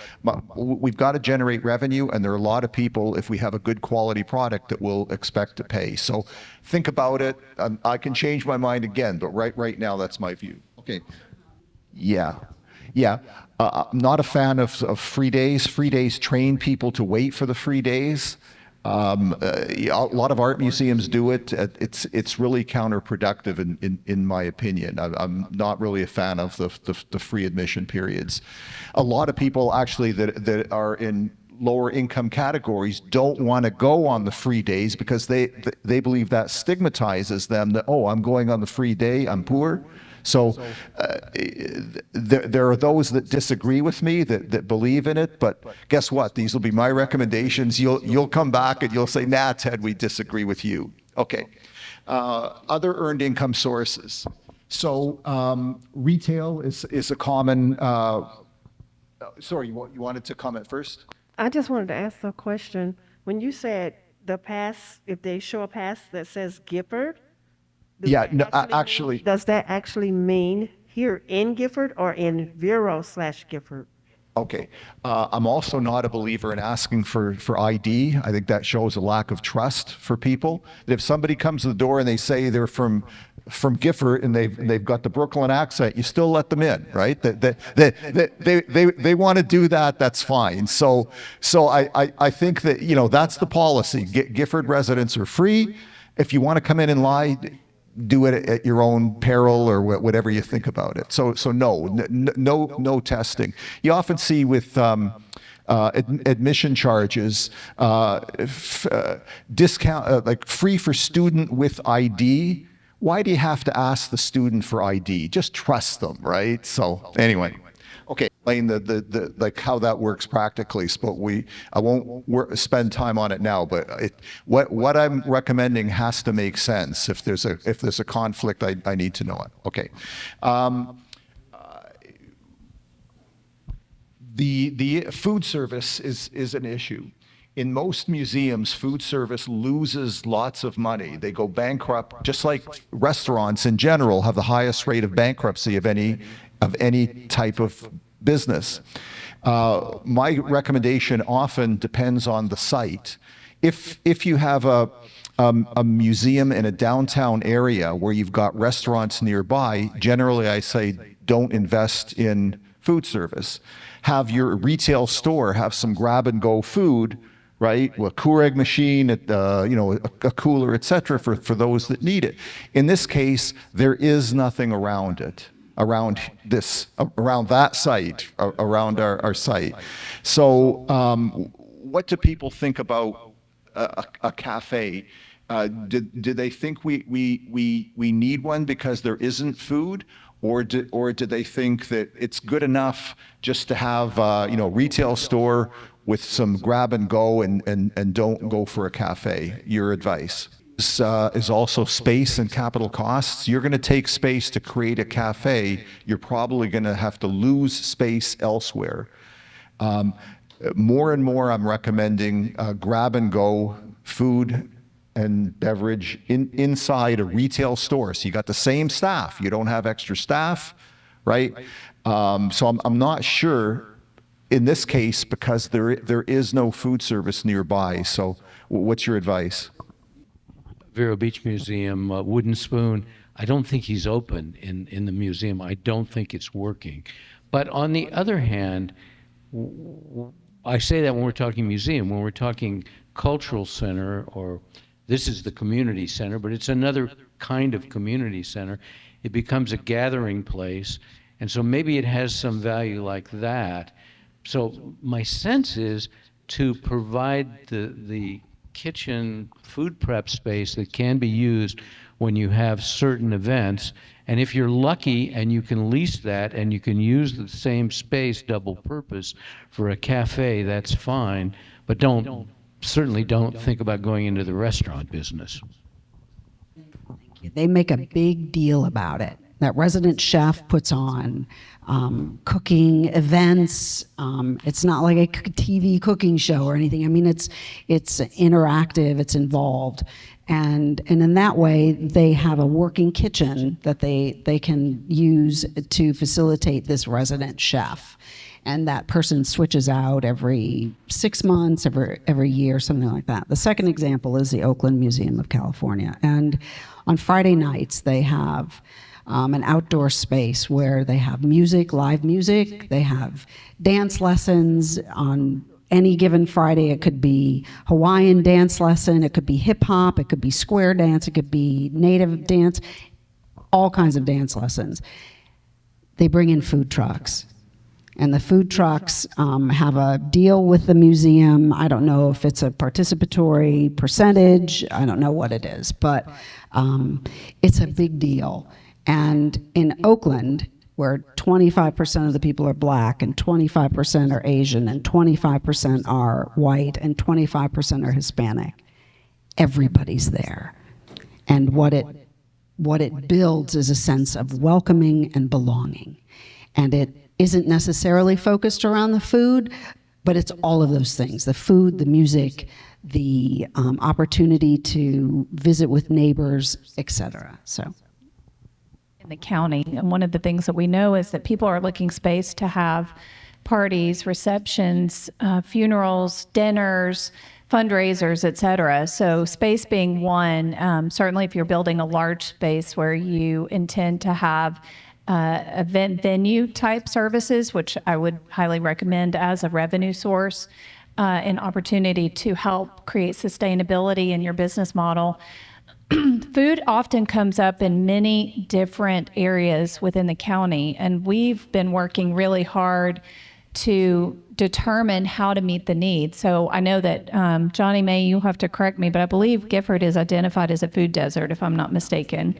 we've got to generate revenue, and there are a lot of people, if we have a good quality product, that will expect to pay. So think about it. I can change my mind again, but right now that's my view. Okay. Yeah. I'm not a fan of free days. Free days train people to wait for the free days. A lot of art museums do it. It's really counterproductive in my opinion. I'm not really a fan of the free admission periods. A lot of people actually that are in lower income categories don't want to go on the free days because they believe that stigmatizes them, that, oh, I'm going on the free day, I'm poor. So there are those that disagree with me, that believe in it, but guess what? These will be my recommendations. You'll come back and you'll say, nah, Ted, we disagree with you. Okay. Other earned income sources. So retail is a common, sorry, you wanted to comment first? I just wanted to ask a question. When you said the pass, if they show a pass that says Gifford, yeah, no, actually. Does that actually mean here in Gifford or in Vero/Gifford? Okay. I'm also not a believer in asking for ID. I think that shows a lack of trust for people. That if somebody comes to the door and they say they're from Gifford and they've got the Brooklyn accent, you still let them in, right? They want to do that, that's fine. So I think that, that's the policy. Gifford residents are free. If you want to come in and lie, do it at your own peril or whatever you think about it. So no testing. You often see with admission charges, discount, like free for student with ID. Why do you have to ask the student for ID? Just trust them, right? So anyway. Okay, explain the like how that works practically. So I won't spend time on it now, but what I'm recommending has to make sense. If there's a conflict, I need to know it. Okay. The food service is an issue. In most museums, food service loses lots of money. They go bankrupt, just like restaurants in general have the highest rate of bankruptcy of any type of business. My recommendation often depends on the site. If you have a museum in a downtown area where you've got restaurants nearby, generally I say don't invest in food service. Have your retail store have some grab-and-go food, right? Well, a Keurig machine, a cooler, et cetera, for those that need it. In this case, there is nothing around it, around that site, around our site. So what do people think about a cafe? Do they think we need one because there isn't food? Or do they think that it's good enough just to have retail store with some grab and go and don't go for a cafe? Your advice is also space and capital costs. You're going to take space to create a cafe. You're probably going to have to lose space elsewhere. More and more, I'm recommending grab and go food and beverage inside a retail store. So you got the same staff. You don't have extra staff, right? So I'm not sure in this case because there is no food service nearby. So what's your advice? Vero Beach Museum, Wooden Spoon, I don't think he's open in the museum. I don't think it's working. But on the other hand, I say that when we're talking museum, when we're talking cultural center, or this is the community center, but it's another kind of community center. It becomes a gathering place, and so maybe it has some value like that. So my sense is to provide the kitchen food prep space that can be used when you have certain events. And if you're lucky and you can lease that and you can use the same space double purpose for a cafe, that's fine. But certainly don't think about going into the restaurant business. They make a big deal about it. That resident chef puts on cooking events. It's not like a TV cooking show or anything. I mean, it's interactive, it's involved. And in that way, they have a working kitchen that they can use to facilitate this resident chef. And that person switches out every 6 months, every year, something like that. The second example is the Oakland Museum of California. And on Friday nights, they have an outdoor space where they have music, live music. They have dance lessons on any given Friday. It could be Hawaiian dance lesson, it could be hip hop, it could be square dance, it could be native dance, all kinds of dance lessons. They bring in food trucks. And the food trucks have a deal with the museum. I don't know if it's a participatory percentage. I don't know what it is, but it's a big deal. And in Oakland, where 25% of the people are Black and 25% are Asian and 25% are white and 25% are Hispanic, everybody's there. And what it builds is a sense of welcoming and belonging. And it isn't necessarily focused around the food, but it's all of those things: the food, the music, the opportunity to visit with neighbors, etc. So. In the county, and one of the things that we know is that people are looking space to have parties, receptions, funerals, dinners, fundraisers, etc. So space being one, certainly if you're building a large space where you intend to have event venue type services, which I would highly recommend as a revenue source, an opportunity to help create sustainability in your business model. Food often comes up in many different areas within the county, and we've been working really hard to determine how to meet the need. So I know that, Johnny May, you'll have to correct me, but I believe Gifford is identified as a food desert, if I'm not mistaken,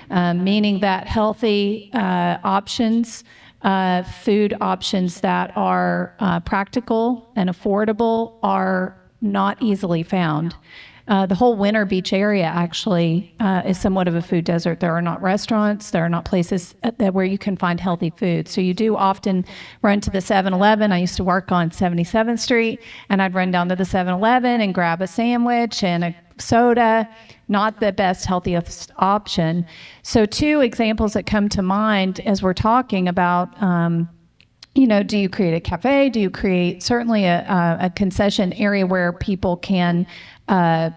meaning that healthy options, food options that are practical and affordable are not easily found. The whole Winter Beach area actually is somewhat of a food desert. There are not restaurants, there are not places where you can find healthy food. So you do often run to the 7-Eleven. I used to work on 77th Street, and I'd run down to the 7-Eleven and grab a sandwich and a soda. Not the best, healthiest option. So two examples that come to mind as we're talking about do you create a cafe? Do you create certainly a concession area where people can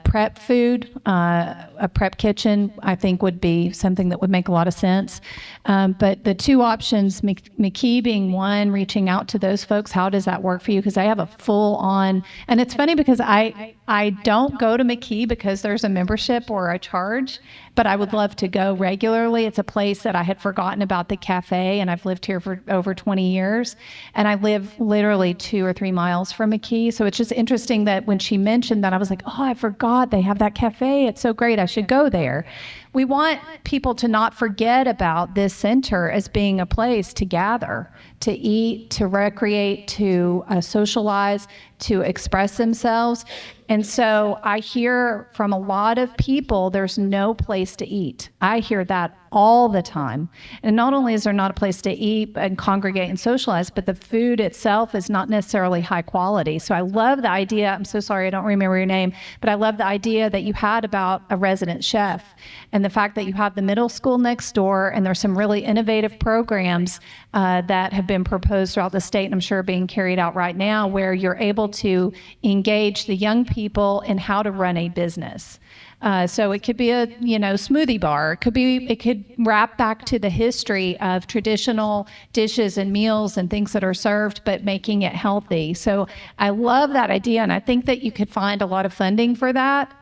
prep food, a prep kitchen, I think would be something that would make a lot of sense. But the two options, McKee being one, reaching out to those folks, how does that work for you? Because I have a full on, and it's funny because I don't go to McKee because there's a membership or a charge, but I would love to go regularly. It's a place that I had forgotten about the cafe, and I've lived here for over 20 years, and I live literally 2 or 3 miles from McKee. So it's just interesting that when she mentioned that, I was like, oh, I forgot they have that cafe. It's so great. I should go there. We want people to not forget about this center as being a place to gather, to eat, to recreate, to socialize, to express themselves. And so I hear from a lot of people, there's no place to eat. I hear that all the time. And not only is there not a place to eat and congregate and socialize, but the food itself is not necessarily high quality. So I love the idea, I'm so sorry I don't remember your name, but I love the idea that you had about a resident chef and the fact that you have the middle school next door, and there's some really innovative programs that have been proposed throughout the state, and I'm sure being carried out right now, where you're able to engage the young people in how to run a business. So it could be a, smoothie bar. It could wrap back to the history of traditional dishes and meals and things that are served, but making it healthy. So I love that idea, and I think that you could find a lot of funding for that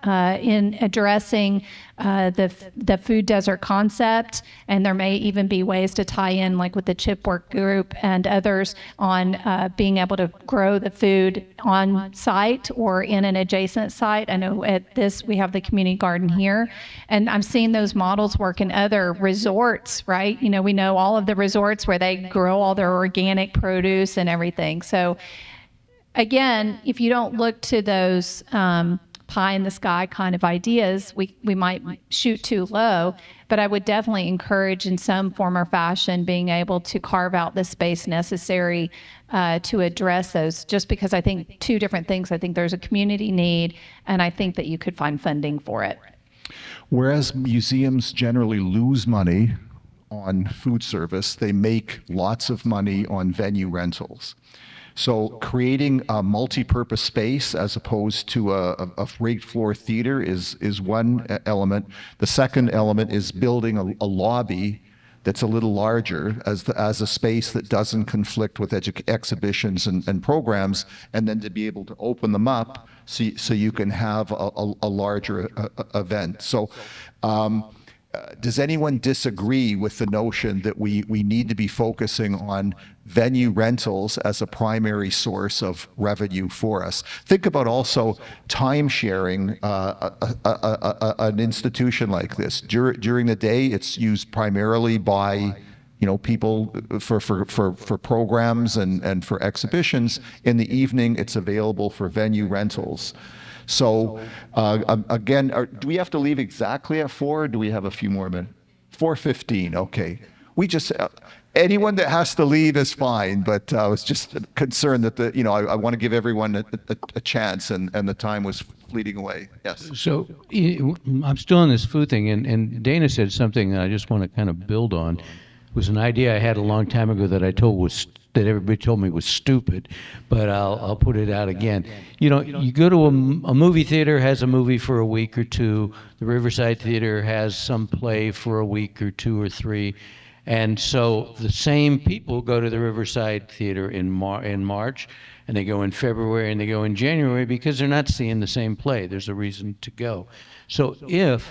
in addressing the food desert concept, and there may even be ways to tie in, like with the chip work group and others, on being able to grow the food on site or in an adjacent site. I know at this we have the community garden here, and I'm seeing those models work in other resorts, right? We know all of the resorts where they grow all their organic produce and everything. So again, if you don't look to those pie in the sky kind of ideas, we might shoot too low, but I would definitely encourage in some form or fashion being able to carve out the space necessary to address those, just because I think two different things. I think there's a community need, and I think that you could find funding for it. Whereas museums generally lose money on food service, they make lots of money on venue rentals. So creating a multi-purpose space as opposed to a rate floor theater is one element. The second element is building a lobby that's a little larger as a space that doesn't conflict with exhibitions and programs, and then to be able to open them up so you can have a larger event. So does anyone disagree with the notion that we need to be focusing on venue rentals as a primary source of revenue for us? Think about also time sharing an institution like this. During the day, it's used primarily by people for programs and for exhibitions. In the evening, it's available for venue rentals. So again, do we have to leave exactly at 4, or do we have a few more minutes? 4:15, okay. We just, anyone that has to leave is fine, but I was just concerned that I want to give everyone a chance, and the time was fleeting away. Yes. So I'm still on this food thing, and Dana said something that I just want to kind of build on. It was an idea I had a long time ago that that everybody told me was stupid, but I'll put it out again. You go to a movie theater, has a movie for a week or two. The Riverside Theater has some play for a week or 2 or 3. And so the same people go to the Riverside Theater in March, and they go in February, and they go in January, because they're not seeing the same play. There's a reason to go. So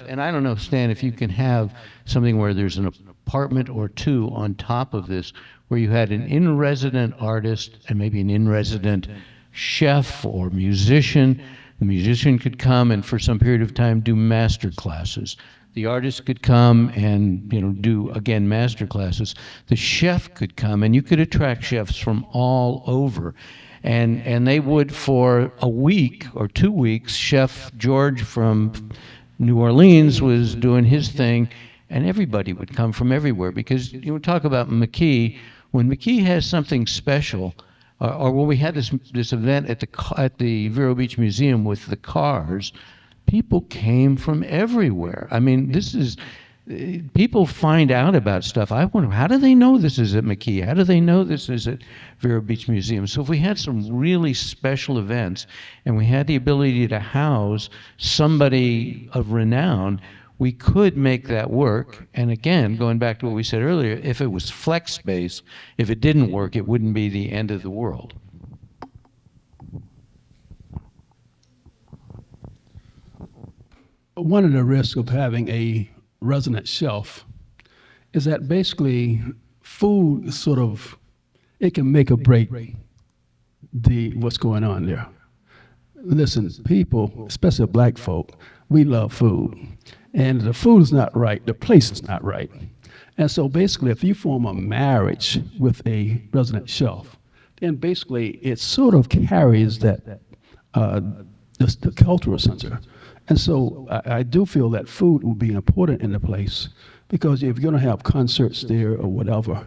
and I don't know, Stan, if you can have something where there's an apartment or 2 on top of this, where you had an in-resident artist and maybe an in-resident chef or musician. The musician could come and for some period of time do master classes. The artist could come and do again master classes. The chef could come, and you could attract chefs from all over, and they would, for a week or 2 weeks. Chef George from New Orleans was doing his thing, and everybody would come from everywhere, because talk about McKee. When McKee has something special, or when we had this event at the Vero Beach Museum with the cars, people came from everywhere. I mean, this is people find out about stuff. I wonder, how do they know this is at McKee? How do they know this is at Vero Beach Museum? So if we had some really special events and we had the ability to house somebody of renown, we could make that work. And again, going back to what we said earlier, if it was flex space, if it didn't work, it wouldn't be the end of the world. One of the risks of having a resident shelf is that basically food sort of, it can make or break what's going on there. Listen, people, especially black folk, we love food. And the food is not right, the place is not right. And so basically, if you form a marriage with a resident shelf, then basically it sort of carries that, the cultural center. And so I do feel that food will be important in the place, because if you're going to have concerts there or whatever,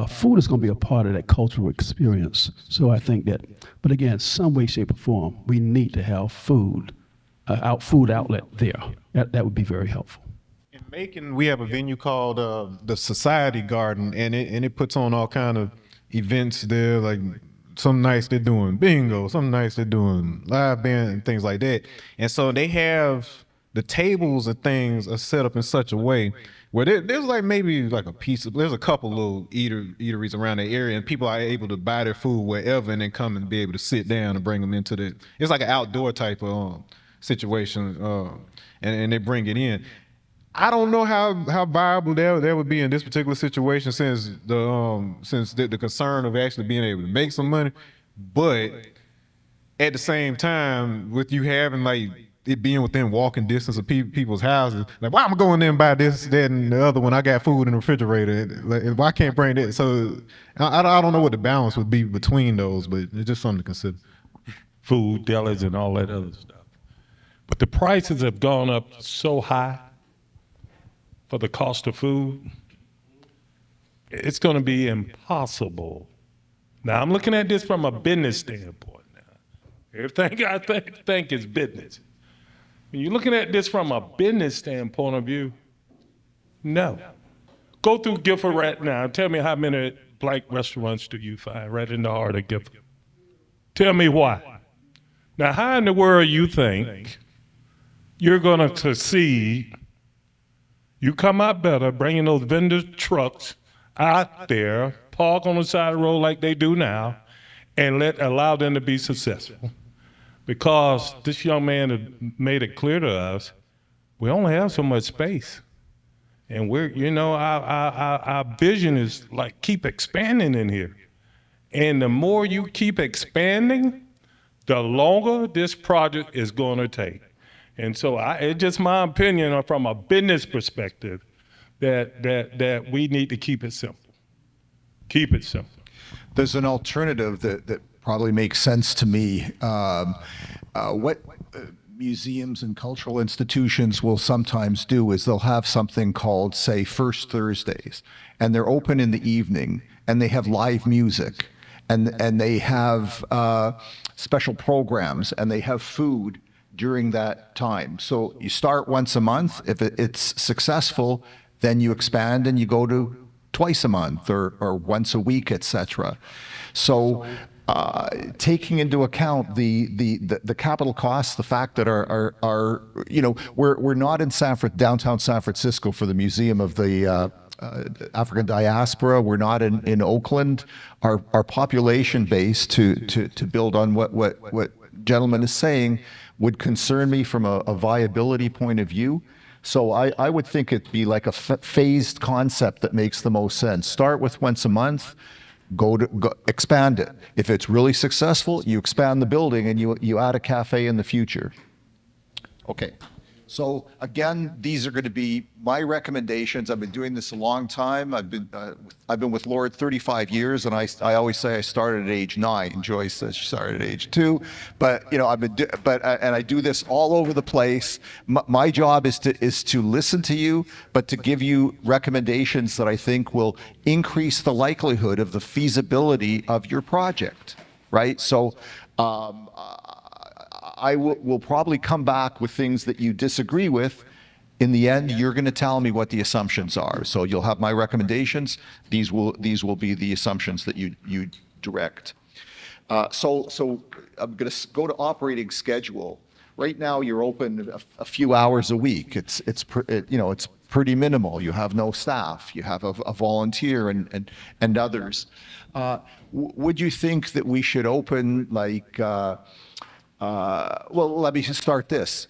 food is going to be a part of that cultural experience. So I think that, but again, some way, shape, or form, we need to have food, food outlet there. That would be very helpful. In Macon, we have a venue called the Society Garden, and it puts on all kind of events there. Like some nights they're doing bingo, some nights they're doing live band and things like that. And so they have the tables and things are set up in such a way where there's like maybe like there's a couple little eateries around the area, and people are able to buy their food wherever and then come and be able to sit down and bring them into the. It's like an outdoor type of situation, and they bring it in. I don't know how viable that would be in this particular situation, since the concern of actually being able to make some money, but at the same time, with you having like it being within walking distance of people's houses, like why am I going there and buy this, that, and the other when I got food in the refrigerator? Like, why can't bring that? So I don't know what the balance would be between those, but it's just something to consider. Food, delis, and all that other stuff. But the prices have gone up so high for the cost of food, it's going to be impossible. Now, I'm looking at this from a business standpoint now. Everything I think is business. When you're looking at this from a business standpoint of view, no. Go through Gifford right now. Tell me how many black restaurants do you find right in the heart of Gifford? Tell me why. Now, how in the world you think you're going to succeed? You come out better bringing those vendor trucks out there, park on the side of the road like they do now, and allow them to be successful. Because this young man had made it clear to us, we only have so much space. And our vision is like keep expanding in here. And the more you keep expanding, the longer this project is going to take. And so it's just my opinion from a business perspective that we need to keep it simple. Keep it simple. There's an alternative that probably makes sense to me. What museums and cultural institutions will sometimes do is they'll have something called, say, First Thursdays, and they're open in the evening, and they have live music, and they have special programs, and they have food during that time. So you start once a month. If it's successful, then you expand and you go to twice a month or once a week, etc. So taking into account the capital costs, the fact that we're not in downtown San Francisco for the Museum of the African Diaspora. We're not in Oakland. Our population base, to build on what gentleman is saying, would concern me from a viability point of view. So I would think it'd be like a phased concept that makes the most sense. Start with once a month, go expand it. If it's really successful, you expand the building and you add a cafe in the future. Okay. So again, these are going to be my recommendations. I've been doing this a long time. I've been with Lord 35 years, and I always say I started at age 9. Joyce says she started at age 2, but and I do this all over the place. My job is to listen to you, but to give you recommendations that I think will increase the likelihood of the feasibility of your project, right? So. I will probably come back with things that you disagree with, In the end, you're going to tell me what the assumptions are. So you'll have my recommendations. These will be the assumptions that you direct. So I'm going to go to operating schedule. Right now, you're open a few hours a week. It's pretty minimal. You have no staff. You have a volunteer and others. Would you think that we should open like? Well, let me just start this.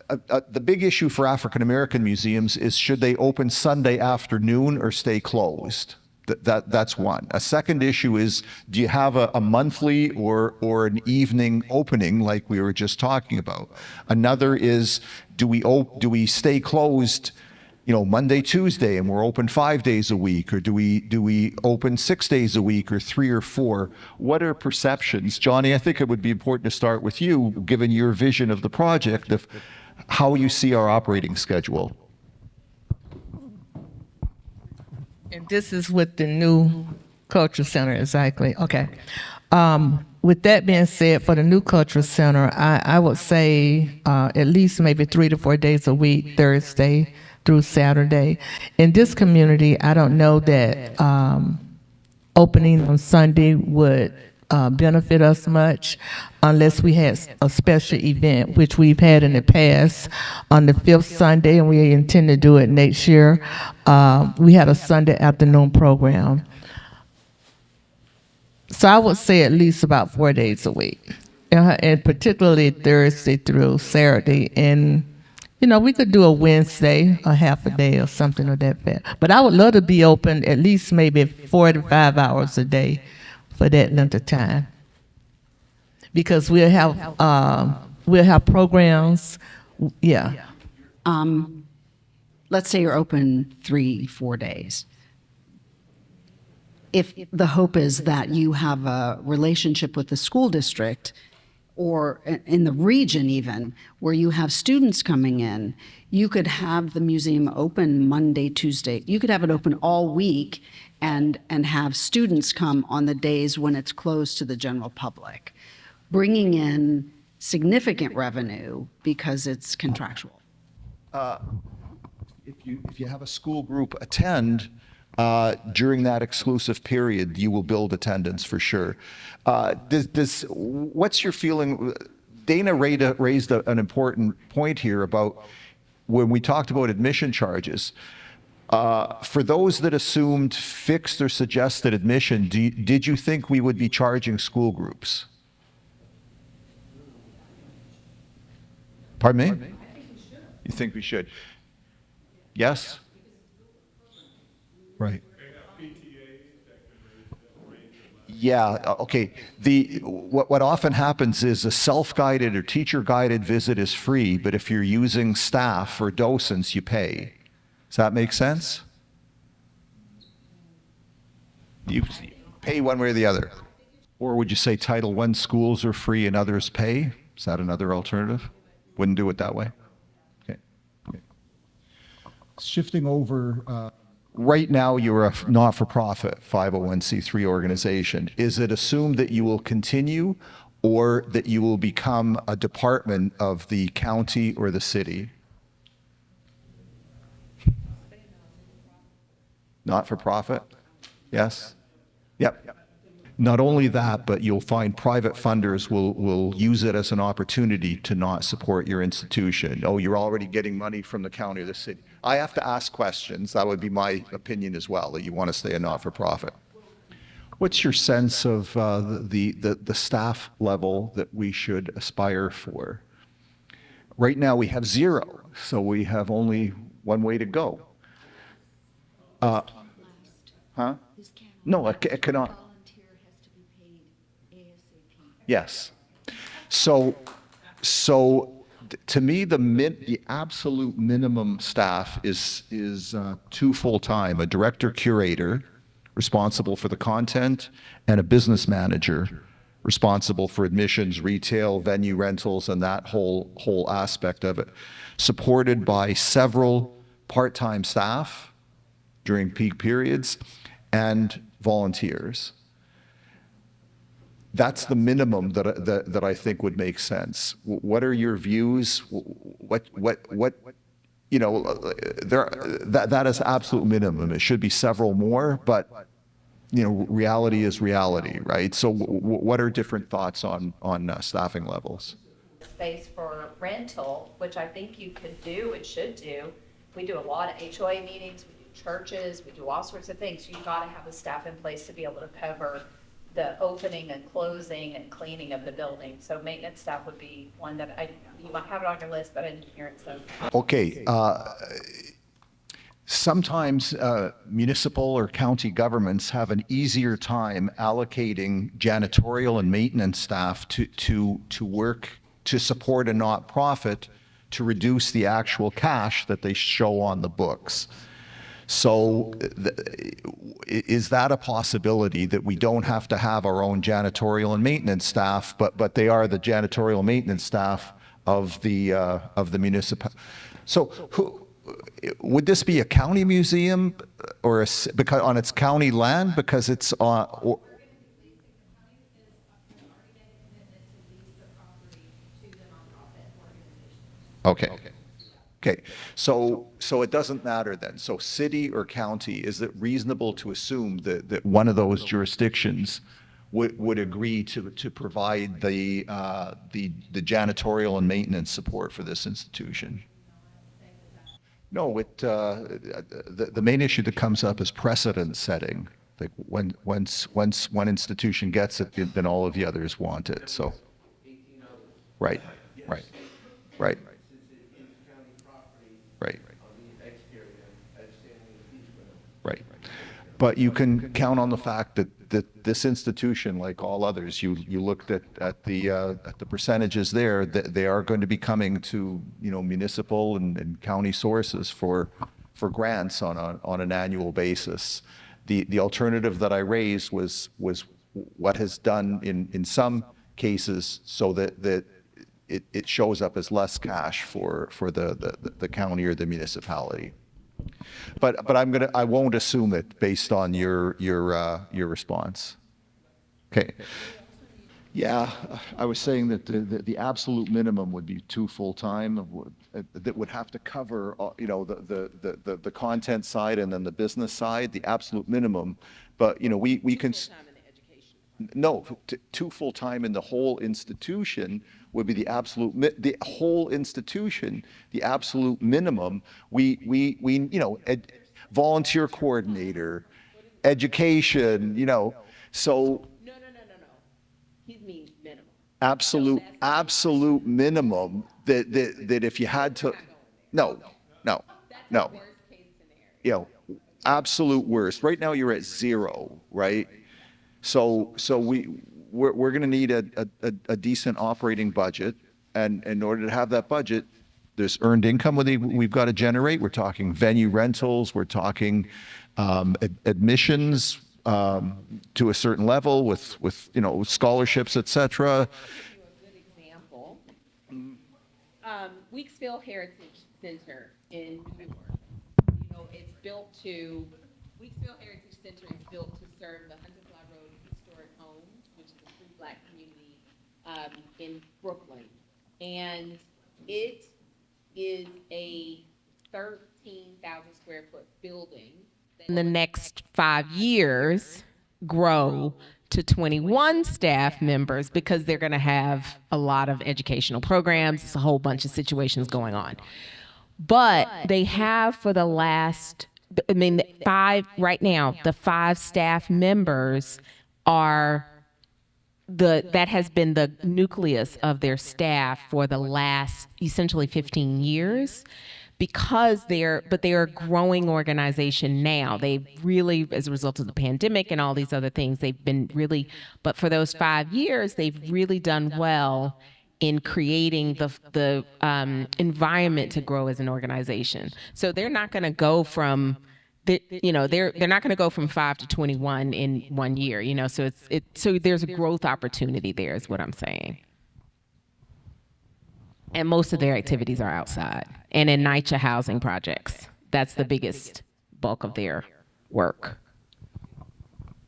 The big issue for African American museums is should they open Sunday afternoon or stay closed? That's one. A second issue is, do you have a monthly or an evening opening like we were just talking about? Another is, do we stay closed, Monday, Tuesday, and we're open 5 days a week, or do we open 6 days a week, or 3 or 4? What are perceptions, Johnny? I think it would be important to start with you, given your vision of the project, of how you see our operating schedule. And this is with the new cultural center, exactly. Okay. With that being said, for the new cultural center, I would say at least maybe 3 to 4 days a week, Thursday through Saturday. In this community, I don't know that opening on Sunday would benefit us much unless we had a special event, which we've had in the past on the 5th Sunday, and we intend to do it next year. We had a Sunday afternoon program. So I would say at least about 4 days a week, and particularly Thursday through Saturday. And, we could do a Wednesday, a half a day or something of that fact. But I would love to be open at least maybe 4 to 5 hours a day for that length of time, because we'll have programs. Yeah. Let's say you're open 3-4 days. If the hope is that you have a relationship with the school district, or in the region even, where you have students coming in, you could have the museum open Monday, Tuesday. You could have it open all week and have students come on the days when it's closed to the general public, bringing in significant revenue because it's contractual. If you have a school group attend during that exclusive period, you will build attendance for sure. What's your feeling? Dana raised an important point here about when we talked about admission charges. For those that assumed fixed or suggested admission, did you think we would be charging school groups? Pardon me? You think we should? Yes? Right. Yeah, okay. What often happens is a self-guided or teacher-guided visit is free, but if you're using staff or docents, you pay. Does that make sense? You pay one way or the other. Or would you say Title I schools are free and others pay? Is that another alternative? Wouldn't do it that way? Okay. Shifting over, right now you're a not-for-profit 501c3 organization. Is it assumed that you will continue or that you will become a department of the county or the city? Not-for-profit? Yes? Yep. Not only that, but you'll find private funders will use it as an opportunity to not support your institution. Oh, you're already getting money from the county or the city. I have to ask questions. That would be my opinion as well, that you want to stay a not-for-profit. What's your sense of the staff level that we should aspire for? Right now we have 0, so we have only one way to go. Huh? No, it cannot. Yes. So to me, the absolute minimum staff is 2 full-time, a director-curator responsible for the content, and a business manager responsible for admissions, retail, venue rentals, and that whole aspect of it, supported by several part-time staff during peak periods and volunteers. That's the minimum that I think would make sense. What are your views? What that is absolute minimum. It should be several more, but reality is reality, right? So what are different thoughts on staffing levels? Space for rental, which I think you could do and should do. We do a lot of HOA meetings, we do churches, we do all sorts of things. You've got to have the staff in place to be able to cover the opening and closing and cleaning of the building. So maintenance staff would be one that you might have it on your list, but I didn't hear it, so. Okay. Sometimes municipal or county governments have an easier time allocating janitorial and maintenance staff to work to support a not-profit to reduce the actual cash that they show on the books. So is that a possibility that we don't have to have our own janitorial and maintenance staff, but they are the janitorial maintenance staff of the municipal? So would this be a county museum or because on its county land because it's on? Okay. Okay, so it doesn't matter then. So city or county, is it reasonable to assume that one of those jurisdictions would agree to provide the janitorial and maintenance support for this institution? No, the main issue that comes up is precedent setting. Like once one institution gets it, then all of the others want it. So, right. Right. Right. Right. But you can count on the fact that this institution, like all others, you looked at the percentages there, that they are going to be coming to municipal and county sources for grants on an annual basis. The alternative that I raised was what has done in some cases so that it shows up as less cash for the county or the municipality. But I won't assume it based on your response. Okay. Yeah, I was saying that the absolute minimum would be 2 full-time that would have to cover the content side and then the business side, the absolute minimum. But we can. No, 2 full-time in the whole institution would be the the whole institution, the absolute minimum. We volunteer coordinator, education, so. No. He means minimum. Absolute minimum that if you had to, no. Absolute worst. Right now you're at 0, right? So we're going to need a decent operating budget, and in order to have that budget, there's earned income we've got to generate. We're talking venue rentals, we're talking admissions to a certain level with scholarships, etc. Good example. Weeksville Heritage Center in New York. It's built to. Weeksville Heritage Center is built to serve the Hunterfly Road Historic Homes, which is a free Black community in Brooklyn, and it is a 13,000 square foot building. In the next 5 years, grow to 21 staff members because they're going to have a lot of educational programs. It's a whole bunch of situations going on. But they have for the last, the 5 staff members are that has been the nucleus of their staff for the last essentially 15 years. Because they're a growing organization now. They've really, as a result of the pandemic and all these other things, they've been really, but for those 5 years, they've really done well in creating the environment to grow as an organization. So they're not going to go from, they're not going to go from 5 to 21 in 1 year. So there's a growth opportunity there, is what I'm saying. And most of their activities are outside and in NYCHA housing projects. That's the biggest bulk of their work.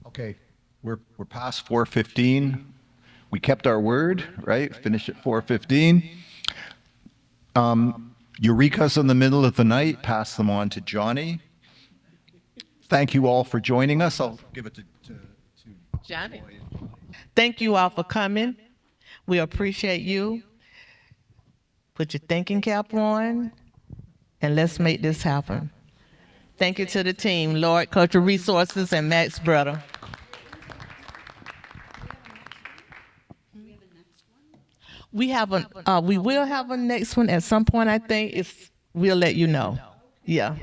Okay, we're past 4:15. We kept our word, right? Finished at 4:15. Eureka's in the middle of the night. Pass them on to Johnny. Thank you all for joining us. I'll give it to Johnny. Thank you all for coming. We appreciate you. Put your thinking cap on, and let's make this happen. Thank you to the team, Lord Cultural Resources and Max Brito. We will have a next one at some point. I think we'll let you know. Yeah.